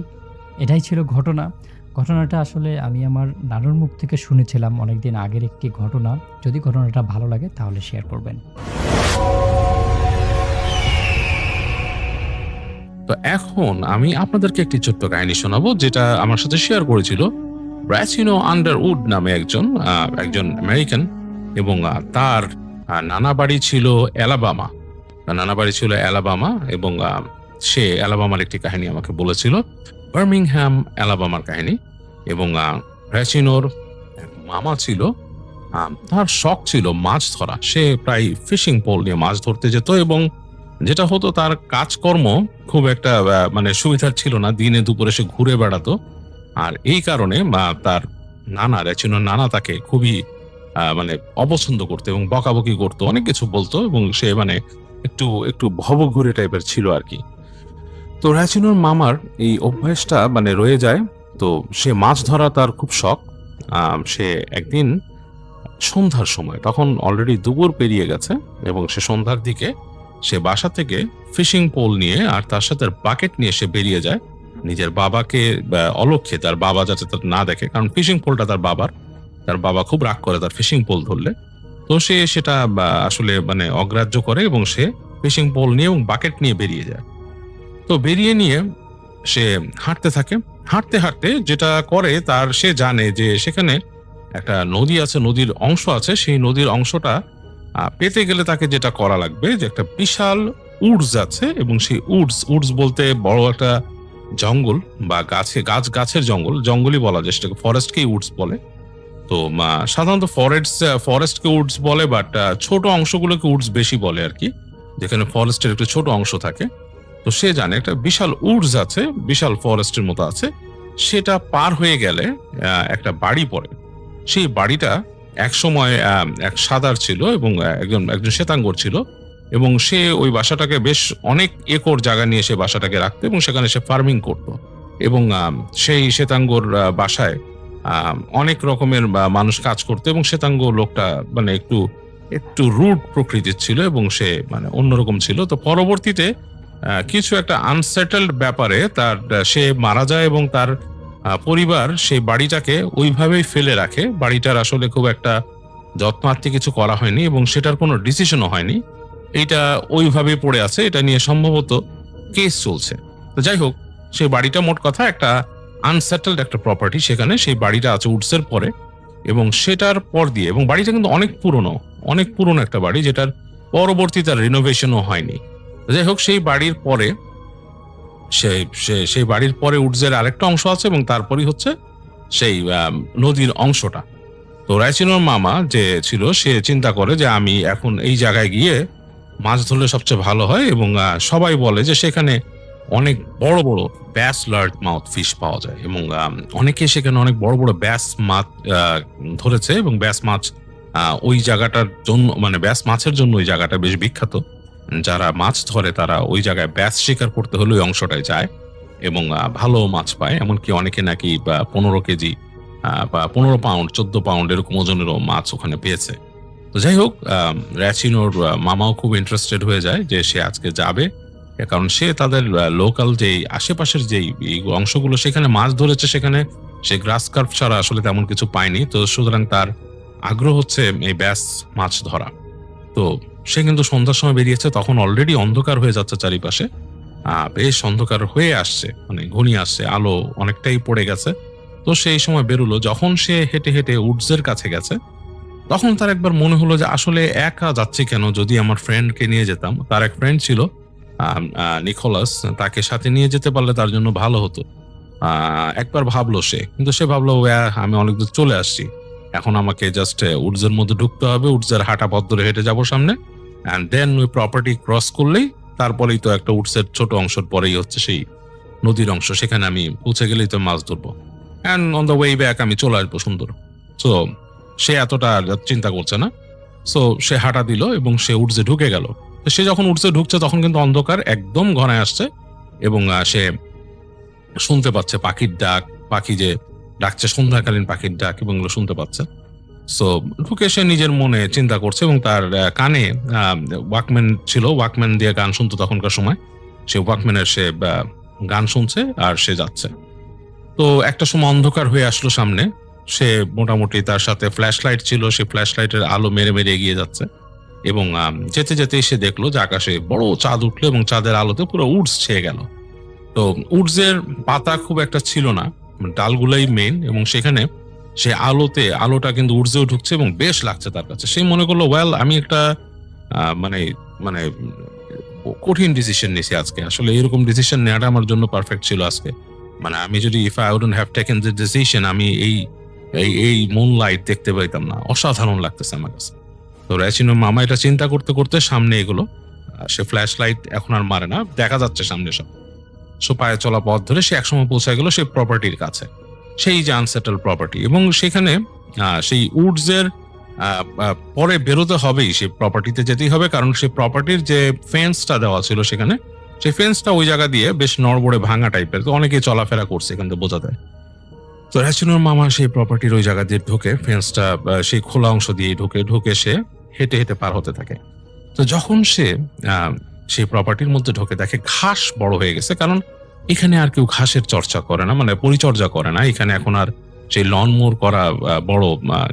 এটাই ছিল ঘটনাটা আসলে আমি আমার নানুর মুখ থেকে শুনেছিলাম অনেকদিন আগের একটি ঘটনা। যদি ঘটনাটা ভালো লাগে তাহলে শেয়ার করবেন। এখন আমি আপনাদেরকে একটি ছোট্ট কাহিনী শোনাবো, যেটা আমার সাথে শেয়ার করেছিল র্যাচিনো আন্ডারউড নামে একজন আমেরিকান, এবং তার নানা বাড়ি ছিল অ্যালাবামা। এবং সে অ্যালাবামার একটি কাহিনী আমাকে বলেছিল, বার্মিংহ্যাম অ্যালাবামার কাহিনী। এবং র্যাচিনোর মামা ছিল, তার শখ ছিল মাছ ধরা। সে প্রায় ফিশিং পোল নিয়ে মাছ ধরতে যেত, এবং যেটা হতো তার কাজকর্ম খুব একটা মানে সুবিধার ছিল না, দিনে দুপুরে সে ঘুরে বেড়াতো। আর এই কারণে তার র্যাচিনোর নানা তাকে খুবই মানে অপছন্দ করতো এবং বকাবকি করতো, অনেক কিছু বলতো, এবং সে মানে একটু একটু ভবঘুরে টাইপের ছিল আর কি। তো র্যাচিনোর মামার এই অভ্যাসটা মানে রয়ে যায়। তো সে মাছ ধরা তার খুব শখ। সে একদিন সন্ধ্যার সময়, তখন অলরেডি দুপুর পেরিয়ে গেছে, এবং সে সন্ধ্যার দিকে সে বাসা থেকে ফিশিং পোল নিয়ে আর তার সাথে বাকেট নিয়ে সে বেরিয়ে যায় নিজের বাবাকে অলক্ষ্যে, তার বাবা যাতে তার না দেখে, কারণ ফিশিং পোলটা তার বাবা খুব রাগ করে তার ফিশিং পোল ধরলে। তো সে সেটা আসলে মানে অগ্রাহ্য করে, এবং সে ফিশিং পোল নিয়ে এবং বাকেট নিয়ে বেরিয়ে যায়। তো বেরিয়ে নিয়ে সে হাঁটতে থাকে। হাঁটতে হাঁটতে যেটা করে, সে জানে যে সেখানে একটা নদী আছে, নদীর অংশ আছে। সেই নদীর অংশটা পেতে গেলে তাকে যেটা করা লাগবে, যে একটা বিশাল উডস আছে, এবং সেই উডস বলতে বড় একটা জঙ্গল বা গাছের জঙ্গলই বলা যায়, সেটাকে ফরেস্টকেই উডস বলে। তো সাধারণত ফরেস্টকে উডস বলে, বাট ছোট অংশগুলোকে উডস বেশি বলে আর কি, যেখানে ফরেস্টের একটা ছোট অংশ থাকে। তো সে জানে একটা বিশাল উডস আছে, বিশাল ফরেস্টের মতো আছে। সেটা পার হয়ে গেলে একটা বাড়ি পড়ে। সেই বাড়িটা একসময় এক সাদার ছিল, এবং একজন শ্বেতাঙ্গর ছিল, এবং সে ওই বাসাটাকে বেশ অনেক একর জায়গা নিয়ে সে বাসাটাকে রাখতো, এবং সেখানে সে ফার্মিং করত। এবং সেই শ্বেতাঙ্গর বাসায় অনেক রকমের মানুষ কাজ করতো, এবং শ্বেতাঙ্গ লোকটা মানে একটু রুড প্রকৃতির ছিল, এবং সে মানে অন্যরকম ছিল। তো পরবর্তীতে কিছু একটা আনসেটেলড ব্যাপারে সে মারা যায়, এবং তার পরিবার সেই বাড়িটাকে ওইভাবেই ফেলে রাখে। বাড়িটার আসলে খুব একটা যত্নার্থে কিছু করা হয়নি, এবং সেটার কোনো ডিসিশনও হয়নি। এইটা ওইভাবেই পড়ে আছে, এটা নিয়ে সম্ভবত কেস চলছে। তো যাই হোক, সেই বাড়িটা মোট কথা একটা আনসেটেলড একটা প্রপার্টি, সেখানে সেই বাড়িটা আছে উডসের পরে, এবং সেটার পর দিয়ে, এবং বাড়িটা কিন্তু অনেক পুরনো একটা বাড়ি, যেটার পরবর্তীতে রিনোভেশনও হয়নি। যাই হোক, সেই বাড়ির পরে উডসের আরেকটা অংশ আছে, এবং তারপরই হচ্ছে সেই নদীর অংশটা। তো র্যাচিনোর মামা যে ছিল, সে চিন্তা করে যে আমি এখন এই জায়গায় গিয়ে মাছ ধরলে সবচেয়ে ভালো হয়, এবং সবাই বলে যে সেখানে অনেক বড় বড় ব্যাস লার্জ মাউথ ফিশ পাওয়া যায়, এবং অনেকে সেখানে অনেক বড় বড় ব্যাস মাছ ধরেছে, এবং ব্যাস মাছ ওই জায়গাটার জন্য, মানে ব্যাস মাছের জন্য ওই জায়গাটা বেশ বিখ্যাত। যারা মাছ ধরে তারা ওই জায়গায় ব্যাস শিকার করতে হলে ওই অংশটায় যায়, এবং ভালো মাছ পায়। এমনকি অনেকে নাকি 15 কেজি বা 15 পাউন্ড 14 পাউন্ড এরকম ওজনেরও মাছ ওখানে পেয়েছে। তো যাই হোক, র্যাচিনোর মামাও খুব ইন্টারেস্টেড হয়ে যায় যে সে আজকে যাবে, কারণ সে তাদের লোকাল যেই আশেপাশের যেই অংশগুলো সেখানে মাছ ধরেছে, সেখানে সে গ্রাস কার্প ছাড়া আসলে তেমন কিছু পায়নি। তো সুতরাং তার আগ্রহ হচ্ছে এই ব্যাস মাছ ধরা। তো সে কিন্তু সন্ধ্যার সময় বেরিয়েছে, তখন অলরেডি অন্ধকার হয়ে যাচ্ছে চারিপাশে, বেশ অন্ধকার হয়ে আসছে, মানে ঘনিয়ে আসছে, আলো অনেকটাই পড়ে গেছে। তো সেই সময় বেরোলো। যখন সে হেঁটে হেঁটে উডসের কাছে গেছে, তখন তার একবার মনে হলো যে আসলে একা যাচ্ছি কেন, যদি আমার ফ্রেন্ডকে নিয়ে যেতাম। তার এক ফ্রেন্ড ছিল নিকোলাস, তাকে সাথে নিয়ে যেতে পারলে তার জন্য ভালো হতো। একবার ভাবলো সে, কিন্তু সে ভাবলো আমি অনেক দূর চলে আসছি, এখন আমাকে জাস্ট উডসের মধ্যে ঢুকতে হবে, উডসের হাঁটা পথ ধরে হেঁটে যাবো সামনে, অ্যান্ড দেন ওই প্রপার্টি ক্রস করলেই তারপরেই তো একটা উডসের ছোট অংশের পরেই হচ্ছে সেই নদীর অংশ, সেখানে আমি পৌঁছে গেলেই তো মাছ ধরবো, and on the way back আমি চলে আসবো সুন্দর। সো সে এতটা চিন্তা করছে না। সো সে হাঁটা দিল, এবং সে উডসে ঢুকে গেল। তো সে যখন উডসে ঢুকছে, তখন কিন্তু অন্ধকার একদম ঘনায় আসছে, এবং সে শুনতে পাচ্ছে পাখির ডাক, পাখি যে ডাকছে, সন্ধ্যাকালীন পাখির ডাক, এবং এগুলো শুনতে পাচ্ছে। সো ঢুকে সে নিজের মনে চিন্তা করছে, এবং তার কানে ওয়াকম্যান ছিল, ওয়াকম্যান দিয়ে গান শুনতো তখনকার সময়। সে ওয়াকম্যানের সে গান শুনছে আর সে যাচ্ছে। তো একটা সময় অন্ধকার হয়ে আসলো সামনে। সে মোটামুটি, তার সাথে ফ্ল্যাশ লাইট ছিল, সে ফ্ল্যাশ লাইটের আলো মেরে মেরে এগিয়ে যাচ্ছে, এবং যেতে যেতে সে দেখলো যে আকাশে বড় চাঁদ উঠলো, এবং চাঁদের আলোতে পুরো উডস ছেয়ে গেল। তো উডসের পাতা খুব একটা ছিল না, ডালগুলাই মেন, এবং সেখানে সে আলোটা কিন্তু উডসেও ঢুকছে এবং বেশ লাগছে তার কাছে। সে মনে করলো ওয়েল আমি একটা মানে মানে কঠিন ডিসিশন নিয়েছি আজকে। আসলে এরকম ডিসিশন নেওয়াটা আমার জন্য পারফেক্ট ছিল আজকে। মানে আমি যদি if I wouldn't have taken the decision, আমি এই মুন লাইট দেখতে পাইতাম না। অসাধারণ লাগতেছে আমার কাছে। তো রেচিনোর মামা এটা চিন্তা করতে করতে সামনে এগুলো। সে ফ্ল্যাশ লাইট এখন আর মারে না, দেখা যাচ্ছে সামনে সব। সো পায়ে চলা পথ ধরে সে একসময় পৌঁছে গেল সেই প্রপার্টির কাছে, সেই যে আনসেটেল প্রপার্টি। এবং সেখানে সেই উডসের পরে বেরোতে হবেই, সেই প্রপার্টিতে যেতেই হবে, কারণ সেই প্রপার্টির যে ফেন্সটা দেওয়া ছিল সেখানে, সেই ফেন্সটা ওই জায়গা দিয়ে বেশ নড়বড়ে ভাঙা টাইপের, তো অনেকেই চলাফেরা করছে, এখান থেকে বোঝা যায়। তো রেচিনোর মামা সেই প্রপার্টির ওই জায়গা দিয়ে ঢোকে, ফেন্সটা সেই খোলা অংশ দিয়ে ঢোকে সে হেঁটে হেঁটে পার হতে থাকে। তো যখন সে সেই প্রপার্টির মধ্যে ঢোকে দেখে ঘাস বড় হয়ে গেছে, কারণ এখানে আর কেউ ঘাসের চর্চা করে না, মানে পরিচর্যা করে না। এখানে এখন আর সেই লন মোর করা বড়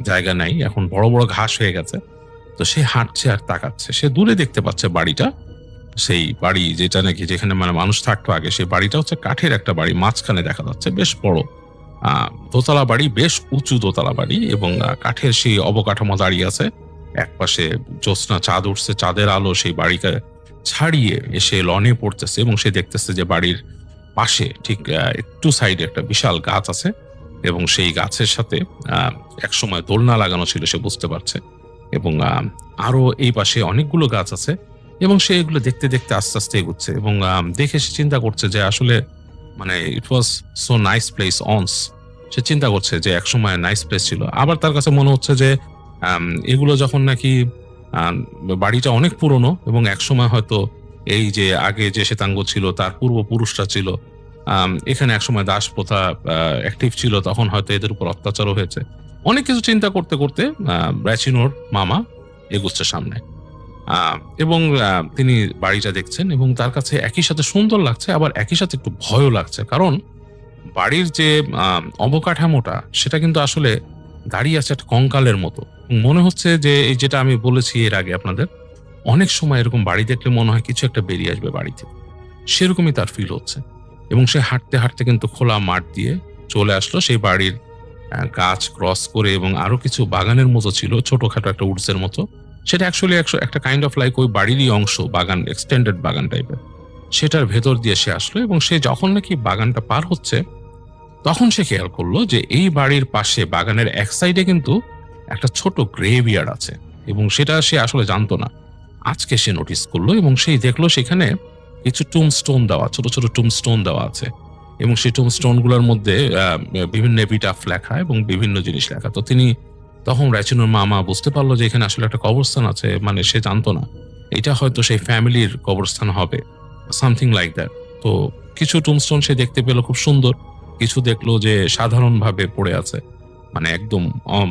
জায়গা নাই, এখন বড় বড় ঘাস হয়ে গেছে। তো সে হাঁটছে আর তাকাচ্ছে, সে দূরে দেখতে পাচ্ছে বাড়িটা, সেই বাড়ি যেটা নাকি যেখানে মানে মানুষ থাকতো আগে, সেই বাড়িটা হচ্ছে কাঠের একটা বাড়ি, মাঝখানে দেখা যাচ্ছে বেশ বড় দোতলা বাড়ি, বেশ উঁচু দোতলা বাড়ি, এবং কাঠের সেই অবকাঠামো দাঁড়িয়ে আছে। একপাশে জ্যোৎস্না চাঁদ উঠছে, চাঁদের আলো সেই বাড়িকে ছাড়িয়ে এসে লনে পড়তেছে, এবং সে দেখতেছে যে বাড়ির পাশে ঠিক একটু সাইডে একটা বিশাল গাছ আছে, এবং সেই গাছের সাথে একসময় দোলনা লাগানো ছিল সে বুঝতে পারছে, এবং আরো এই পাশে অনেকগুলো গাছ আছে, এবং সে এগুলো দেখতে দেখতে আস্তে আস্তে এগুচ্ছে, এবং দেখে সে চিন্তা করছে যে আসলে মানে it was so nice place once. সে চিন্তা করছে যে একসময় নাইস প্লেস ছিল। আবার তার কাছে মনে হচ্ছে যে এগুলো যখন নাকি বাড়িটা অনেক পুরনো, এবং একসময় হয়তো এই যে আগে যে শ্বেতাঙ্গ ছিল তার পূর্বপুরুষরা ছিল, এখানে একসময় দাস প্রথা অ্যাক্টিভ ছিল, তখন হয়তো এদের উপর অত্যাচারও হয়েছে। অনেক কিছু চিন্তা করতে করতে রেচিনোর মামা এগুচ্ছে সামনে, এবং তিনি বাড়িটা দেখছেন, এবং তার কাছে একই সাথে সুন্দর লাগছে, আবার একই সাথে একটু ভয়ও লাগছে, কারণ বাড়ির যে অবকাঠামোটা সেটা কিন্তু আসলে দাঁড়িয়ে আছে একটা কঙ্কালের মতো। মনে হচ্ছে যে এই যেটা আমি বলেছি এর আগে আপনাদের, অনেক সময় এরকম বাড়ি দেখলে মনে হয় কিছু একটা বেরিয়ে আসবে বাড়িতে, সেরকমই তার ফিল হচ্ছে। এবং সে হাঁটতে হাঁটতে কিন্তু খোলা মাঠ দিয়ে চলে আসলো সেই বাড়ির গাছ ক্রস করে, এবং আরো কিছু বাগানের মতো ছিল, ছোটখাটো একটা উডসের মতো। সেটা অ্যাকচুয়ালি একটা কাইন্ড অফ লাইক ওই বাড়িরই অংশ, বাগান, এক্সটেন্ডেড বাগান টাইপের। সেটার ভেতর দিয়ে সে আসলো, এবং সে যখন নাকি বাগানটা পার হচ্ছে তখন সে খেয়াল করলো যে এই বাড়ির পাশে বাগানের এক সাইডে কিন্তু একটা ছোট গ্রেভিয়ার্ড আছে, এবং সেটা সে আসলে জানতো না। আজকে সে নোটিস করলো, এবং সেই দেখলো সেখানে কিছু টুমস্টোন দেওয়া, ছোট ছোট টুমস্টোন দেওয়া আছে, এবং সেই টুমস্টোন গুলোর মধ্যে বিভিন্ন এপিটাফ লেখা এবং বিভিন্ন জিনিস লেখা। তো তিনি তখন রেচিনোর মামা বুঝতে পারলো যে এখানে আসলে একটা কবরস্থান আছে, মানে সে জানতো না এটা হয়তো সেই ফ্যামিলির কবরস্থান হবে, সামথিং লাইক দ্যাট। তো কিছু টুমস্টোন সে দেখতে পেলো খুব সুন্দর, কিছু দেখলো যে সাধারণভাবে পড়ে আছে, মানে একদম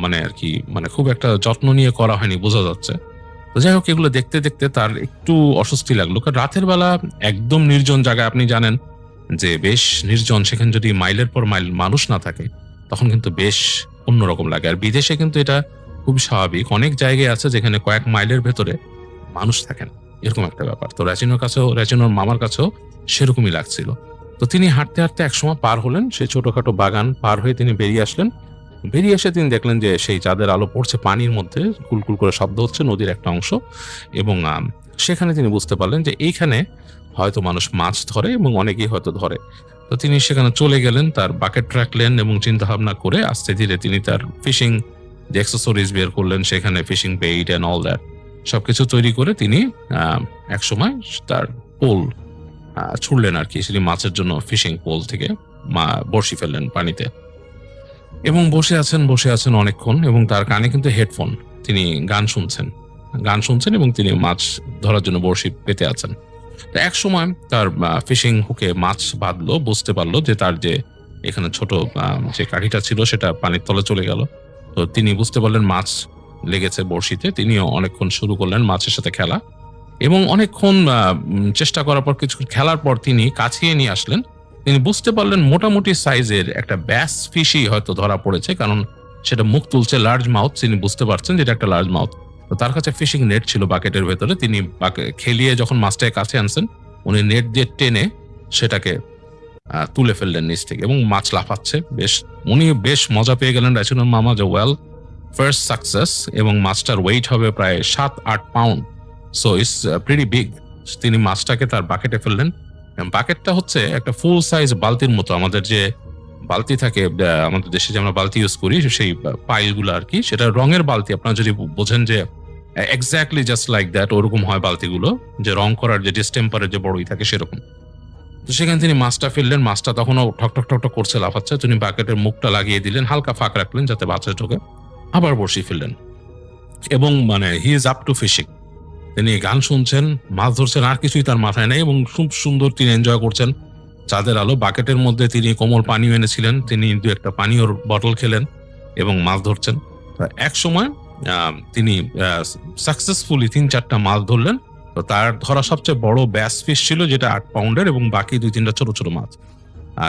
মানে আর কি মানে খুব একটা যত্ন নিয়ে করা হয়নি বোঝা যাচ্ছে। তো যাই হোক, এগুলো দেখতে দেখতে তার একটু অস্বস্তি লাগলো, কারণ রাতের বেলা একদম নির্জন জায়গায়, আপনি জানেন যে বেশ নির্জন, সেখানে যদি মাইলের পর মাইল মানুষ না থাকে তখন কিন্তু বেশ অন্যরকম লাগে। আর বিদেশে কিন্তু এটা খুব স্বাভাবিক, অনেক জায়গায় আছে যেখানে কয়েক মাইলের ভেতরে মানুষ থাকেন, এরকম একটা ব্যাপার। তো রেচিনোর মামার কাছেও সেরকমই লাগছিল। তো তিনি হাঁটতে হাঁটতে একসময় পার হলেন সেই ছোটখাটো বাগান পার হয়ে, তিনি বেরিয়ে আসলেন। বেরিয়ে এসে তিনি দেখলেন যে সেই চাঁদের আলো পড়ছে পানির মধ্যে, কুলকুল করে শব্দ হচ্ছে, নদীর একটা অংশ, এবং সেখানে তিনি বুঝতে পারলেন যে এইখানে হয়তো মানুষ মাছ ধরে, এবং অনেকেই হয়তো ধরে। তো তিনি সেখানে চলে গেলেন, তার বাকেট রাখলেন, এবং চিন্তা ভাবনা করে আস্তে ধীরে তিনি তার ফিশিং যে অ্যাক্সেসরিজ বের করলেন, সেখানে fishing bait and all that সবকিছু তৈরি করে তিনি একসময় তার পোল ছুড়লেন আর কি, সেটি মাছের জন্য ফিশিং পোল থেকে বড়শি ফেললেন পানিতে, এবং বসে আছেন অনেকক্ষণ, এবং তার কানে কিন্তু হেডফোন, তিনি গান শুনছেন এবং তিনি মাছ ধরার জন্য বড়শি পেতে আছেন। তো এক সময় তার ফিশিং হুকে মাছ বাঁধলো, বুঝতে পারলো যে তার যে এখানে ছোট যে কাঠিটা ছিল সেটা পানির তলে চলে গেল। তো তিনি বুঝতে পারলেন মাছ লেগেছে বড়শিতে, তিনিও অনেকক্ষণ শুরু করলেন মাছের সাথে খেলা, এবং অনেকক্ষণ চেষ্টা করার পর, কিছু খেলার পর তিনি কাছিয়ে নিয়ে আসলেন। তিনি বুঝতে পারলেন মোটামুটি সাইজের একটা ব্যাস ফিশই হয়তো ধরা পড়েছে, কারণ সেটা মুখ তুলছে, লার্জ মাউথ, তিনি বুঝতে পারছেন যে এটা একটা লার্জ মাউথ। তো তার কাছে ফিশিং নেট ছিল বাকেটের ভেতরে, তিনি খেলিয়ে যখন মাছটাকে কাছে আনছেন, উনি নেট দিয়ে টেনে সেটাকে তুলে ফেললেন নিচ থেকে এবং মাছ লাফাচ্ছে। উনি বেশ মজা পেয়ে গেলেন র্যাচিনোর মামা যে ওয়েল, ফার্স্ট সাকসেস, এবং মাছটার ওয়েট হবে প্রায় 7-8 pound, so it's pretty big. তিনি মাছটাকে তার বাকেটে ফেললেন। বাকেটটা হচ্ছে একটা ফুল সাইজ বালতির মতো, আমাদের যে বালতি থাকে আমাদের দেশে যে আমরা বালতি ইউজ করি সেই পাইলগুলো আর কি, সেটা রঙের বালতি। আপনারা যদি বোঝেন যে এক্স্যাক্টলি জাস্ট লাইক দ্যাট, ওরকম হয় বালতিগুলো, যে রং করার যে ডিস্টেম্পারের যে বড়ই থাকে সেরকম। তো সেখানে তিনি মাছটা ফেললেন, মাছটা তখনও ঠক ঠক ঠক ঠক করছে, লাফাচ্ছে। তিনি বাকেটের মুখটা লাগিয়ে দিলেন, হালকা ফাঁক রাখলেন যাতে বাতাস ঢোকে, আবার বসিয়ে ফেললেন এবং মানে he is up to fishing. তিনি গান শুনছেন, মাছ ধরছেন, আর কিছুই তার মাথায় নেই এবং খুব সুন্দর তিনি এনজয় করছেন চাঁদের আলো। বাকেটের মধ্যে তিনি কোমল পানীয় এনেছিলেন, তিনি 2-1টা পানীয়র বটল খেলেন এবং মাছ ধরছেন। এক সময় তিনি সাকসেসফুলি 3-4টা মাছ ধরলেন। তো তার ধরা সবচেয়ে বড় ব্যাস ফিশ ছিল, যেটা 8 পাউন্ডের, এবং বাকি 2-3টা ছোট ছোট মাছ,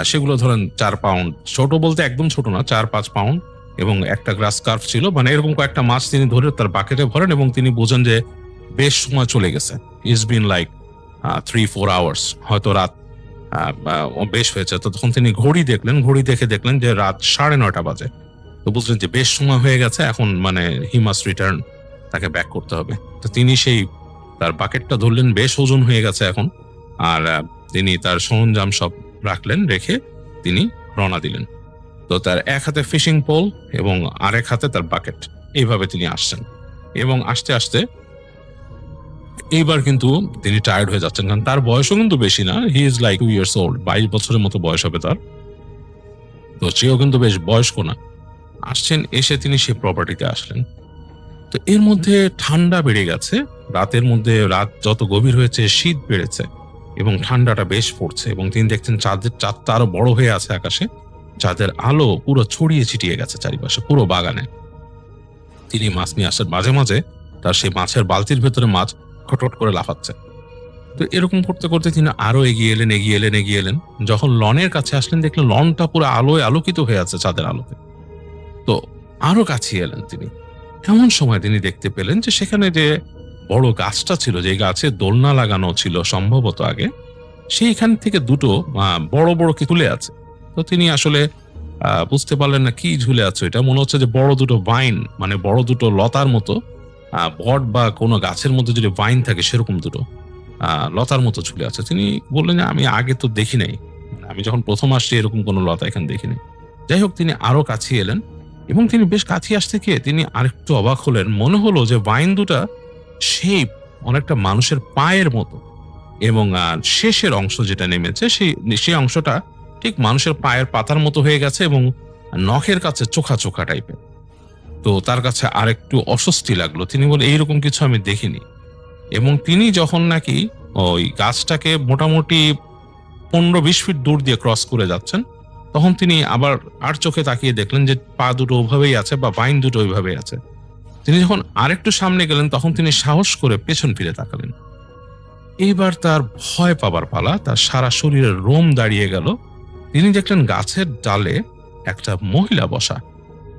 সেগুলো ধরেন 4 পাউন্ড, ছোট বলতে একদম ছোট না, 4-5 পাউন্ড, এবং একটা গ্রাস কার্প ছিল। মানে এরকম কয়েকটা মাছ তিনি ধরে তার বাকেটে ভরেন এবং তিনি বোঝেন যে বেশ সময় চলে গেছে। ইটস বিন লাইক 3-4 আওয়ার্স, হয়তো রাত বেশ হয়েছে। তো তখন তিনি ঘড়ি দেখলেন, ঘড়ি দেখে দেখলেন যে রাত 9:30 বাজে। তো বুঝলেন যে বেশ সময় হয়ে গেছে, এখন মানে হি মাস্ট রিটার্ন, তাকে ব্যাক করতে হবে। তো তিনি সেই তার বাকেটটা ধরলেন, বেশ ওজন হয়ে গেছে এখন, আর তিনি তার সরঞ্জাম সব রাখলেন, রেখে তিনি রওনা দিলেন। তো তার এক হাতে ফিশিং পোল এবং আরেক হাতে তার বাকেট, এইভাবে তিনি আসছেন। এবং আস্তে আস্তে এইবার কিন্তু তিনি টায়ার্ড হয়ে যাচ্ছেন, কারণ তার বয়সও কিন্তু বেশি না, he is like 2 years old, 22 বছরের মতো বয়স হবে তার। তো সেও কিন্তু বেশ বয়স্ক না। আসছেন, এসে তিনি সেই প্রপার্টিতে আসলেন। তো এর মধ্যে ঠান্ডা বেড়ে গেছে, রাতের মধ্যে রাত যত গভীর হয়েছে শীত বেড়েছে এবং ঠান্ডাটা বেশ পড়ছে, এবং তিনি দেখছেন চাঁদটা আরো বড় হয়ে আছে আকাশে, চাঁদের আলো পুরো ছড়িয়ে ছিটিয়ে গেছে চারিপাশে, পুরো বাগানে। তিনি মাছ নিয়ে আসেন, মাঝে মাঝে তার সেই মাছের বালতির ভেতরে মাছ খটখট করে লাফাচ্ছে। তো এরকম করতে করতে তিনি আরো এগিয়ে এলেন। যখন লনের কাছে আসলেন, দেখলেন লনটা পুরো আলোয় আলোকিত হয়ে আছে চাঁদের আলোতে। তো আরো কাছে এলেন তিনি। এমন সময় তিনি দেখতে পেলেন যে সেখানে যে বড় গাছটা ছিল, যে গাছে দোলনা লাগানো ছিল সম্ভবত আগে, সেইখান থেকে দুটো বড় বড় কি তুলে আছে। তো তিনি আসলে বুঝতে পারলেন না কি ঝুলে আছে, এটা মনে হচ্ছে যে বড় দুটো ভাইন, মানে বড় দুটো লতার মতো, বট বা কোনো গাছের মধ্যে যদি ভাইন থাকে সেরকম দুটো লতার মতো ঝুলে আছে। তিনি বললেন যে আমি আগে তো দেখি নাই, আমি যখন প্রথম আসছি এরকম কোনো লতা এখানে দেখিনি। যাই হোক, তিনি আরো কাছে এলেন এবং তিনি বেশ কাছে আসতে গিয়ে তিনি আরেকটু অবাক হলেন। মনে হলো যে ভাইন দুটা শেপ অনেকটা মানুষের পায়ের মতো, এবং শেষের অংশ যেটা নেমেছে সেই অংশটা ঠিক মানুষের পায়ের পাতার মতো হয়ে গেছে এবং নখের কাছে চোখা চোখা টাইপের। তো তার কাছে আরেকটু অস্বস্তি লাগলো। তিনি বলে এইরকম কিছু আমি দেখিনি। এবং তিনি যখন নাকি ওই গাছটাকে মোটামুটি 15-20 ফিট দূর দিয়ে ক্রস করে যাচ্ছেন, তখন তিনি আবার আর চোখে তাকিয়ে দেখলেন যে পা দুটো ওইভাবেই আছে বা বাইন দুটো ওইভাবেই আছে। তিনি যখন আরেকটু সামনে গেলেন, তখন তিনি সাহস করে পেছন ফিরে তাকালেন। এইবার তার ভয় পাবার পালা, তার সারা শরীরের রোম দাঁড়িয়ে গেল। তিনি দেখলেন গাছের ডালে একটা মহিলা বসা,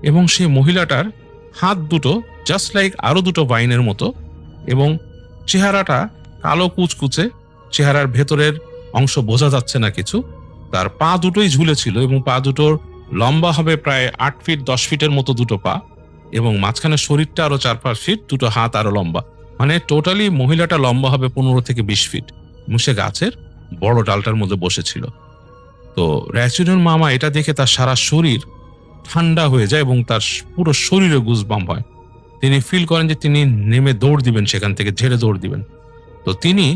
এবং সেই মহিলাটার হাত দুটো জাস্ট লাইক আরো দুটো বাইনের মতো, এবং চেহারাটা কালো কুচকুচে, চেহারার ভেতরের অংশ বোঝা যাচ্ছে না কিছু। তার পা দুটোই ঝুলেছিল এবং পা দুটোর লম্বা হবে প্রায় 8 ফিট 10 ফিটের মতো দুটো পা, এবং মাঝখানে শরীরটা আরো 4-5 ফিট, দুটো হাত আরো লম্বা, মানে টোটালি মহিলাটা লম্বা হবে 15 থেকে 20 ফিট। মুসে গাছের বড় ডালটার মধ্যে বসেছিল। তো র্যাচিনোর মামা এটা দেখে তার সারা শরীর ঠান্ডা হয়ে যায় এবং তার পুরো শরীরে গুজবাম্প হয়। তিনি ফিল করেন যে তিনি নেমে দৌড় দিবেন, সেখান থেকে ঝেড়ে দৌড় দিবেন। তো তিনি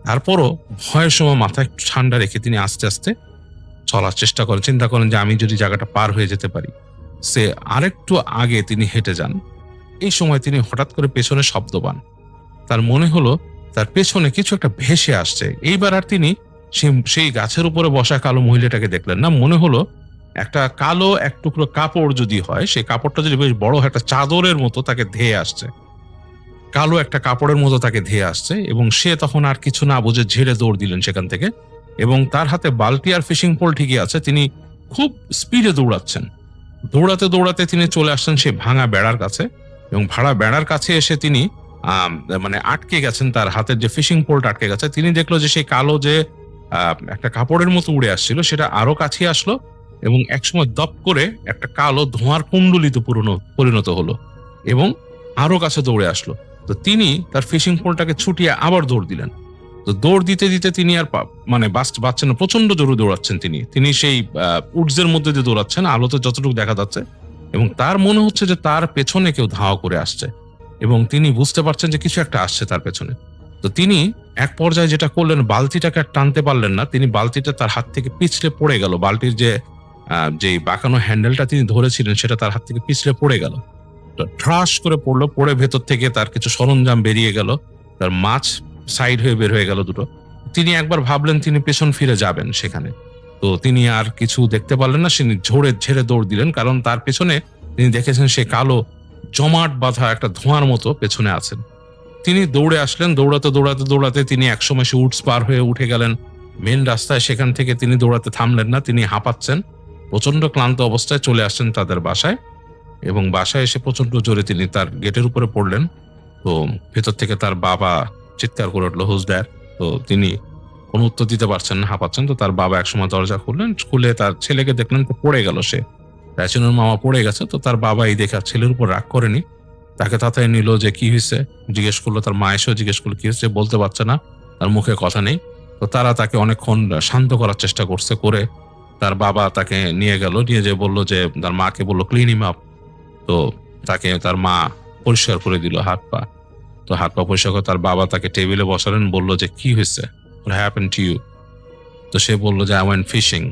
তারপরও ভয়ের সময় মাথা একটু ঠান্ডা রেখে তিনি আস্তে আস্তে চলার চেষ্টা করেন, চিন্তা করেন যে আমি যদি জায়গাটা পার হয়ে যেতে পারি। সে আরেকটু আগে তিনি হেঁটে যান। এই সময় তিনি হঠাৎ করে পেছনে শব্দ পান। তার মনে হলো তার পেছনে কিছু একটা ভেসে আসছে। এইবার আর তিনি সেই গাছের উপরে বসা কালো মহিলাটাকে দেখলেন না, মনে হলো একটা কালো এক টুকরো কাপড় যদি হয়, সেই কাপড়টা যদি বেশ বড় একটা চাদরের মতো তাকে ধেয়ে আসছে, কালো একটা কাপড়ের মতো তাকে ধেয়ে আসছে। এবং সে তখন আর কিছু না বুঝে ঝেড়ে দৌড় দিলেন সেখান থেকে, এবং তার হাতে বালতি আর ফিশিং পোল ঠিকই আছে। তিনি খুব স্পিডে দৌড়াচ্ছেন। দৌড়াতে দৌড়াতে তিনি চলে আসছেন সেই ভাঙা বেড়ার কাছে, এবং বেড়ার কাছে এসে তিনি মানে আটকে গেছেন, তার হাতের যে ফিশিং পোলটা আটকে গেছে। তিনি দেখলো যে সেই কালো যে একটা কাপড়ের মতো উড়ে আসছিল, সেটা আরো কাছে আসলো এবং একসময় দপ করে একটা কালো ধোঁয়ার কুণ্ডলিতে পরিণত হলো এবং আরো কাছে দৌড়ে আসলো। তো তিনি তার ফিশিং পোলটাকে ছুটিয়ে আবার দৌড় দিলেন। তো দৌড় দিতে দিতে তিনি আর মানে বাঁচছেন না, প্রচন্ড জোরে দৌড়াচ্ছেন তিনি সেই উডসের মধ্যে দিয়ে দৌড়াচ্ছেন, আলোতে যতটুকু দেখা যাচ্ছে, এবং তার মনে হচ্ছে যে তার পেছনে কেউ ধাওয়া করে আসছে এবং তিনি বুঝতে পারছেন যে কিছু একটা আসছে তার পেছনে। তো তিনি এক পর্যায়ে যেটা করলেন, বালতিটাকে আর টানতে পারলেন না, তিনি বালতিটা তার হাত থেকে পিছলে পড়ে গেল। বালতির যে বাঁকানো হ্যান্ডেলটা তিনি ধরেছিলেন সেটা তার হাত থেকে পিছলে পড়ে গেল, ঠাস করে পড়লো, পড়ে ভেতর থেকে তার কিছু সরঞ্জাম বেরিয়ে গেল, তার মাছ সাইড হয়ে বের হয়ে গেল দুটো। তিনি একবার ভাবলেন তিনি পেছন ফিরে যাবেন সেখানে, তো তিনি আর কিছু দেখতে পারলেন না, তিনি ঝেড়ে দৌড় দিলেন, কারণ তার পেছনে তিনি দেখেছেন সে কালো জমাট বাঁধা একটা ধোঁয়ার মতো পেছনে আছেন। তিনি দৌড়ে আসলেন, দৌড়াতে তিনি একসময় সে উডস পার হয়ে উঠে গেলেন মেন রাস্তায়। সেখান থেকে তিনি দৌড়াতে থামলেন না, তিনি হাঁপাচ্ছেন, প্রচন্ড ক্লান্ত অবস্থায় চলে আসছেন তাদের বাসায় এবং বাসায় এসে প্রচন্ড জোরে তিনি তার গেটের উপরে পড়লেন। তো ভেতর থেকে তার বাবা চিৎকার করে উঠলো, হুজ দ্যাট? তো তিনি কোনো উত্তর দিতে পারছেন না, হাঁপাচ্ছেন। তো তার বাবা একসময় দরজা খুললেন, খুলে তার ছেলেকে দেখলেন তো পড়ে গেল, সে রাচিনুর মামা পড়ে গেছে। তো তার বাবা এই দেখে ছেলের উপর রাগ করেনি, তাকে তাড়াতাড়ি নিল, যে কি হয়েছে জিজ্ঞেস করলো। তার মা এসেও জিজ্ঞেস করলো কি হয়েছে, বলতে পারছে না, তার মুখে কথা নেই। তো তারা তাকে অনেকক্ষণ শান্ত করার চেষ্টা করে তার বাবা তাকে নিয়ে যে বললো, যে তার মাকে বললো ক্লিন হিম আপ। তো তাকে তার মা পরিষ্কার করে দিল হাত পা। তো হাত পা পরিষ্কার করে তার বাবা তাকে টেবিলে বসালেন, বললো যে কি হয়েছে, what happened to you? তো সে বললো যে I went fishing।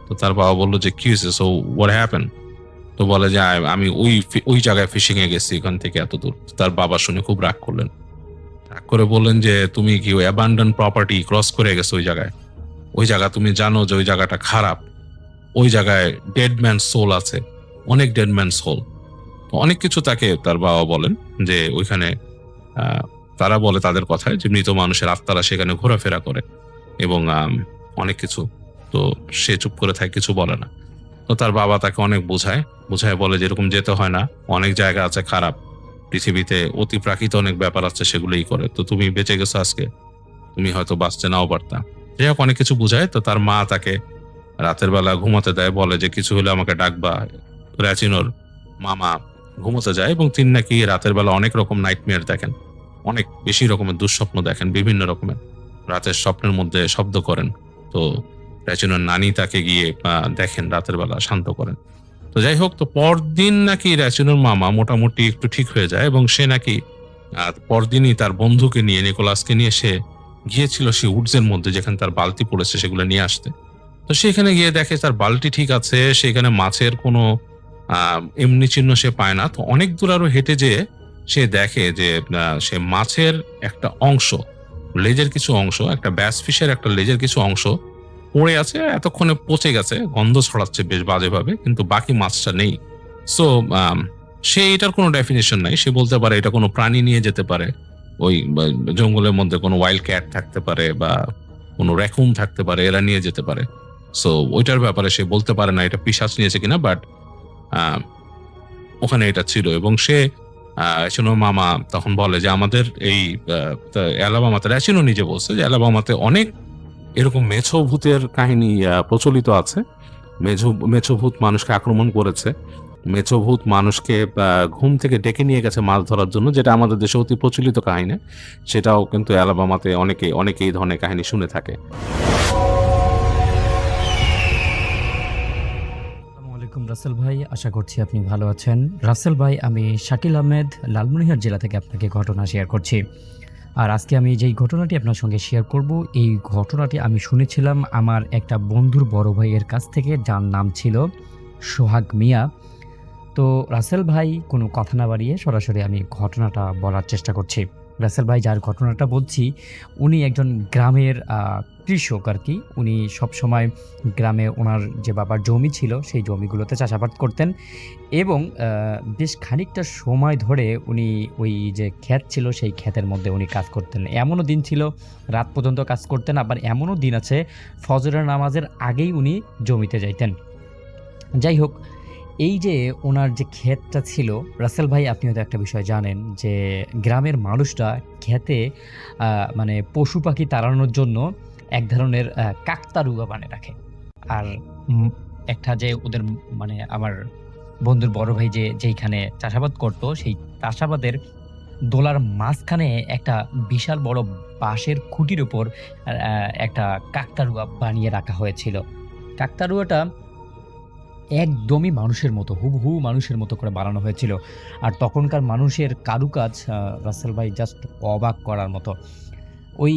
তো তার বাবা বললো যে কি হয়েছে, so what happened? তো বলে যে আমি ওই জায়গায় ফিশিং এ গেছি, এখান থেকে এত দূর। তার বাবা শুনে খুব রাগ করলেন, রাগ করে বললেন যে তুমি কি ওই অ্যাবান্ডন প্রপার্টি ক্রস করে গেছো ওই জায়গা তুমি জানো যে ওই জায়গাটা খারাপ, ওই জায়গায় ডেড ম্যান সোল আছে, অনেক ডেড ম্যান সোল। অনেক কিছু তাকে তার বাবা বলেন, যে ওইখানে তারা বলে তাদের কথায় যে মৃত মানুষের আত্মারা সেখানে ঘোরাফেরা করে এবং অনেক কিছু। তো সে চুপ করে থাকে, কিছু বলে না। তো তার বাবা তাকে অনেক বোঝায় বলে যেরকম যেতে হয় না, অনেক জায়গা আছে খারাপ পৃথিবীতে, অতি প্রাকৃত অনেক ব্যাপার আছে, সেগুলোই করে। তো তুমি বেঁচে গেছো আজকে, তুমি হয়তো বাঁচতে নাও পারতা। যাই হোক, অনেক কিছু বুঝায়। তো তার মা তাকে রাতের বেলা ঘুমাতে দেয়, বলে যে কিছু হলে আমাকে ডাকবা। রাচিনোর মামা ঘুমোতে যায় এবং তিনি নাকি রাতের বেলা অনেক রকম নাইটমেয়ার দেখেন, অনেক বেশি রকমের দুঃস্বপ্ন দেখেন, বিভিন্ন রকমের রাতের স্বপ্নের মধ্যে শব্দ করেন। তো রাচিনোর নানি তাকে গিয়ে দেখেন রাতের বেলা, শান্ত করেন। তো যাই হোক, তো পরদিন নাকি রাচিনোর মামা মোটামুটি একটু ঠিক হয়ে যায় এবং সে নাকি পরদিনই তার বন্ধুকে নিয়ে, নিকোলাসকে নিয়ে সে গিয়েছিল সেই উডসের মধ্যে যেখানে তার বালতি পড়েছে সেগুলো নিয়ে আসতে। তো সেখানে গিয়ে দেখে তার বালতি ঠিক আছে, সেখানে মাছের কোনো এমনি চিহ্ন সে পায় না। তো অনেক দূর আরো হেঁটে যেয়ে সে দেখে যে সে মাছের একটা অংশ, লেজের কিছু অংশ, একটা ব্যাস ফিশের একটা লেজের কিছু অংশ পড়ে আছে, এতক্ষণে পচে গেছে, গন্ধ ছড়াচ্ছে বেশ বাজেভাবে, কিন্তু বাকি মাছটা নেই। সো সে এটার কোনো ডেফিনেশন নাই, সে বলতে পারে এটা কোনো প্রাণী নিয়ে যেতে পারে, ওই জঙ্গলের মধ্যে কোনো ওয়াইল্ড ক্যাট থাকতে পারে বা কোনো র্যাকুন থাকতে পারে, এরা নিয়ে যেতে পারে। সো ওইটার ব্যাপারে সে বলতে পারে না এটা পিশাচ নিয়েছে কিনা, বাট ওখানে এটা ছিল। এবং সে রাচিনোর মামা তখন বলে যে আমাদের এই অ্যালাবামাতে, রাচিনো নিজে বলছে যে অ্যালাবামাতে অনেক এরকম মেছো ভূতের কাহিনী প্রচলিত আছে। মেছো ভূত মানুষকে আক্রমণ করেছে, মেছো ভূত মানুষকে ঘুম থেকে ডেকে নিয়ে গেছে মাছ ধরার জন্য, যেটা আমাদের দেশে অতি প্রচলিত কাহিনী। সেটাও কিন্তু অ্যালাবামাতে অনেকে এই ধরনের কাহিনী শুনে থাকে। রাসেল ভাই, আশা করছি আপনি ভালো আছেন। রাসেল ভাই, আমি শাকিল আহমেদ, লালমনিরহাট জেলা থেকে আপনাকে ঘটনা শেয়ার করছি। আর আজকে আমি যেই ঘটনাটি আপনার সঙ্গে শেয়ার করব, এই ঘটনাটি আমি শুনেছিলাম আমার একটা বন্ধুর বড় ভাইয়ের কাছ থেকে, যার নাম ছিল সোহাগ মিয়া। তো রাসেল ভাই কোনো কথা না বাড়িয়ে সরাসরি আমি ঘটনাটা বলার চেষ্টা করছি। রাসেল ভাই যার ঘটনাটা বলছি, উনি একজন গ্রামের কৃষক আর কি। উনি সবসময় গ্রামে ওনার যে বাবার জমি ছিল সেই জমিগুলোতে চাষাবাদ করতেন এবং বেশ খানিকটা সময় ধরে উনি ওই যে ক্ষেত ছিল সেই ক্ষেতের মধ্যে উনি কাজ করতেন। এমনও দিন ছিল রাত পর্যন্ত কাজ করতেন, আবার এমনও দিন আছে ফজরের নামাজের আগেই উনি জমিতে যাইতেন। যাই হোক, এই যে ওনার যে ক্ষেতটা ছিল, রাসেল ভাই আপনি হয়তো একটা বিষয় জানেন যে গ্রামের মানুষরা ক্ষেতে মানে পশু পাখি তাড়ানোর জন্য এক ধরনের কাকতাড়ুয়া বানিয়ে রাখে। আর একটা যে ওদের মানে আমার বন্ধুর বড় ভাই যেইখানে চাষাবাদ করত, সেই চাষাবাদের দোলার মাঝখানে একটা বিশাল বড় বাঁশের খুঁটির উপর একটা কাকতাড়ুয়া বানিয়ে রাখা হয়েছিল। কাকতাড়ুয়াটা একদমই মানুষের মতো, হুবহু মানুষের মতো করে বানানো হয়েছিল। আর তখনকার মানুষের কারুকাজ রাসেল ভাই জাস্ট অবাক করার মতো। ওই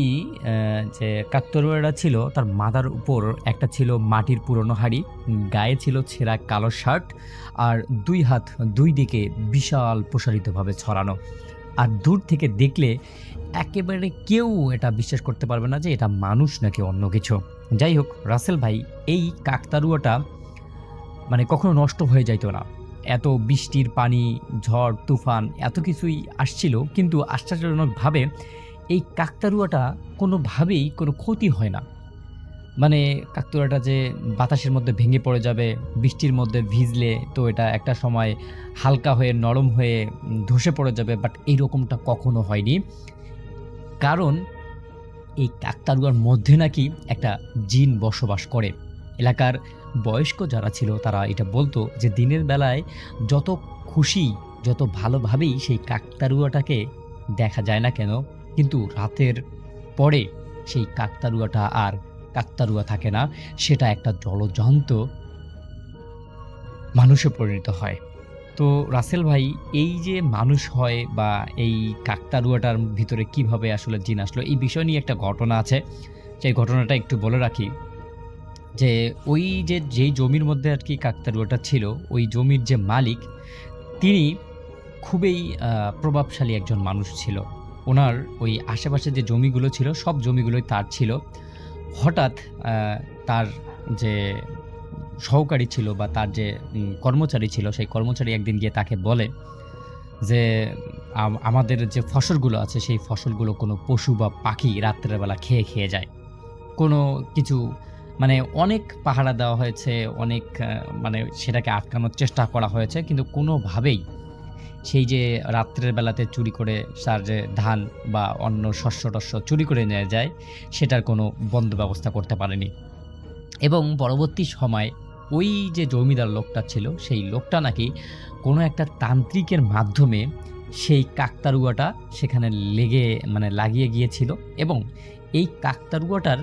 যে কাকতাড়ুয়াটা ছিল, তার মাথার উপর একটা ছিল মাটির পুরনো হাঁড়ি, গায়ে ছিল ছেঁড়া কালো শার্ট, আর ২ হাত ২ দিকে বিশাল প্রসারিতভাবে ছড়ানো। আর দূর থেকে দেখলে একেবারে কেউ এটা বিশ্বাস করতে পারবে না যে এটা মানুষ নাকি অন্য কিছু। যাই হোক, রাসেল ভাই এই কাকতাড়ুয়াটা মানে কখনো নষ্ট হয়ে যাইতো না। এত বৃষ্টির পানি, ঝড়, তুফান এত কিছুই আসছিল, কিন্তু আশ্চর্যজনকভাবে এই কাকতাড়ুয়াটা কোনোভাবেই কোনো ক্ষতি হয় না। মানে কাকতাড়ুয়াটা যে বাতাসের মধ্যে ভেঙে পড়ে যাবে, বৃষ্টির মধ্যে ভিজলে তো এটা একটা সময় হালকা হয়ে নরম হয়ে ধসে পড়ে যাবে, বাট এইরকমটা কখনো হয়নি। কারণ এই কাকতাড়ুয়ার মধ্যে নাকি একটা জিন বসবাস করে। এলাকার বয়স্ক যারা ছিল তারা এটা বলতো যে দিনের বেলায় যত খুশি, যত ভালোভাবেই সেই কাকতাড়ুয়াটাকে দেখা যায় না কেন, কিন্তু রাতের পরে সেই কাকতাড়ুয়াটা আর কাকতাড়ুয়া থাকে না, সেটা একটা জলজন্ত মানুষে পরিণত হয়। তো রাসেল ভাই এই যে মানুষ হয় বা এই কাকতাড়ুয়াটার ভিতরে কিভাবে আসলে জিন আসলো, এই বিষয় নিয়ে একটা ঘটনা আছে। সেই ঘটনাটা একটু বলে রাখি যে ওই যেই জমির মধ্যে আর কি কাকতাড়ুয়াটা ছিল, ওই জমির যে মালিক, তিনি খুবই প্রভাবশালী একজন মানুষ ছিল। ওনার ওই আশেপাশে যে জমিগুলো ছিল সব জমিগুলোই তার ছিল। হঠাৎ তার যে সহকারী ছিল বা তার যে কর্মচারী ছিল, সেই কর্মচারী একদিন গিয়ে তাকে বলে যে আমাদের যে ফসলগুলো আছে সেই ফসলগুলো কোনো পশু বা পাখি রাত্রের বেলা খেয়ে যায়। কোনো কিছু মানে অনেক পাহারা দেওয়া হয়েছে, অনেক মানে সেটাকে আটকানোর চেষ্টা করা হয়েছে, কিন্তু কোনোভাবেই সেই যে রাত্রের বেলাতে চুরি করে তার যে ধান বা অন্য শস্য-টস্য চুরি করে নিয়ে যায়, সেটার কোনো বন্ধ ব্যবস্থা করতে পারেনি। এবং পরবর্তী সময় ওই যে জমিদার লোকটা ছিল, সেই লোকটা নাকি কোনো একটা তান্ত্রিকের মাধ্যমে সেই কাকতাড়ুয়াটা সেখানে লাগিয়ে গিয়েছিল, এবং এই কাকতাড়ুয়াটার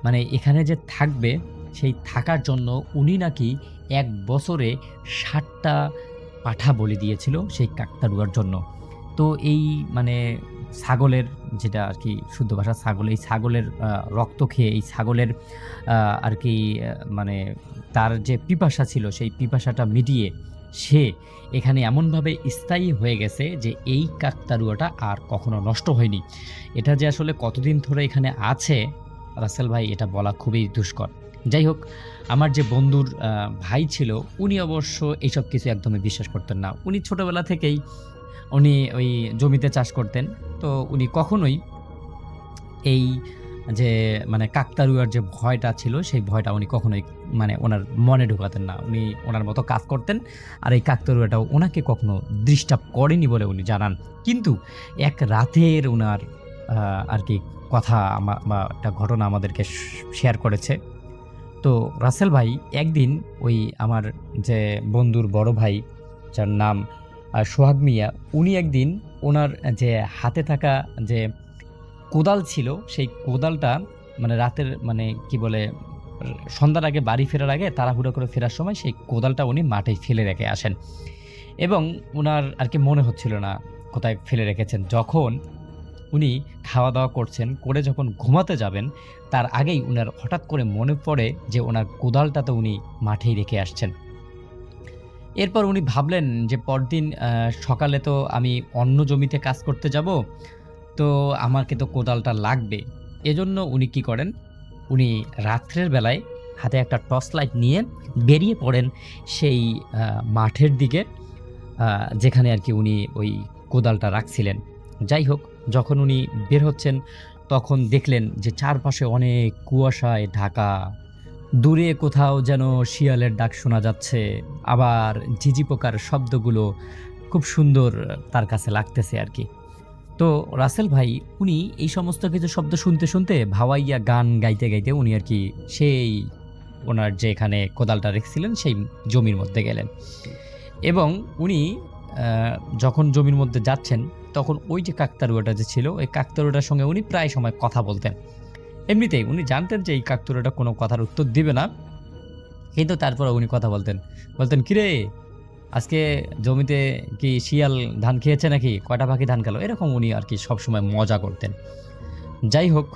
মানে এখানে যে থাকবে, সেই থাকার জন্য উনি নাকি ১ বছরে ৬০টা পাঠা বলি দিয়েছিল সেই কাকতাড়ুয়ার জন্য। তো এই মানে ছাগলের, যেটা আর কি শুদ্ধ ভাষা ছাগল, এই ছাগলের রক্ত খেয়ে এই ছাগলের আর কি মানে তার যে পিপাসা ছিল সেই পিপাসাটা মিটিয়ে সে এখানে এমনভাবে স্থায়ী হয়ে গেছে যে এই কাকতাড়ুয়াটা আর কখনো নষ্ট হয়নি। এটা যে আসলে কতদিন ধরে এখানে আছে রাসেল ভাই, এটা বলা খুবই দুষ্কর। যাই হোক, আমার যে বন্ধুর ভাই ছিল, উনি অবশ্য এইসব কিছু একদমই বিশ্বাস করতেন না। উনি ছোটবেলা থেকেই উনি ওই জমিতে চাষ করতেন। তো উনি কখনোই এই যে মানে কাকতাড়ুয়ার যে ভয়টা ছিল, সেই ভয়টা উনি কখনোই মানে ওনার মনে ঢোকাতেন না। উনি ওনার মতো কাজ করতেন, আর এই কাকতাড়ুয়াটাও ওনাকে কখনো ডিস্টার্ব করেনি বলে উনি জানান। কিন্তু এক রাতের ওনার আর কি কথা বা একটা ঘটনা আমাদেরকে শেয়ার করেছে। তো রাসেল ভাই একদিন ওই আমার যে বন্ধুর বড় ভাই, যার নাম সোহাগ মিয়া, উনি একদিন ওনার যে হাতে থাকা যে কোদাল ছিল, সেই কোদালটা মানে রাতের মানে কি বলে সন্ধ্যার আগে বাড়ি ফেরার আগে তাড়াহুড়ো করে ফেরার সময় সেই কোদালটা উনি মাঠে ফেলে রেখে আসেন, এবং ওনার আর কি মনে হচ্ছিল না কোথায় ফেলে রেখেছেন। যখন উনি খাওয়া দাওয়া করছেন, করে যখন ঘুমাতে যাবেন, তার আগেই উনার হঠাৎ করে মনে পড়ে যে ওনার কোদালটা তো উনি মাঠেই রেখে আসছেন। এরপর উনি ভাবলেন যে পরদিন সকালে তো আমি অন্য জমিতে কাজ করতে যাব, তো আমাকে তো কোদালটা লাগবে। এজন্য উনি কি করেন, উনি রাত্রের বেলায় হাতে একটা টর্চ লাইট নিয়ে বেরিয়ে পড়েন সেই মাঠের দিকে, যেখানে আর কি উনি ওই কোদালটা রাখছিলেন। যাই হোক, যখন উনি বের হচ্ছেন তখন দেখলেন যে চারপাশে অনেক কুয়াশায় ঢাকা, দূরে কোথাও যেন শিয়ালের ডাক শোনা যাচ্ছে, আবার ঝিঝি পোকার শব্দগুলো খুব সুন্দর তার কাছে লাগতেছে আর কি। তো রাসেল ভাই উনি এই সমস্ত কিছু শব্দ শুনতে শুনতে ভাওয়াইয়া গান গাইতে গাইতে উনি আর কি সেই ওনার যে এখানে কোদালটা রেখেছিলেন সেই জমির মধ্যে গেলেন এবং উনি যখন জমির মধ্যে যাচ্ছেন তখন ওই যে কাকতাড়ুয়াটা যে ছিল ওই কাকতাড়ুয়াটার সঙ্গে উনি প্রায় সময় কথা বলতেন। এমনিতেই উনি জানতেন যে এই কাকতাড়ুয়াটা কোনো কথার উত্তর দিবে না, কিন্তু তারপরে উনি কথা বলতেন কিরে আজকে জমিতে কি শিয়াল ধান খেয়েছে নাকি, কয়টা পাখি ধান খেলো, এরকম উনি আর কি সবসময় মজা করতেন। যাই হোক,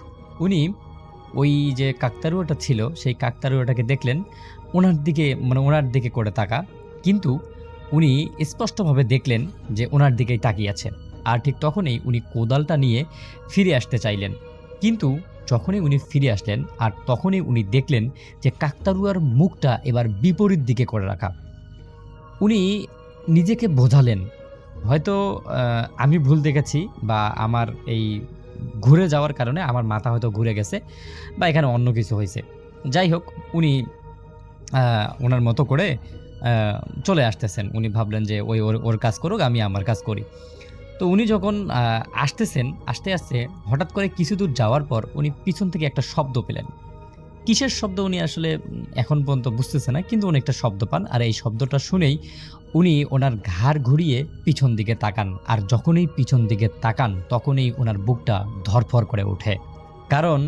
উনি ওই যে কাকতাড়ুয়াটা ছিল সেই কাকতাড়ুয়াটাকে দেখলেন ওনার দিকে করে তাকা, কিন্তু উনি স্পষ্টভাবে দেখলেন যে ওনার দিকেই তাকিয়ে আছে। আর ঠিক তখনই উনি কোদালটা নিয়ে ফিরে আসতে চাইলেন, কিন্তু যখনই উনি ফিরে আসলেন আর তখনই উনি দেখলেন যে কাকতাড়ুয়ার মুখটা এবার বিপরীত দিকে করে রাখা। উনি নিজেকে বোঝালেন হয়তো আমি ভুল দেখেছি বা আমার এই ঘুরে যাওয়ার কারণে আমার মাথা হয়তো ঘুরে গেছে বা এখানে অন্য কিছু হয়েছে। যাই হোক, উনি ওনার মতো করে চলে আসতেছেন। উনি ভাবলেন যে ওর কাজ করুক, আমি আমার কাজ করি। তো উনি যখন আসতেছেন, আস্তে আস্তে হঠাৎ করে কিছু দূর যাওয়ার পর উনি পিছন থেকে একটা শব্দ পেলেন। কিসের শব্দ উনি আসলে এখন পর্যন্ত বুঝতেছে না, কিন্তু উনি একটা শব্দ পান। আর এই শব্দটা শুনেই উনি ওনার ঘাড় ঘুরিয়ে পিছন দিকে তাকান। আর যখনই পিছন দিকে তাকান তখনই ওনার বুকটা ধরফর করে ওঠে, কারণ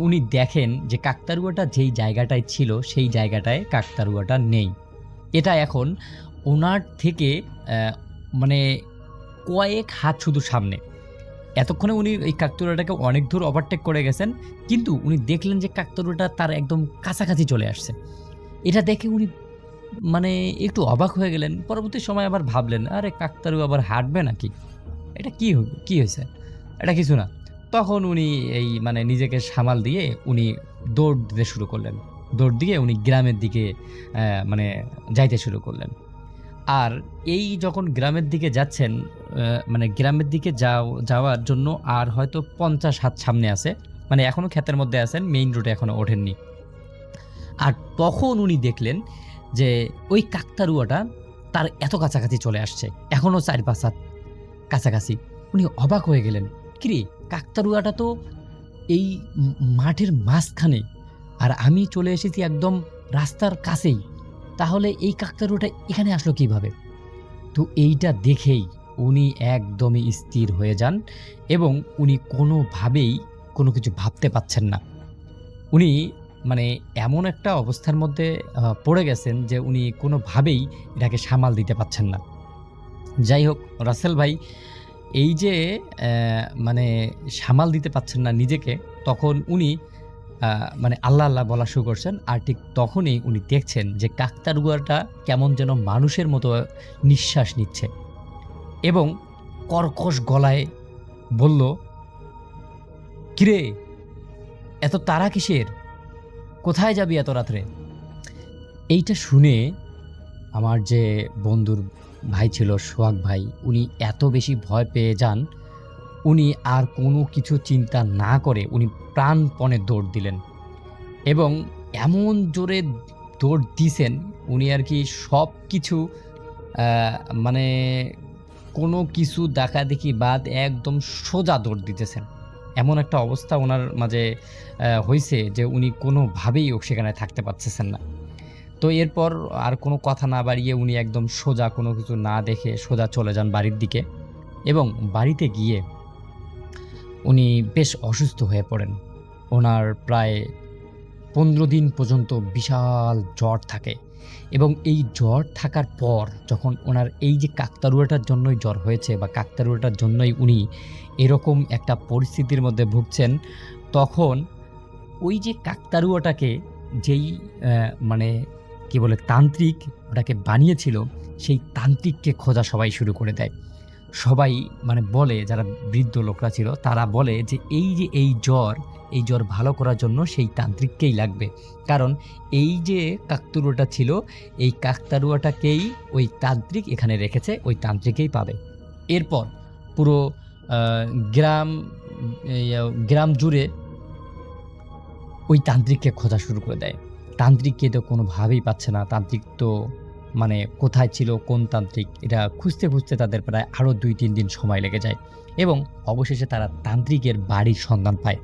উনি দেখেন যে কাকতাড়ুয়াটা যেই জায়গাটায় ছিল সেই জায়গাটায় কাকতাড়ুয়াটা নেই। এটা এখন ওনার থেকে মানে কয়েক হাত শুধু সামনে। এতক্ষণে উনি এই কাকতাড়ুয়াটাকে অনেক দূর ওভারটেক করে গেছেন, কিন্তু উনি দেখলেন যে কাকতাড়ুয়াটা তার একদম কাছাকাছি চলে আসছে। এটা দেখে উনি মানে একটু অবাক হয়ে গেলেন। পরবর্তী সময় আবার ভাবলেন, আরে কাকতাড়ুয়া আবার হাঁটবে নাকি, এটা কি হয়েছে, এটা কিছু না। তখন উনি এই নিজেকে সামাল দিয়ে উনি দৌড় দিতে শুরু করলেন। দৌড় দিয়ে উনি গ্রামের দিকে যাইতে শুরু করলেন। আর এই যখন গ্রামের দিকে যাচ্ছেন, গ্রামের দিকে যাওয়ার জন্য আর হয়তো 50 হাত সামনে আছে, এখনো ক্ষেতের মধ্যে আছেন, মেইন রোডে এখনো ওঠেননি। আর তখন উনি দেখলেন যে ওই কাকতাড়ুয়াটা তার এত কাছাকাছি চলে আসছে, এখনো 4-5 হাত কাছাকাছি। উনি অবাক হয়ে গেলেন, কিরে কাকতাড়ুয়াটা তো এই মাঠের মাঝখানে, আর আমি চলে এসেছি একদম রাস্তার কাছেই, তাহলে এই কাকতাড়ুয়াটা এখানে আসলো কিভাবে? তো এইটা দেখেই উনি একদমই স্থির হয়ে যান এবং উনি কোনোভাবেই কোনো কিছু ভাবতে পাচ্ছেন না। উনি এমন একটা অবস্থার মধ্যে পড়ে গেছেন যে উনি কোনোভাবেই এটাকে সামাল দিতে পাচ্ছেন না। যাই হোক, রাসেল ভাই এই যে সামাল দিতে পাচ্ছেন না নিজেকে, তখন উনি আল্লাহ আল্লাহ বলা শুরু করছেন। আর ঠিক তখনই উনি দেখছেন যে কাকতাড়ুয়াটা কেমন যেন মানুষের মতো নিঃশ্বাস নিচ্ছে এবং কর্কশ গলায় বলল, কিরে এত তারা কিসের, কোথায় যাবি এত রাত্রে? এইটা শুনে আমার যে বন্ধুর ভাই ছিল সোহাগ ভাই, উনি এত বেশি ভয় পেয়ে যান, উনি আর কোনো কিছু চিন্তা না করে উনি প্রাণপণে দৌড় দিলেন এবং এমন জোরে দৌড় দিয়েছেন উনি আর কি সব কিছু কোনো কিছু দেখাদেখি বাদ একদম সোজা দৌড় দিতেছেন। এমন একটা অবস্থা ওনার মাঝে হয়েছে যে উনি কোনোভাবেই সেখানে থাকতে পারতেছেন না। তো এরপর আর কোনো কথা না বাড়িয়ে উনি একদম সোজা, কোনো কিছু না দেখে সোজা চলে যান বাড়ির দিকে এবং বাড়িতে গিয়ে উনি বেশ অসুস্থ হয়ে পড়েন। ওনার প্রায় 15 দিন পর্যন্ত বিশাল জ্বর থাকে এবং এই জ্বর থাকার পর যখন ওনার এই যে কাকতাড়ুয়াটার জন্যই জ্বর হয়েছে বা কাকতাড়ুয়াটার জন্যই উনি এরকম একটা পরিস্থিতির মধ্যে ভুগছেন, তখন ওই যে কাকতাড়ুয়াটাকে যেই কি বলে তান্ত্রিক ওটাকে বানিয়েছিল, সেই তান্ত্রিককে খোঁজা সবাই শুরু করে দেয়। সবাই বলে, যারা বৃদ্ধ লোকরা ছিল তারা বলে যে এই জ্বর ভালো করার জন্য সেই তান্ত্রিককেই লাগবে, কারণ এই যে কাকতাড়ুয়াটা ছিল এই কাকতাড়ুয়াটাকেই ওই তান্ত্রিক এখানে রেখেছে, ওই তান্ত্রিকেই পাবে। এরপর পুরো গ্রাম জুড়ে ওই তান্ত্রিককে খোঁজা শুরু করে দেয়। তান্ত্রিককে তো কোনোভাবেই পাচ্ছে না, তান্ত্রিক তো মানে কোথায় ছিল কোন তান্ত্রিক, এটা খুঁজতে খুঁজতে তাদের প্রায় আরও 2-3 দিন সময় লেগে যায় এবং অবশেষে তারা তান্ত্রিকের বাড়ির সন্ধান পায়।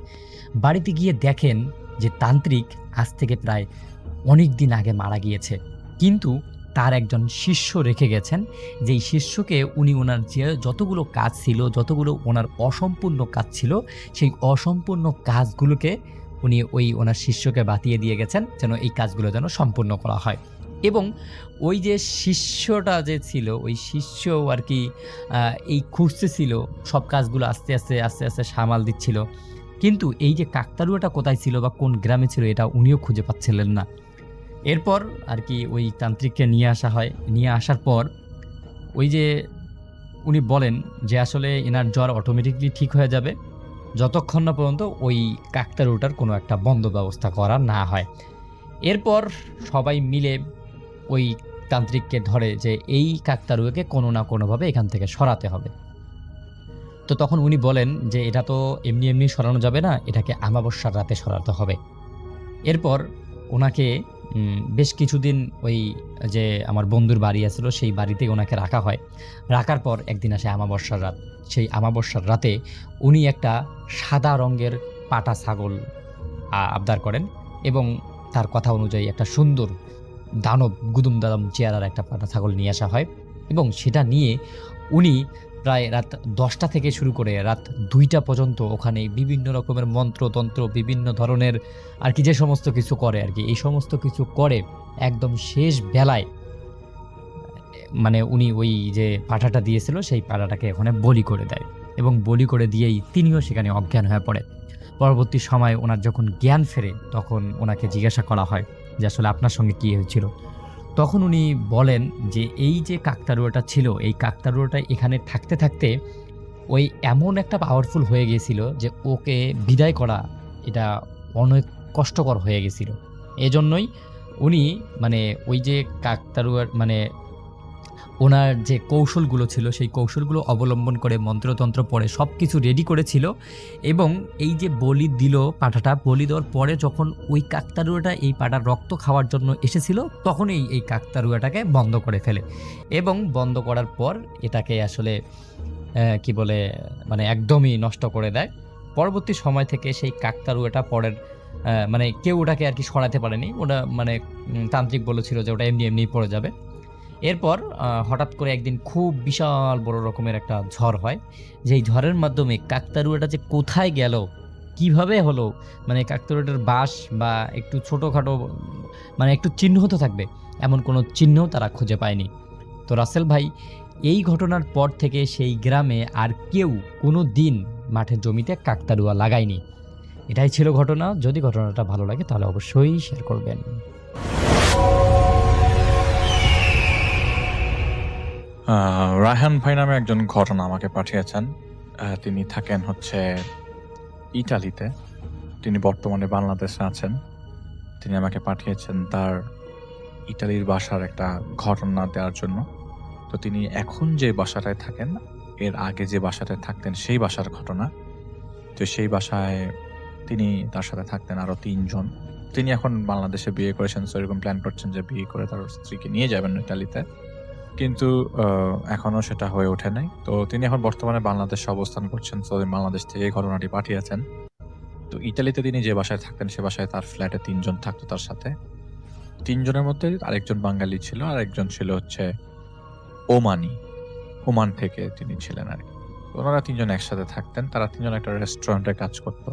বাড়িতে গিয়ে দেখেন যে তান্ত্রিক আজ থেকে প্রায় অনেক দিন আগে মারা গিয়েছে, কিন্তু তার একজন শিষ্য রেখে গেছেন, যেই শিষ্যকে উনি ওনার যে যতগুলো কাজ ছিল, যতগুলো ওনার অসম্পূর্ণ কাজ ছিল, সেই অসম্পূর্ণ কাজগুলোকে উনি ওই ওনার শিষ্যকে বাতিয়ে দিয়ে গেছেন যেন এই কাজগুলো যেন সম্পূর্ণ করা হয়। এবং ওই যে শিষ্যটা যে ছিল, ওই শিষ্য আর কি এই খুঁজতেছিল, সব কাজগুলো আস্তে আস্তে আস্তে আস্তে সামাল দিচ্ছিল, কিন্তু এই যে কাকতাড়ুয়াটা কোথায় ছিল বা কোন গ্রামে ছিল এটা উনিও খুঁজে পাচ্ছিলেন না। এরপর আর কি ওই তান্ত্রিককে নিয়ে আসা হয়। নিয়ে আসার পর ওই যে উনি বলেন যে আসলে এনার জ্বর অটোমেটিকলি ঠিক হয়ে যাবে যতক্ষণ না পর্যন্ত ওই কাকতাড়ুয়াটার কোনো একটা বন্ধ ব্যবস্থা করা না হয়। এরপর সবাই মিলে ওই তান্ত্রিককে ধরে যে এই কাকতাড়ুয়াকে কোনো না কোনোভাবে এখান থেকে সরাতে হবে। তো তখন উনি বলেন যে এটা তো এমনি এমনি সরানো যাবে না, এটাকে আমাবস্যার রাতে সরাতে হবে। এরপর ওনাকে বেশ কিছুদিন ওই যে আমার বন্ধুর বাড়ি আছিল সেই বাড়িতে ওনাকে রাখা হয়। রাখার পর একদিন আসে আমাবস্যার রাত। সেই আমাবস্যার রাতে উনি একটা সাদা রঙের পাটা ছাগল আবদার করেন এবং তার কথা অনুযায়ী একটা সুন্দর দানব গুদুম দাদম চেহারার একটা পাটা ছাগল নিয়ে আসা হয় এবং সেটা নিয়ে উনি প্রায় রাত 10টা থেকে শুরু করে রাত 2টা পর্যন্ত ওখানে বিভিন্ন রকমের মন্ত্রতন্ত্র, বিভিন্ন ধরনের আর কি যে সমস্ত কিছু করে আর কি, এই সমস্ত কিছু করে একদম শেষ বেলায় মানে উনি ওই যে পাঠাটা দিয়েছিল সেই পাঠাটাকে ওখানে বলি করে দেয় এবং বলি করে দিয়েই তিনিও সেখানে অজ্ঞান হয়ে পড়ে। পরবর্তী সময় ওনার যখন জ্ঞান ফেরে তখন ওনাকে জিজ্ঞাসা করা হয় যে আসলে আপনার সঙ্গে কী হয়েছিল। তখন উনি বলেন যে এই যে কাকতাড়ুয়াটা ছিল, এই কাকতাড়ুয়াটা এখানে থাকতে থাকতে ওই এমন একটা পাওয়ারফুল হয়ে গেছিল যে ওকে বিদায় করা এটা অনেক কষ্টকর হয়ে গেছিল। এজন্যই উনি মানে ওই যে কাকতাড়ুয়ার মানে ওনার যে কৌশলগুলো ছিল সেই কৌশলগুলো অবলম্বন করে মন্ত্রতন্ত্র পড়ে সব কিছু রেডি করেছিল এবং এই যে বলি দিল পাঠাটা, বলি দেওয়ার পরে যখন ওই কাকতাড়ুয়াটা এই পাটার রক্ত খাওয়ার জন্য এসেছিল তখনই এই কাকতাড়ুয়াটাকে বন্ধ করে ফেলে এবং বন্ধ করার পর এটাকে আসলে কি বলে মানে একদমই নষ্ট করে দেয়। পরবর্তী সময় থেকে সেই কাকতাড়ুয়াটা পরের মানে কেউ ওটাকে আর কি সরাতে পারেনি, ওটা মানে তান্ত্রিক বলেছিল যে ওটা এমনি এমনি পড়ে যাবে। এরপর হঠাৎ করে একদিন খুব বিশাল বড় রকমের একটা ঝড় হয়, যেই ঝড়ের মাধ্যমে কাকতাড়ুয়াটা যে কোথায় গেল, কিভাবে হলো, মানে কাকতাড়ুয়াটার বাস বা একটু ছোটোখাটো মানে একটু চিহ্ন তো থাকবে, এমন কোনো চিহ্নও তারা খুঁজে পায়নি। তো রাসেল ভাই এই ঘটনার পর থেকে সেই গ্রামে আর কেউ কোনো দিন মাঠের জমিতে কাকতাড়ুয়া লাগায়নি। এটাই ছিল ঘটনা। যদি ঘটনাটা ভালো লাগে তাহলে অবশ্যই শেয়ার করবেন। রায়হান ভাই নামে একজন ঘটনা আমাকে পাঠিয়েছেন। তিনি থাকেন হচ্ছে ইটালিতে, তিনি বর্তমানে বাংলাদেশে আছেন। তিনি আমাকে পাঠিয়েছেন তার ইটালির বাসার একটা ঘটনা দেওয়ার জন্য। তো তিনি এখন যে বাসাটায় থাকেন এর আগে যে বাসাটায় থাকতেন সেই বাসার ঘটনা। তো সেই বাসায় তিনি তার সাথে থাকতেন আরো 3 জন। তিনি এখন বাংলাদেশে বিয়ে করেছেন, সো এরকম প্ল্যান করছেন যে বিয়ে করে তার স্ত্রীকে নিয়ে যাবেন ইটালিতে, কিন্তু এখনো সেটা হয়ে ওঠে নাই। তো তিনি এখন বর্তমানে বাংলাদেশে অবস্থান করছেন, সো বাংলাদেশ থেকে এই ঘটনাটি পাঠিয়েছেন। তো ইটালিতে তিনি যে বাসায় থাকতেন সে বাসায় তার ফ্ল্যাটে 3 জন থাকতো তার সাথে। 3 জনের মধ্যে আরেকজন বাঙালি ছিল আর একজন ছিল হচ্ছে ওমান থেকে তিনি ছিলেন আর কি। ওনারা 3 জন একসাথে থাকতেন, তারা 3 জন একটা রেস্টুরেন্টে কাজ করতো।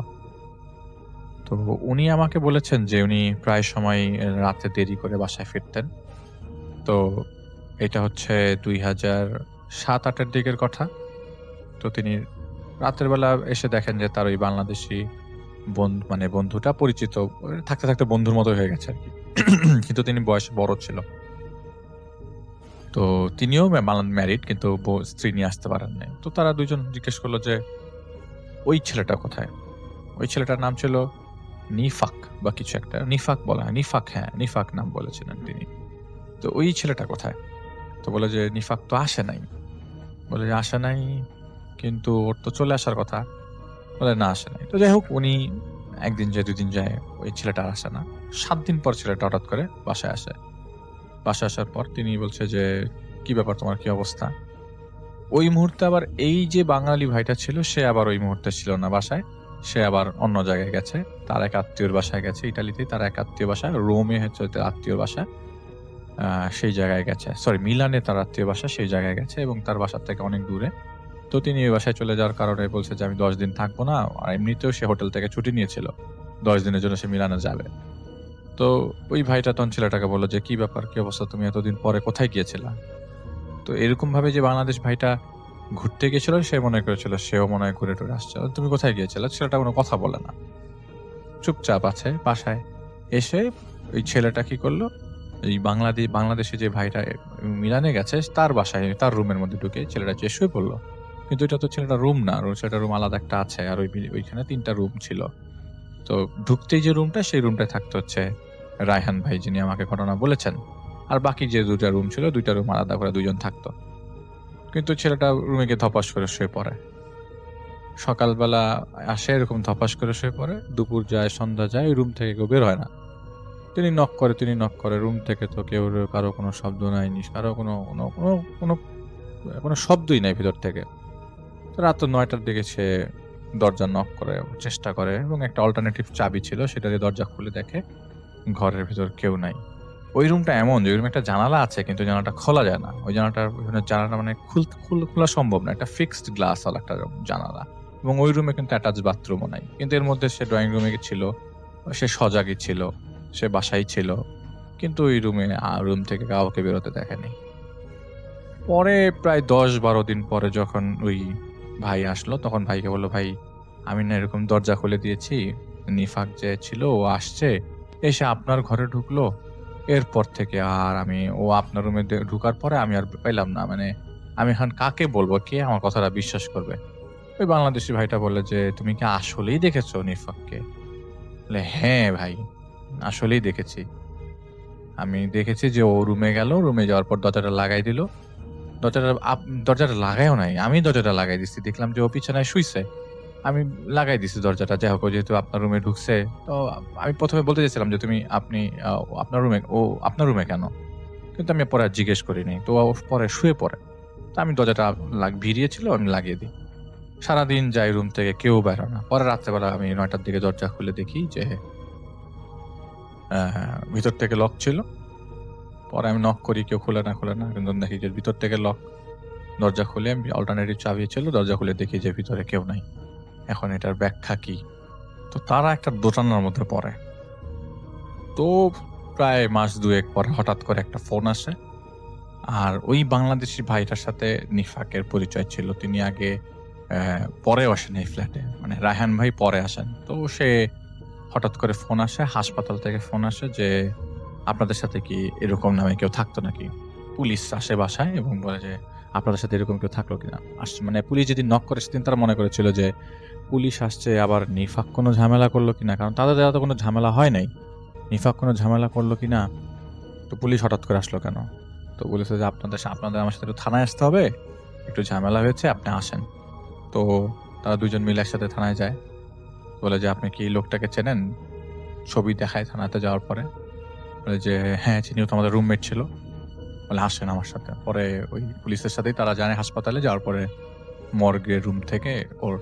তো উনি আমাকে বলেছেন যে উনি প্রায় সময় রাতে দেরি করে বাসায় ফিরতেন। তো এটা হচ্ছে 2007-08-এর দিকের কথা। তো তিনি রাতের বেলা এসে দেখেন যে তার ওই বাংলাদেশি বন্ধুটা পরিচিত থাকতে থাকতে বন্ধুর মতো হয়ে গেছে আর কি, কিন্তু তিনি বয়সে বড় ছিল। তো তিনিও ম্যারিড, কিন্তু স্ত্রী নিয়ে আসতে পারেন নাই। তো তারা 2 জন জিজ্ঞেস করলো যে ওই ছেলেটা কোথায়। ওই ছেলেটার নাম ছিল নিফাক বা কিছু একটা, নিফাক বলা হয়, নিফাক নাম বলেছিলেন তিনি। তো ওই ছেলেটা কোথায়? তো বলে যে নিফাক তো আসে নাই। বলে যে আসে নাই, কিন্তু ওর তো চলে আসার কথা। বলে না, আসে নাই। তো যাই হোক, উনি 1 দিন যায় 2 দিন যায়, ওই ছেলেটা আসে না। 7 দিন পর ছেলেটা হঠাৎ করে বাসায় আসে। বাসা আসার পর তিনি বলছে যে কি ব্যাপার, তোমার কি অবস্থা? ওই মুহূর্তে আবার এই যে বাঙালি ভাইটা ছিল সে আবার ওই মুহূর্তে ছিল না বাসায়, সে আবার অন্য জায়গায় গেছে, তার এক আত্মীয়র বাসায় গেছে ইটালিতে, তার এক আত্মীয় বাসা রোমে হচ্ছে তার আত্মীয় বাসা, সেই জায়গায় গেছে, সরি মিলানে তার আত্মীয় বাসা, সেই জায়গায় গেছে এবং তার বাসার থেকে অনেক দূরে। তো তিনি ওই বাসায় চলে যাওয়ার কারণে বলছে যে আমি 10 দিন থাকবো না, আর এমনিতেও সে হোটেল থেকে ছুটি নিয়েছিল, 10 দিনের জন্য সে মিলানে যাবে। তো ওই ভাইটা তখন ছেলেটাকে বললো যে কি ব্যাপার, কি অবস্থা, তুমি এতদিন পরে কোথায় গিয়েছিলা? তো এরকম ভাবে যে বাংলাদেশ ভাইটা ঘুরতে গেছিল সে মনে করেছিল সেও মনে হয় ঘুরে টুরে আসছে। তুমি কোথায় গিয়েছিলে? ছেলেটা কোনো কথা বলে না, চুপচাপ আছে বাসায়। এসে ওই ছেলেটা কি করলো, এই বাংলাদেশে যে ভাইটা মিলানে গেছে তার বাসায়, তার রুমের মধ্যে ঢুকে ছেলেটা যে শুয়ে পড়লো। কিন্তু এটা তো ছেলেটা রুম না, ছেলেটার রুম আলাদা একটা আছে, আর ওইখানে 3টা রুম ছিল। তো ঢুকতেই যে রুমটা, সেই রুমটায় থাকতে হচ্ছে রায়হান ভাই, যিনি আমাকে ঘটনা বলেছেন। আর বাকি যে 2টা রুম ছিল, 2টা রুম আলাদা করে 2জন থাকতো। কিন্তু ছেলেটা রুমে গিয়ে ধপাস করে শুয়ে পড়ে। সকালবেলা আসে এরকম ধপাস করে শুয়ে পড়ে, দুপুর যায়, সন্ধ্যা যায়, ওই রুম থেকে কেউ বের হয় না। তিনি নক করে, রুম থেকে তো কেউ কারো কোনো শব্দ নাই, কারো কোনো কোনো কোনো কোনো কোনো শব্দই নাই ভিতর থেকে। তো রাত 9টার দিকে সে দরজা নক করে, চেষ্টা করে, এবং একটা অল্টারনেটিভ চাবি ছিল, সেটা দিয়ে দরজা খুলে দেখে ঘরের ভিতর কেউ নাই। ওই রুমটা এমন যে ওই রুমে একটা জানালা আছে, কিন্তু জানালাটা খোলা যায় না। ওই জানালাটা মানে খোলা সম্ভব না, একটা ফিক্সড গ্লাস ওয়ালা একটা জানালা। এবং ওই রুমে কিন্তু অ্যাটাচ বাথরুমও নাই। কিন্তু এর মধ্যে সে ড্রয়িং রুমে ছিল, সে সজাগই ছিল, সে বাসায় ছিল, কিন্তু ওই রুম থেকে কাউকে বেরোতে দেখেনি। পরে প্রায় 10-12 দিন পরে যখন ওই ভাই আসলো, তখন ভাইকে বললো, ভাই আমি না এরকম দরজা খুলে দিয়েছি, নিফাক যে ছিল ও আসছে, এসে আপনার ঘরে ঢুকলো, এরপর থেকে আর ও আপনার রুমে ঢুকার পরে আমি আর পেলাম না, মানে আমি এখন কাকে বলবো, কে আমার কথাটা বিশ্বাস করবে? ওই বাংলাদেশি ভাইটা বললে যে তুমি কি আসলেই দেখেছো নিফাককে? বলে হ্যাঁ ভাই, আসলেই দেখেছি। আমি দেখেছি যে ও রুমে গেল, রুমে যাওয়ার পর দরজাটা লাগাই দিল, দরজাটা লাগাইও নাই, আমি দরজাটা লাগাই দিচ্ছি, দেখলাম যে ও বিছানায় শুইছে, আমি লাগাই দিছি দরজাটা। যাই হোক, যেহেতু আপনার রুমে ঢুকছে, তো আমি প্রথমে বলতে চাইছিলাম যে আপনি আপনার রুমে কেন, কিন্তু আমি পরে আর জিজ্ঞেস করিনি। তো ও পরে শুয়ে পড়ে, তো আমি দরজাটা ভিড়িয়েছিল, আমি লাগিয়ে দিই। সারাদিন যাই, রুম থেকে কেউ বেরো না। পরে রাত্রেবেলা আমি 9টার দিকে দরজা খুলে দেখি যে ভিতর থেকে লক ছিল। পরে আমি নক করি, কেউ খুলে না, কিন্তু দেখি যে ভিতর থেকে লক। দরজা খুলে, আমি অল্টারনেটিভ চাবি ছিল, দরজা খুলে দেখি যে ভিতরে কেউ নাই। এখন এটার ব্যাখ্যা কি? তো তারা একটা দোটানার মধ্যে পড়ে। তো প্রায় মাস 2 পরে হঠাৎ করে একটা ফোন আসে, আর ওই বাংলাদেশি ভাইটার সাথে নিফাকের পরিচয় ছিল। তিনি আগে পরে আসেন এই ফ্ল্যাটে, মানে রায়হান ভাই পরে আসেন। তো সে হঠাৎ করে ফোন আসে, হাসপাতাল থেকে ফোন আসে যে আপনাদের সাথে কি এরকম নামে কেউ থাকতো নাকি? পুলিশ আসে বাসায় এবং বলে যে আপনাদের সাথে এরকম কেউ থাকলো কিনা। মানে পুলিশ যেদিন নক করে সেদিন তারা মনে করেছিল যে পুলিশ আসছে, আবার নিফাক কোনো ঝামেলা করলো কিনা, কারণ তাদের দ্বারা তো কোনো ঝামেলা হয় নাই, নিফাক কোনো ঝামেলা করলো কিনা। তো পুলিশ হঠাৎ করে আসলো কেন? তো বলেছে যে আপনাদের আমার সাথে একটু থানায় আসতে হবে, একটু ঝামেলা হয়েছে, আপনি আসেন। তো তারা 2জন মিলে একসাথে থানায় যায়। বলে যে আপনি কি লোকটাকে চেনেন? ছবি দেখায় থানাতে যাওয়ার পরে, বলে যে হ্যাঁ চিনি, ও তো আমাদের রুমমেট ছিল। বলে আসেন আমার সাথে। পরে ওই পুলিশের সাথেই তারা জানে হাসপাতালে, যাওয়ার পরে মর্গের রুম থেকে ওর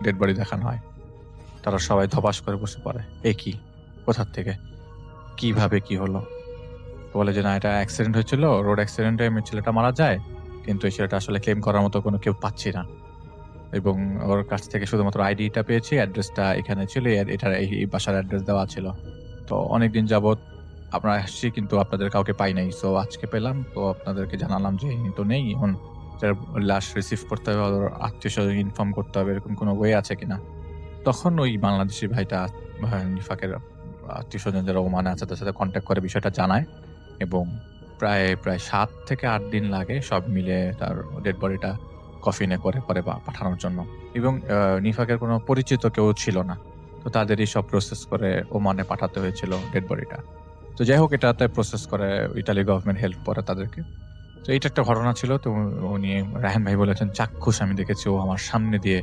ডেড বডি দেখানো হয়। তারা সবাই ধপাস করে বসে পড়ে, এ কি, কোথার থেকে, কিভাবে কি হলো? বলে যে না, এটা অ্যাক্সিডেন্ট হয়েছিল, রোড অ্যাক্সিডেন্টে ছেলেটা মারা যায়, কিন্তু এই ছেলেটা আসলে ক্লেম করার মতো কোনো কেউ পাচ্ছি না, এবং ওর কাছ থেকে শুধুমাত্র আইডিটা পেয়েছি, অ্যাড্রেসটা এখানে ছিল, এটার এই বাসার অ্যাড্রেস দেওয়া ছিল। তো অনেকদিন যাবত আমরা আসছি, কিন্তু আপনাদের কাউকে পাই নাই। সো আজকে পেলাম, তো আপনাদেরকে জানালাম যে ইনি তো নেই, এখন লাশ রিসিভ করতে হবে, ওর আত্মীয়স্বজন ইনফর্ম করতে হবে, এরকম কোনো ওয়ে আছে কিনা। তখন ওই বাংলাদেশি ভাইটা নিফাকের আত্মীয়স্বজন যারা ওমানে আছে তাদের সাথে কন্ট্যাক্ট করে বিষয়টা জানায়, এবং প্রায় 7 থেকে 8 দিন লাগে সব মিলে তার ডেড বডিটা কফিনে করে পরে পাঠানোর জন্য। এবং নিফাকের কোনো পরিচিত কেউ ছিল না, তো তাদেরই সব প্রসেস করে ওমানে পাঠাতে হয়েছিল ডেড বডিটা। তো যাই হোক, এটাতে প্রসেস করে ইতালি গভর্নমেন্ট হেল্প করে তাদেরকে। তো এইটা একটা ঘটনা ছিল। তো উনি রায়হান ভাই বলেছেন চাক্ষুষ আমি দেখেছি, ও আমার সামনে দিয়ে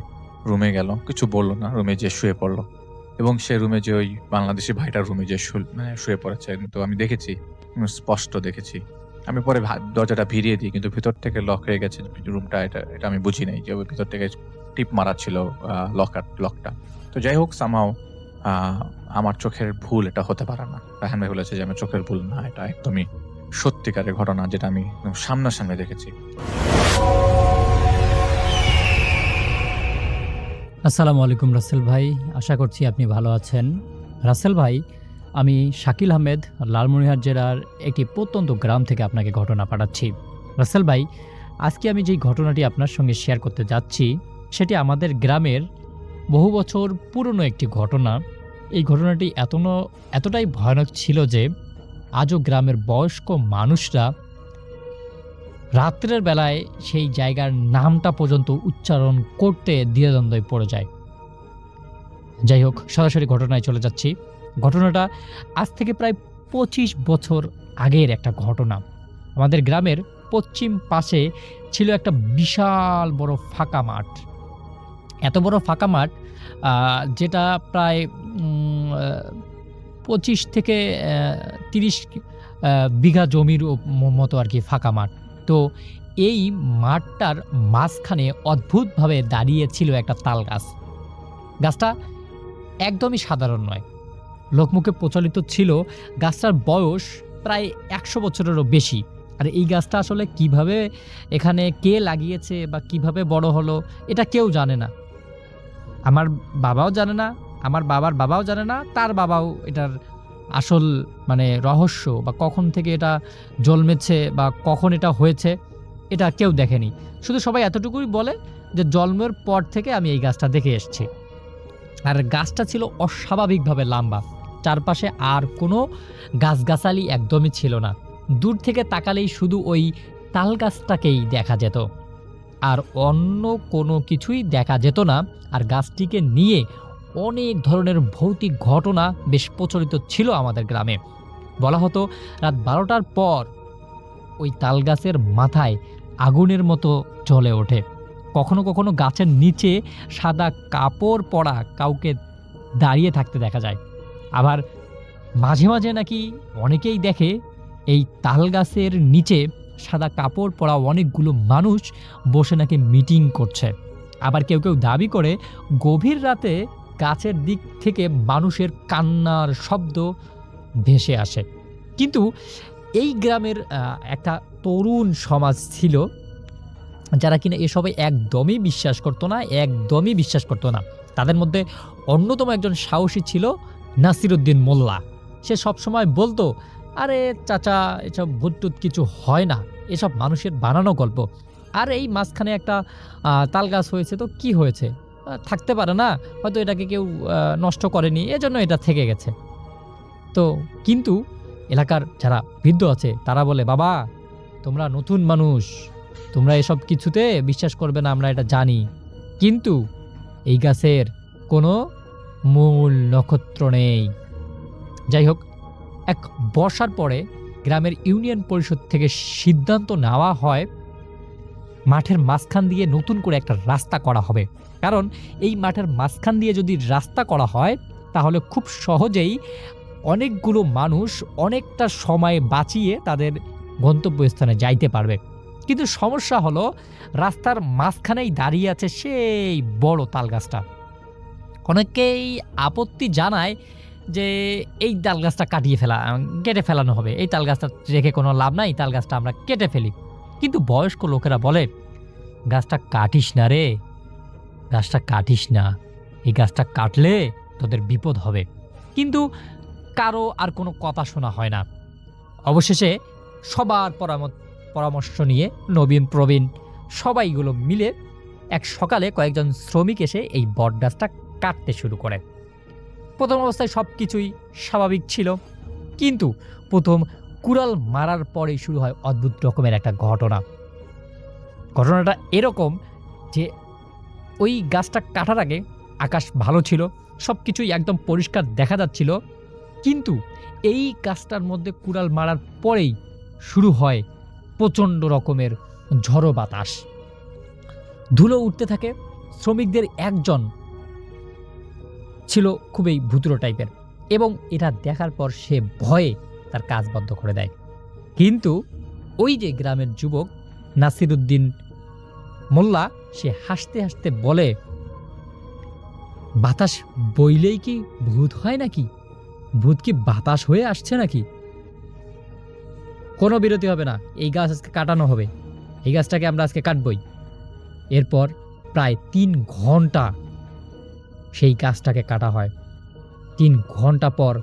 রুমে গেল, কিছু বললো না, রুমে যে শুয়ে পড়লো, এবং সে রুমে যে ওই বাংলাদেশি ভাইটার রুমে যে শুয়ে পড়েছে, তো আমি দেখেছি স্পষ্ট দেখেছি। আমি পরে দরজাটা ভিড়িয়ে দিই, কিন্তু ভিতর থেকে লক হয়ে গেছে রুমটা। এটা আমি বুঝি নাই যে ওই ভিতর থেকে টিপ মারা ছিল লকটা। তো যাই হোক, সামহাও আমার চোখের ভুল এটা হতে পারে না। রায়হান ভাই বলেছে যে আমার চোখের ভুল না, এটা একদমই সত্যিকারের ঘটনা, যেটা আমি সামনাসামনি দেখেছি। আসসালামু আলাইকুম রাসেল ভাই, আশা করছি আপনি ভালো আছেন। রাসেল ভাই, আমি শাকিল আহমেদ, লালমনিরহাট জেলার একটি প্রত্যন্ত গ্রাম থেকে আপনাকে ঘটনা পাঠাচ্ছি। রাসেল ভাই, আজকে আমি যেই ঘটনাটি আপনার সঙ্গে শেয়ার করতে যাচ্ছি সেটি আমাদের গ্রামের বহু বছর পুরনো একটি ঘটনা। এই ঘটনাটি এতটাই ভয়ানক ছিল যে আজও গ্রামের বয়স্ক মানুষরা রাত্রের বেলায় সেই জায়গার নামটা পর্যন্ত উচ্চারণ করতে দ্বিধাদ্বন্দ্বে পড়ে যায়। যাই হোক, সরাসরি ঘটনায় চলে যাচ্ছি। ঘটনাটা আজ থেকে প্রায় 25 বছর আগের একটা ঘটনা। আমাদের গ্রামের পশ্চিম পাশে ছিল একটা বিশাল বড় ফাঁকা মাঠ। এত বড় ফাঁকা মাঠ যেটা প্রায় 25 থেকে 30 বিঘা জমির মতো আর কি ফাঁকা মাঠ। তো এই মাঠটার মাঝখানে অদ্ভুতভাবে দাঁড়িয়ে ছিল একটা তাল গাছ। গাছটা একদমই সাধারণ নয়, লোকমুখে প্রচলিত ছিল গাছটার বয়স প্রায় 100 বছরেরও বেশি। আর এই গাছটা আসলে কিভাবে এখানে কে লাগিয়েছে বা কিভাবে বড় হলো এটা কেউ জানে না। আমার বাবাও জানে না, আমার বাবার বাবাও জানে না, তার বাবাও এটার আসল রহস্য বা কখন থেকে এটা জন্মেছে বা কখন এটা হয়েছে এটা কেউ দেখেনি। শুধু সবাই এতটুকুই বলে যে জন্মের পর থেকে আমি এই গাছটা দেখে এসেছি। আর গাছটা ছিল অস্বাভাবিকভাবে লম্বা, চারপাশে আর কোনো গাছগাছালি একদমই ছিল না। দূর থেকে তাকালেই শুধু ওই তাল গাছটাকেই দেখা যেত, আর অন্য কোনো কিছুই দেখা যেত না। আর গাছটিকে নিয়ে অনেক ধরনের ভৌতিক ঘটনা বেশ প্রচলিত ছিল আমাদের গ্রামে। বলা হতো রাত 12টার পর ওই তাল গাছের মাথায় আগুনের মতো জ্বলে ওঠে। কখনো কখনো গাছের নিচে সাদা কাপড় পরা কাউকে দাঁড়িয়ে থাকতে দেখা যায়। আবার মাঝে মাঝে নাকি অনেকেই দেখে এই তাল গাছের নিচে সাদা কাপড় পরা অনেকগুলো মানুষ বসে নাকি মিটিং করছে। আবার কেউ কেউ দাবি করে গভীর রাতে গাছের দিক থেকে মানুষের কান্নার শব্দ ভেসে আসে। কিন্তু এই গ্রামের একটা তরুণ সমাজ ছিল যারা কিনা এসবে একদমই বিশ্বাস করতো না। তাদের মধ্যে অন্যতম একজন সাহসী ছিল নাসিরউদ্দিন মোল্লা। সে সবসময় বলতো, আরে চাচা, এসব ভূতটুত কিছু হয় না, এসব মানুষের বানানো গল্প। আর এই মাঝখানে একটা তাল গাছ হয়েছে, তো কি হয়েছে, থাকতে পারে না, হয়তো এটাকে কেউ নষ্ট করেনি, এজন্য এটা থেকে গেছে। তো কিন্তু এলাকার যারা বৃদ্ধ আছে তারা বলে, বাবা তোমরা নতুন মানুষ, তোমরা এসব কিছুতে বিশ্বাস করবে না, আমরা এটা জানি, কিন্তু এই গাছের কোনো মূল নক্ষত্র নেই। যাই হোক, এক বর্ষার পরে গ্রামের ইউনিয়ন পরিষদ থেকে সিদ্ধান্ত নেওয়া হয় মাঠের মাঝখান দিয়ে নতুন করে একটা রাস্তা করা হবে। কারণ এই মাঠের মাঝখান দিয়ে যদি রাস্তা করা হয় তাহলে খুব সহজেই অনেকগুলো মানুষ অনেকটা সময় বাঁচিয়ে তাদের গন্তব্যস্থানে যাইতে পারবে। কিন্তু সমস্যা হলো রাস্তার মাঝখানেই দাঁড়িয়ে আছে সেই বড় তাল গাছটা। অনেকেই আপত্তি জানায় যে এই তাল গাছটা কেটে ফেলানো হবে, এই তাল গাছটা রেখে কোনো লাভ নাই, তাল গাছটা আমরা কেটে ফেলি। কিন্তু বয়স্ক লোকেরা বলে, গাছটা কাটিস না রে, গাছটা কাটিস না, এই গাছটা কাটলে তোদের বিপদ হবে। কিন্তু কারো আর কোনো কথা শোনা হয় না। অবশেষে সবার পরামর্শ নিয়ে নবীন প্রবীণ সবাইগুলো মিলে এক সকালে কয়েকজন শ্রমিক এসে এই বট গাছটা কাটতে শুরু করে। প্রথম অবস্থায় সব কিছুই স্বাভাবিক ছিল, কিন্তু প্রথম কুড়াল মারার পরেই শুরু হয় অদ্ভুত রকমের একটা ঘটনা। ঘটনাটা এরকম যে ওই গাছটা কাটার আগে আকাশ ভালো ছিল, সব কিছুই একদম পরিষ্কার দেখা যাচ্ছিল, কিন্তু এই গাছটার মধ্যে কুড়াল মারার পরেই শুরু হয় প্রচণ্ড রকমের ঝড়ো বাতাস, ধুলো উঠতে থাকে। শ্রমিকদের একজন ছিল খুবই ভুতুড়ো টাইপের, এবং এটা দেখার পর সে ভয়ে তার কাজ বন্ধ করে দেয়। কিন্তু ওই যে গ্রামের যুবক নাসিরউদ্দিন মোল্লা, সে হাসতে হাসতে বলে, বাতাস বইলেই কি ভূত হয় নাকি? ভূত কি বাতাস হয়ে আসছে নাকি? কোনো বিরতি হবে না, এই গাছ আজকে কাটানো হবে, এই গাছটাকে আমরা আজকে কাটবই। এরপর প্রায় 3 ঘন্টা সেই গাছটাকে কাটা হয়। 3 ঘন্টা পর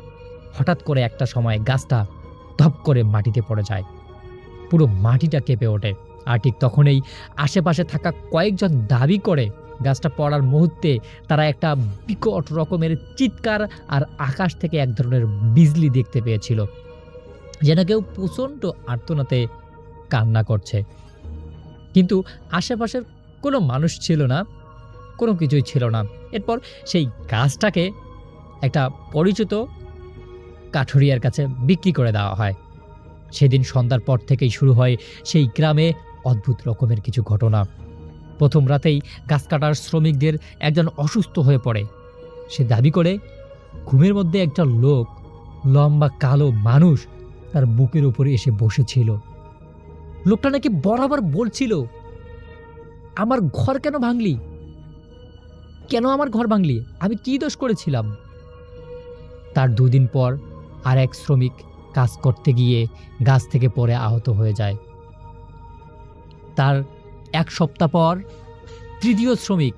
হঠাৎ করে একটা সময় গাছটা ধপ করে মাটিতে পড়ে যায়, পুরো মাটিটা কেঁপে ওঠে। আর ঠিক তখনই আশেপাশে থাকা কয়েকজন দাবি করে গাছটা পড়ার মুহূর্তে তারা একটা বিকট রকমের চিৎকার আর আকাশ থেকে এক ধরনের বিজলি দেখতে পেয়েছিল, যেন কেউ প্রচণ্ড আর্তনাতে কান্না করছে। কিন্তু আশেপাশের কোনো মানুষ ছিল না, কোনো কিছুই ছিল না। এরপর সেই গাছটাকে একটা পরিচিত কাঠুরিয়ার কাছে বিক্রি করে দেওয়া হয়। সেদিন সন্ধ্যার পর থেকেই শুরু হয় সেই গ্রামে অদ্ভুত রকমের কিছু ঘটনা। প্রথম রাতেই গাছ কাটার শ্রমিকদের একজন অসুস্থ হয়ে পড়ে। সে দাবি করে ঘুমের মধ্যে একটা লোক, লম্বা কালো মানুষ, তার বুকের উপরে এসে বসেছিল। লোকটা নাকি বরাবর বলছিল, আমার ঘর কেন ভাঙলি? কেন আমার ঘর ভাঙলি? আমি কি দোষ করেছিলাম? তার 2 দিন পর আর এক শ্রমিক কাজ করতে গিয়ে গাছ থেকে পড়ে আহত হয়ে যায়। তার 1 সপ্তাহ পর 3য় শ্রমিক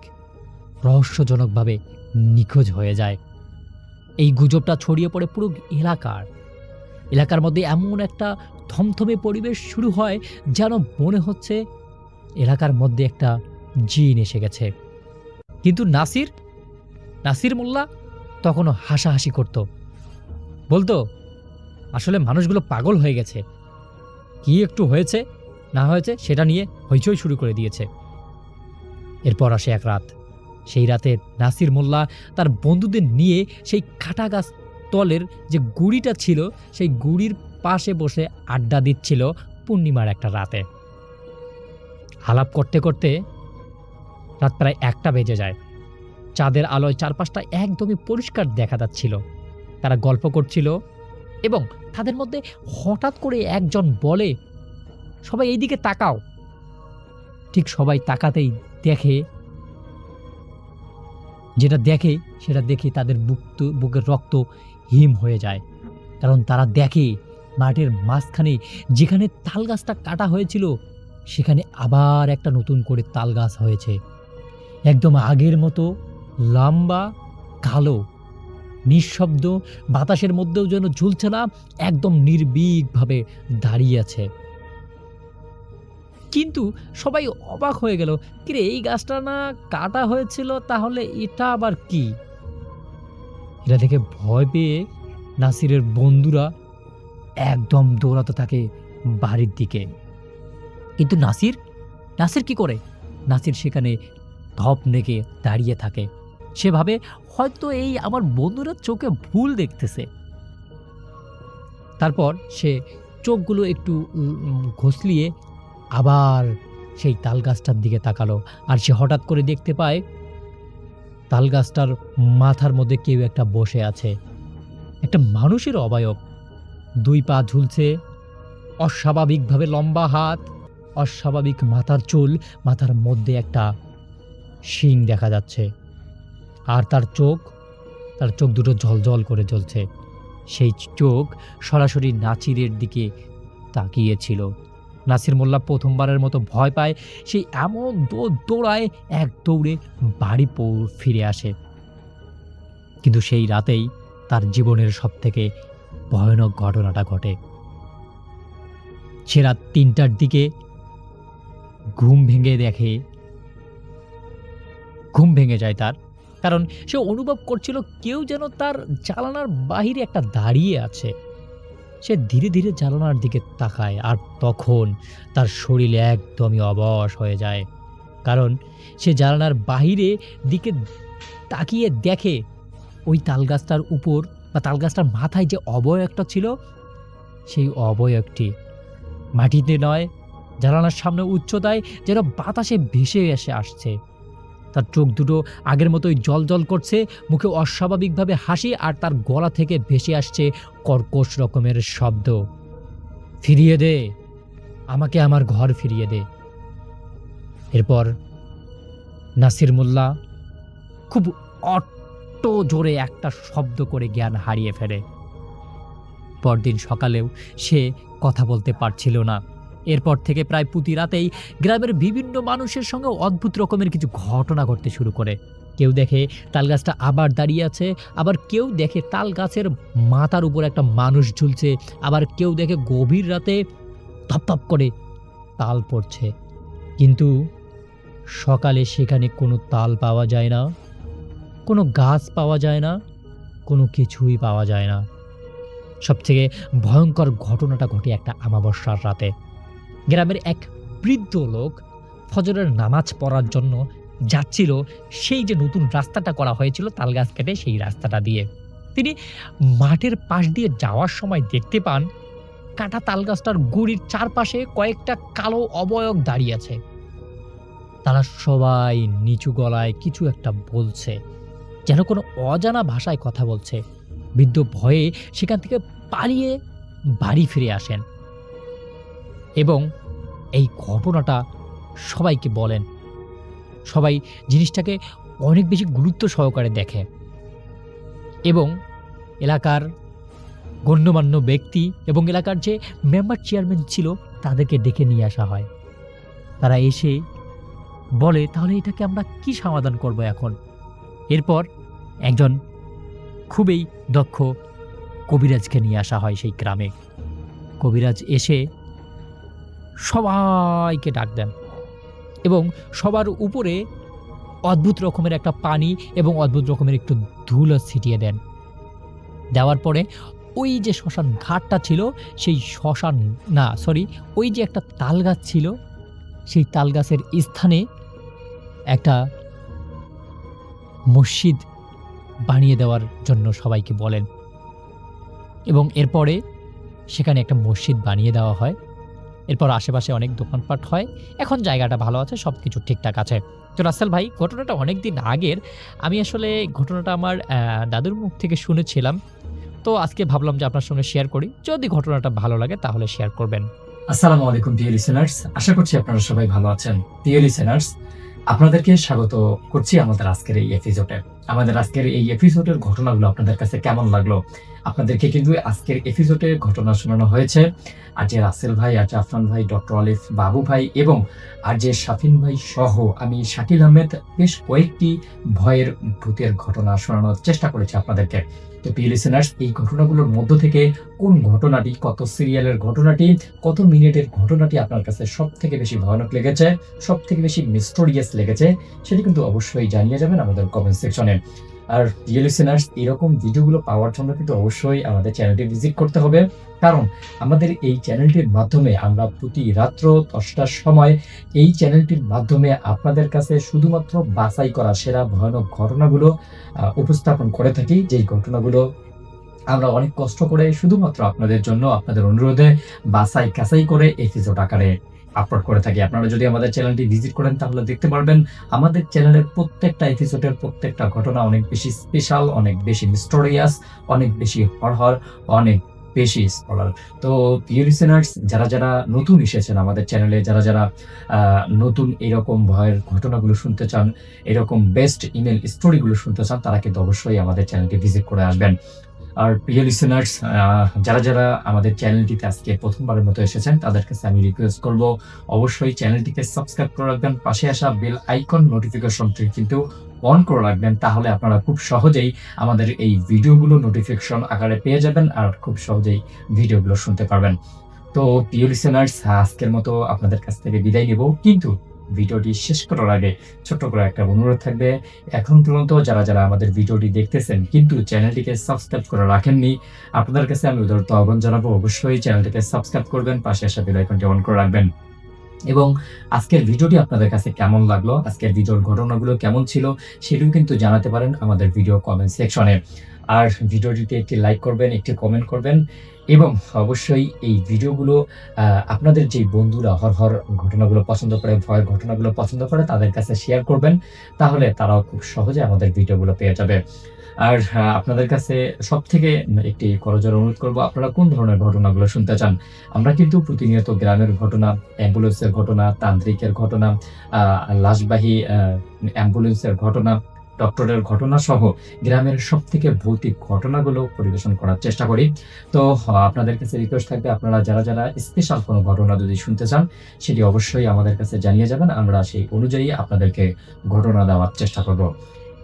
রহস্যজনকভাবে নিখোঁজ হয়ে যায়। এই গুজবটা ছড়িয়ে পড়ে পুরো এলাকার মধ্যে এমন একটা থমথমে পরিবেশ শুরু হয়, যেন মনে হচ্ছে এলাকার মধ্যে একটা জিন এসে গেছে। কিন্তু নাসির মোল্লা তখনও হাসাহাসি করত, বলতো আসলে মানুষগুলো পাগল হয়ে গেছে, কি একটু হয়েছে না হয়েছে সেটা নিয়ে হইচই শুরু করে দিয়েছে। এরপর আসে এক রাত। সেই রাতে নাসির মোল্লা তার বন্ধুদের নিয়ে সেই কাটা গাছ তলের যে গুড়িটা ছিল, সেই গুড়ির পাশে বসে আড্ডা দিচ্ছিল পূর্ণিমার একটা রাতে। আলাপ করতে করতে রাত প্রায় 1টা বেজে যায়। চাঁদের আলোয় চারপাশটা একদমই পরিষ্কার দেখা যাচ্ছিল। তারা গল্প করছিল এবং তাদের মধ্যে হঠাৎ করে একজন বলে, সবাই এইদিকে তাকাও। ঠিক সবাই তাকাতেই যেটা দেখে সেটা দেখে তাদের বুকের রক্ত হিম হয়ে যায়। কারণ তারা দেখে মাঠের মাঝখানে যেখানে তাল গাছটা কাটা হয়েছিল, সেখানে আবার একটা নতুন করে তাল গাছ হয়েছে, একদম আগের মতো লম্বা, কালো, নিঃশব্দ, বাতাসের মধ্যেও যেন ঝুলছে না, একদম নির্ভীকভাবে দাঁড়িয়ে আছে। কিন্তু সবাই অবাক হয়ে গেল, কিরে এই গাছটা না কাটা হয়েছিল, তাহলে এটা আবার কি? এটা দেখে ভয় পেয়ে নাসিরের বন্ধুরা একদম দৌড়াতে থাকে বাড়ির দিকে। কিন্তু নাসির কি করে? নাসির সেখানে ধপ নেগে দাঁড়িয়ে থাকে। সে ভাবে হয়তো এই আমার বন্ধুরা চোখে ভুল দেখতেছে। তারপর সে চোখগুলো একটু ঘষলিয়ে আবার সেই তাল গাছটার দিকে তাকালো, আর সে হঠাৎ করে দেখতে পায় তাল গাছটার মাথার মধ্যে কেউ একটা বসে আছে, একটা মানুষের অবয়ব। 2 পা ঝুলছে, অস্বাভাবিকভাবে লম্বা হাত, অস্বাভাবিক মাথার চুল, মাথার মধ্যে একটা শিং দেখা যাচ্ছে, আর তার চোখ দুটো ঝলঝল করে জ্বলছে। সেই চোখ সরাসরি নাসিরের দিকে তাকিয়েছিল। নাসির মোল্লা প্রথমবারের মতো ভয় পায়। সেই এমন দৌড়ায়, এক দৌড়ে বাড়ি ফিরে আসে। কিন্তু সেই রাতেই তার জীবনের সবথেকে ভয়ানক ঘটনাটা ঘটে। সে রাত 3টার দিকে ঘুম ভেঙে যায় তার, কারণ সে অনুভব করছিল কেউ যেন তার জানালার বাহিরে একটা দাঁড়িয়ে আছে। সে ধীরে ধীরে জানালার দিকে তাকায়, আর তখন তার শরীর একদমই অবশ হয়ে যায়, কারণ সে জানালার বাহিরে দিকে তাকিয়ে দেখে ওই তালগাছটার উপর বা তালগাছটার মাথায় যে অবয়বটা ছিল, সেই অবয়বটি মাটিতে নয়, জানালার সামনে উচ্চতায় যেন বাতাসে ভেসে এসে আসছে। তার চোখ দুটো আগের মতোই জল করছে, মুখে অস্বাভাবিকভাবে হাসি, আর তার গলা থেকে ভেসে আসছে কর্কশ রকমের শব্দ, ফিরিয়ে দে আমাকে, আমার ঘর ফিরিয়ে দে। এরপর নাসির মোল্লা খুব অট্ট জোরে একটা শব্দ করে জ্ঞান হারিয়ে ফেলে। পরদিন সকালেও সে কথা বলতে পারছিল না। এরপর থেকে প্রায় প্রতি রাতেই গ্রামের বিভিন্ন মানুষের সঙ্গে অদ্ভুত রকমের কিছু ঘটনা ঘটতে শুরু করে। কেউ দেখে তাল গাছটা আবার দাঁড়িয়ে আছে, আবার কেউ দেখে তাল গাছের মাথার উপর একটা মানুষ ঝুলছে, আবার কেউ দেখে গভীর রাতে ধপধপ করে তাল পড়ছে। কিন্তু সকালে সেখানে কোনো তাল পাওয়া যায় না, কোনো গাছ পাওয়া যায় না, কোনো কিছুই পাওয়া যায় না। সবথেকে ভয়ঙ্কর ঘটনাটা ঘটে একটা আমাবস্যার রাতে। গ্রামের এক বৃদ্ধ লোক ফজরের নামাজ পড়ার জন্য যাচ্ছিল সেই যে নতুন রাস্তাটা করা হয়েছিল তাল গাছ কেটে, সেই রাস্তাটা দিয়ে। তিনি মাঠের পাশ দিয়ে যাওয়ার সময় দেখতে পান কাটা তাল গাছটার গুড়ির চারপাশে কয়েকটা কালো অবয়ব দাঁড়িয়ে আছে। তারা সবাই নিচু গলায় কিছু একটা বলছে, যেন কোনো অজানা ভাষায় কথা বলছে। বৃদ্ধ ভয়ে সেখান থেকে পালিয়ে বাড়ি ফিরে আসেন এবং এই ঘটনাটা সবাইকে বলেন। সবাই জিনিসটাকে অনেক বেশি গুরুত্ব সহকারে দেখে এবং এলাকার গণ্যমান্য ব্যক্তি এবং এলাকার যে মেম্বার চেয়ারম্যান ছিল তাদেরকে ডেকে নিয়ে আসা হয়। তারা এসে বলে, তাহলে এটাকে আমরা কি সমাধান করব এখন? এরপর একজন খুবই দক্ষ কবিরাজকে নিয়ে আসা হয় সেই গ্রামে। কবিরাজ এসে সবাইকে ডাক দেন এবং সবার উপরে অদ্ভুত রকমের একটা পানি এবং অদ্ভুত রকমের একটু ধুলো ছিটিয়ে দেন। দেওয়ার পরে ওই যে শ্মশান ঘাটটা ছিল, সেই ওই যে একটা তাল গাছ ছিল, সেই তাল গাছের স্থানে একটা মসজিদ বানিয়ে দেওয়ার জন্য সবাইকে বলেন এবং এরপরে সেখানে একটা মসজিদ বানিয়ে দেওয়া হয়। এরপর আশেপাশে অনেক দোকানপাট হয়। এখন জায়গাটা ভালো আছে, সব কিছু ঠিকঠাক আছে। তো রাসেল ভাই, ঘটনাটা অনেক দিন আগের। আমি আসলে ঘটনাটা আমার দাদুর মুখ থেকে শুনেছিলাম, তো আজকে ভাবলাম যে আপনার সঙ্গে শেয়ার করি। যদি ঘটনাটা ভালো লাগে তাহলে শেয়ার করবেন। আসসালামু আলাইকুম প্রিয় লিসেনার্স, আশা করছি আপনারা সবাই ভালো আছেন। প্রিয় লিসেনার্স, আপনাদেরকে স্বাগত করছি আমাদের আজকের এই এপিসোডে। আমাদের আজকের এই এপিসোডের ঘটনাগুলো আপনাদের কাছে কেমন লাগলো? আপনাদেরকে কিন্তু আজকের এপিসোডে ঘটনা শোনানো হয়েছে আর যে রাসেল ভাই, আর যে আফরান ভাই, ডক্টর আলিফ, বাবু ভাই এবং আর যে শাফিন ভাই সহ আমি শাকিল আহমেদ বেশ কয়েকটি ভয়ের ভূতের ঘটনা শোনানোর চেষ্টা করেছি আপনাদেরকে। তো প্রিয় লিসেনার্স, এই ঘটনাগুলোর মধ্য থেকে কোন ঘটনাটি, কত সিরিয়ালের ঘটনাটি, কত মিনিটের ঘটনাটি আপনার কাছে সব থেকে বেশি ভয়ানক লেগেছে, সব থেকে বেশি মিস্টোরিয়াস লেগেছে, সেটি কিন্তু অবশ্যই জানিয়ে যাবেন আমাদের কমেন্ট সেকশনে। আর প্রিয় লিসেনার্স, এরকম ভিডিওগুলো পাওয়ার জন্য কিন্তু অবশ্যই আমাদের চ্যানেলটি ভিজিট করতে হবে, কারণ আমাদের এই চ্যানেলটির মাধ্যমে আমরা প্রতি রাত্র 10টার সময় এই চ্যানেলটির মাধ্যমে আপনাদের কাছে শুধুমাত্র বাছাই করা সেরা ভয়ানক ঘটনাগুলো উপস্থাপন করে থাকি। যেই ঘটনাগুলো আমরা অনেক কষ্ট করে শুধুমাত্র আপনাদের জন্য, আপনাদের অনুরোধে বাছাই কাছাই করে এপিসোড আকারে আপলোড করে থাকি। আপনারা যদি আমাদের চ্যানেলটি ভিজিট করেন তাহলে দেখতে পারবেন আমাদের চ্যানেলের প্রত্যেকটা এপিসোডের প্রত্যেকটা ঘটনা অনেক বেশি স্পেশাল, অনেক বেশি মিস্টোরিয়াস, অনেক বেশি হরহর, অনেক বেশি স্কলার। তো প্রিয় লিসেনার্স, যারা নতুন এসেছেন আমাদের চ্যানেলে, যারা নতুন এরকম ভয়ের ঘটনাগুলো শুনতে চান, এরকম বেস্ট ইমেল স্টোরিগুলো শুনতে চান, তারা কিন্তু অবশ্যই আমাদের চ্যানেলটি ভিজিট করে আসবেন। আর প্রিয় লিসেনার্স, যারা আমাদের চ্যানেলটিতে আজকে প্রথমবারের মতো এসেছেন, তাদের কাছে আমি রিকোয়েস্ট করব অবশ্যই চ্যানেলটিকে সাবস্ক্রাইব করে রাখবেন, পাশে আসা বেল আইকন নোটিফিকেশনটি কিন্তু অন করে রাখবেন। তাহলে আপনারা খুব সহজেই আমাদের এই ভিডিওগুলো নোটিফিকেশন আকারে পেয়ে যাবেন আর খুব সহজেই ভিডিওগুলো শুনতে পারবেন। তো প্রিয় লিসেনার্স, আজকের মতো আপনাদের কাছ থেকে বিদায় নেব, কিন্তু ভিডিওটি শেষ করার আগে ছোট্ট করে একটা অনুরোধ থাকবে। এখন পর্যন্ত যারা আমাদের ভিডিওটি দেখতেছেন কিন্তু চ্যানেলটিকে সাবস্ক্রাইব করে রাখেননি, আপনাদের কাছে আমি উদারত আহ্বান জানাবো, অবশ্যই চ্যানেলটিকে সাবস্ক্রাইব করবেন, পাশে আসা বেল আইকনটি অন করে রাখবেন। এবং আজকের ভিডিওটি আপনাদের কাছে কেমন লাগলো, আজকের ভিডিওর ঘটনাগুলো কেমন ছিল, সেটিও কিন্তু জানাতে পারেন আমাদের ভিডিও কমেন্ট সেকশনে। আর ভিডিওটিতে একটি লাইক করবেন, একটি কমেন্ট করবেন এবং অবশ্যই এই ভিডিওগুলো আপনাদের যে বন্ধুরা হরহর ঘটনাগুলো পছন্দ করে, ভয়ের ঘটনাগুলো পছন্দ করে, তাদের কাছে শেয়ার করবেন। তাহলে তারাও খুব সহজে আমাদের ভিডিওগুলো পেয়ে যাবে। আর আপনাদের কাছে সবথেকে একটি করজোড়ে অনুরোধ করব, আপনারা কোন ধরনের ঘটনাগুলো শুনতে চান। আমরা কিন্তু প্রতিনিয়ত গ্রামের ঘটনা, অ্যাম্বুলেন্সের ঘটনা, তান্ত্রিকের ঘটনা, লাশবাহী অ্যাম্বুলেন্সের ঘটনা, ডক্টরের ঘটনা সহ গ্রামের সবথেকে ভৌতিক ঘটনাগুলো পরিবেশন করার চেষ্টা করি। তো আপনাদের কাছে রিকোয়েস্ট থাকবে, আপনারা যারা যারা স্পেশাল কোনো ঘটনা যদি শুনতে চান, সেটি অবশ্যই আমাদের কাছে জানিয়ে যাবেন। আমরা সেই অনুযায়ী আপনাদেরকে ঘটনা দেওয়ার চেষ্টা করব।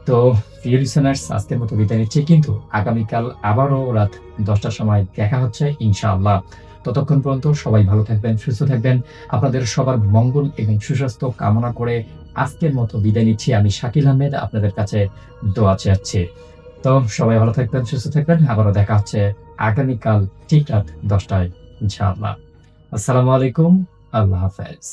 তো প্রিয় লিসেনার্স, আজকের মতো বিদায় নিচ্ছি, কিন্তু আগামীকাল আবারও রাত 10টার সময় দেখা হচ্ছে ইনশাআল্লাহ। ততক্ষণ পর্যন্ত সবাই ভালো থাকবেন, সুস্থ থাকবেন। আপনাদের সবার মঙ্গল এবং সুস্বাস্থ্য কামনা করে আজকের মতো বিদায় নিচ্ছি। আমি শাকিল আহমেদ আপনাদের কাছে দোয়া চাচ্ছি। তো সবাই ভালো থাকবেন, সুস্থ থাকবেন। আবারও দেখা হচ্ছে আগামীকাল ঠিক রাত 10টায় ইনশাআল্লাহ। আসসালামু আলাইকুম, আল্লাহ হাফেজ।